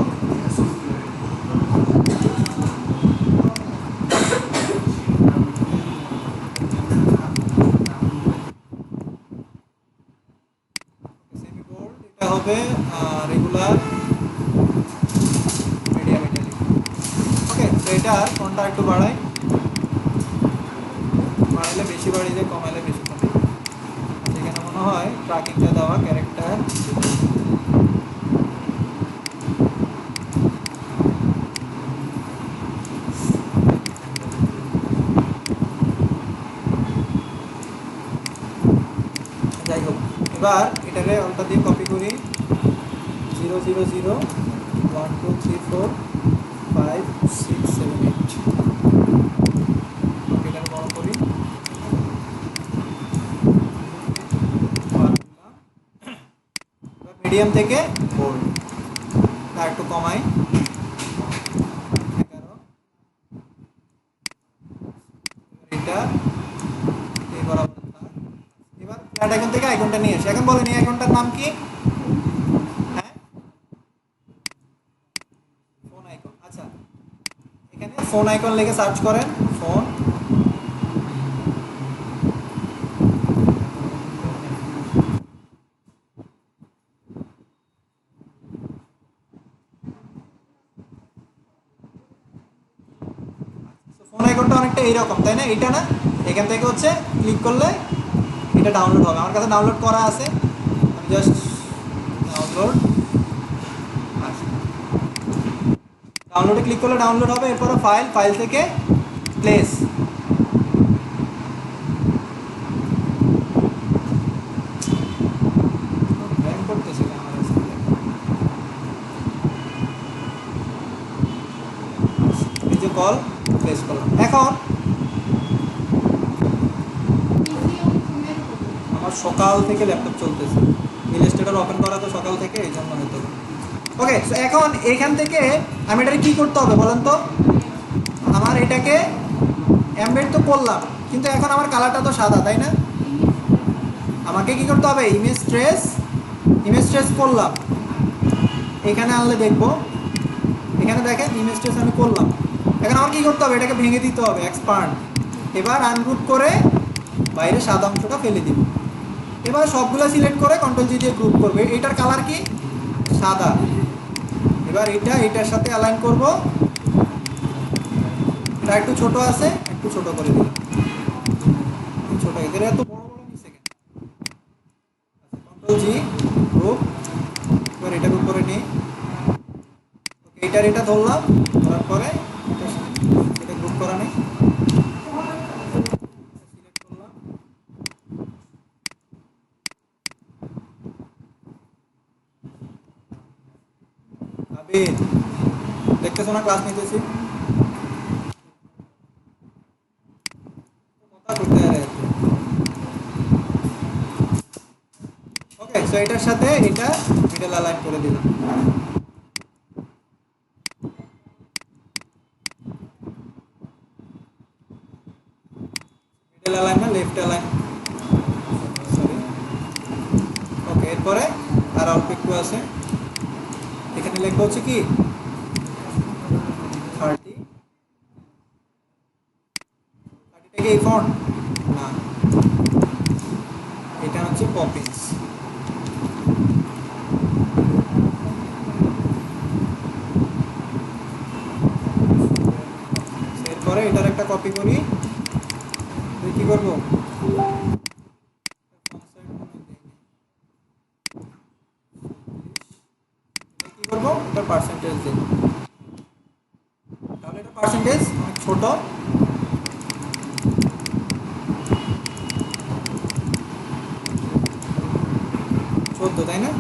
সেমি বোল্ড, এটা হবে রেগুলার মিডিয়াম ইটালিক। ওকে, তো এটা ফন্টটা একটু বাড়াই, বাড়াইলে বেশি বাড়িয়ে যায়, কমাইলে বেশি কমে। সেখানে মনে হয় ট্র্যাকিংটা দেওয়া ক্যারেক্টার। যাই হোক, এবার এটাকে অল্টা দিয়ে কপি করি, 0 0 0 1 2 3 4 5 6 7 8। এটাকে বড় করি, মিডিয়াম থেকে বোল্ড, আর একটু কমাই, 11। এটা এবার এবার ফ্ল্যাট আইকন থেকে আইকনটা নিয়ে আসি। এখন বলেন এই আইকনটার নাম কি? হ্যাঁ, ফোন আইকন। আচ্ছা, এখানে ফোন আইকন লিখে সার্চ করেন, ফোন। ফোন আইকনটা অনেকটা এইরকম, তাই না? এটা না, এখান থেকে হচ্ছে ক্লিক করলে এটা ডাউনলোড হবে। আমার কাছে ডাউনলোড করা আছে, আমি জাস্ট ডাউনলোড, ডাউনলোডে ক্লিক করলে ডাউনলোড হবে। এরপরে ফাইল, ফাইল থেকে প্লেস, করতেছে আমার এই যে কল প্লেস করলাম। এখন আমার সকাল থেকে ল্যাপটপ চলতেছে, ইলাস্ট্রেটর ওপেন করা তো সকাল থেকে, এই জন্য হয়তো। ওকে, সো এখন এখান থেকে আমি এটাকে কী করতে হবে বলেন তো? আমার এটাকে এমবেড তো করলাম, কিন্তু এখন আমার কালারটা তো সাদা, তাই না? আমাকে কি করতে হবে? ইমেজ ট্রেস, ইমেজ ট্রেস করলাম, এখানে আনলে দেখবো, এখানে দেখেন ইমেজ ট্রেস আমি করলাম। এখন আমার কী করতে হবে? এটাকে ভেঙে দিতে হবে, এক্সপান্ড। এবার আনগ্রুপ করে বাইরে সাদা অংশটা ফেলে দিব। এবার সবগুলো সিলেক্ট করে কন্ট্রোল জি দিয়ে গ্রুপ করবে। এটার কালার কি? সাদা। এবার এটা এটার সাথে অ্যালাইন করব, এটা একটু ছোট আছে, একটু ছোট করে দিলাম, ছোট এদের এত বড় বড় নিচে কেন? কন্ট্রোল জি গ্রুপ, এবার এটার উপরে নিই, এইটার এটা ধরলাম, ধরার পরে এটা গ্রুপ করা নেই, সিলেক্ট করলাম। আবির দেখতেছো না ক্লাস নিতেছি? কথা করতে আর ওকে, সো এটার সাথে এটা মিডল অ্যালাইন করে দিলাম। মিডল অ্যালাইন না লেফট অ্যালাইন, সরি। ওকে, এরপরে আর অল্প একটু আছে, এখানে লিখবো হচ্ছে কি 30। 30টা কি এই ফন্ট না, এটা হচ্ছে পপিন্স। এরপরে এটার একটা কপি করি, কি করবো কি করবো, এটা পার্সেন্টেজ দিন, তাহলে এটা পার্সেন্টেজ অনেক ছোট। চোদ্দ, তাই না?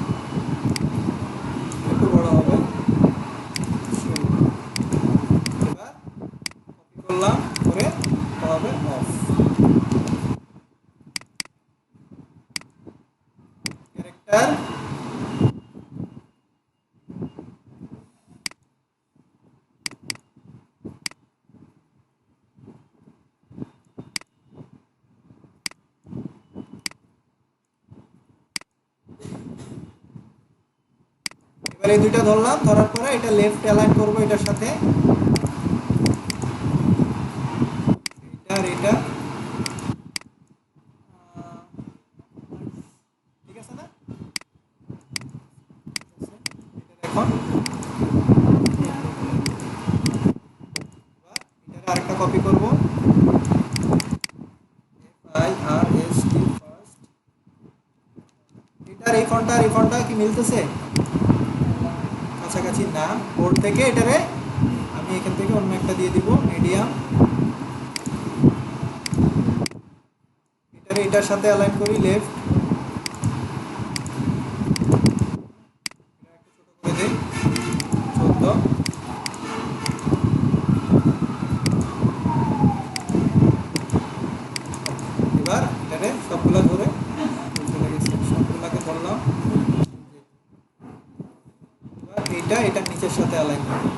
একটু বড় হবে। এবার কপি করলাম, করে হবে অফ। ক্যারেক্টার এবার এই দুইটা ধরলাম, ধরার পরে এটা লেফট অ্যালাইন করবো এটার সাথে, এটা আর এটা, ঠিক আছে না? এখন এটা আরেকটা কপি করব, FIRST ফার্স্ট। এটার এই ফন্টটা কি মিলতেছে? কাছাকাছি না, বোর্ড থেকে এটারে আমি এখান থেকে অন্য একটা দিয়ে দিব, মিডিয়াম। এটারে এটার সাথে অ্যালাইন করি লেফট, এটা একটু ছোট করে দেই 14। এবার এটারে সবগুলা ধরে সবগুলাকে ধরলাম, এবার এইটা এটার নিচের সাথে অ্যালাইন করি,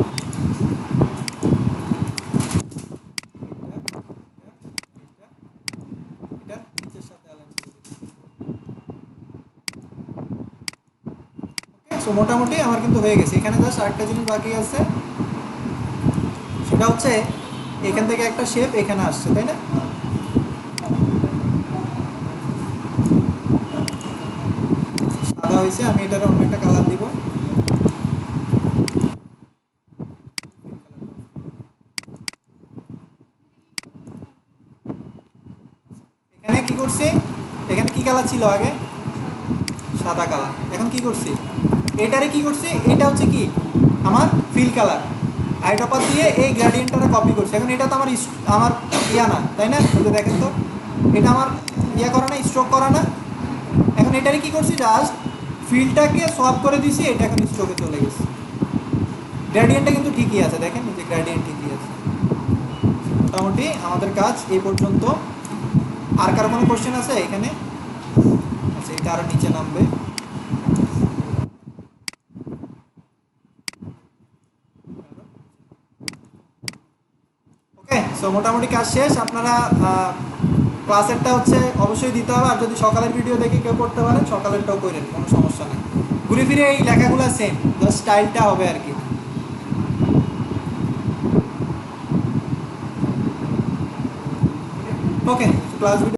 এটার নিচের সাথে অ্যালাইন করি। ওকে, সো মোটামুটি আমার কিন্তু হয়ে গেছে। এখানে জাস্ট আরেকটা জিনিস বাকি আছে, সেটা হচ্ছে এখান থেকে একটা শেপ এখানে আসছে, তাই না? সাদা হয়েছে, আমি এটার অন্য একটা কালার দিব। এখানে কি করছি, এখানে কি কালার ছিল আগে? সাদা কালার। এখন কি করছি, এটারে কি করছি, এটা হচ্ছে কি আমার ফিল কালার, আইড্রপার দিয়ে এই গ্রেডিয়েন্টটা কপি করছি। এখন এটা তো আমার আমার ইয়া না, তাই না? বলতে দেখেন তো, এটা আমার ইয়া করা না, স্ট্রোক করা না। এখন এটারে কি করছি, জাস্ট ফিলটাকে সোয়াপ করে দিছি, এটা এখন স্ট্রোকে চলে গেছে। গ্রেডিয়েন্টটা কিন্তু ঠিকই আছে, দেখেন এই যে গ্রেডিয়েন্ট ঠিকই আছে। মোটামুটি আমাদের কাজ এই পর্যন্ত। আর কারো কোনো কোশ্চেন আছে এখানে? আচ্ছা, এটা আরো নিচে নামবে। ওকে, সো মোটামুটি কাজ শেষ। আপনারা ক্লাসেরটা হচ্ছে অবশ্যই দিতে হবে, আর যদি সকালের ভিডিও দেখে কেউ করতে পারেন সকালেরটাও করেন, কোনো সমস্যা নেই। ঘুরে ফিরে এই লেখাগুলো সেম, জাস্ট স্টাইলটা হবে আর কি। ওকে, ক্লাস ভিডিও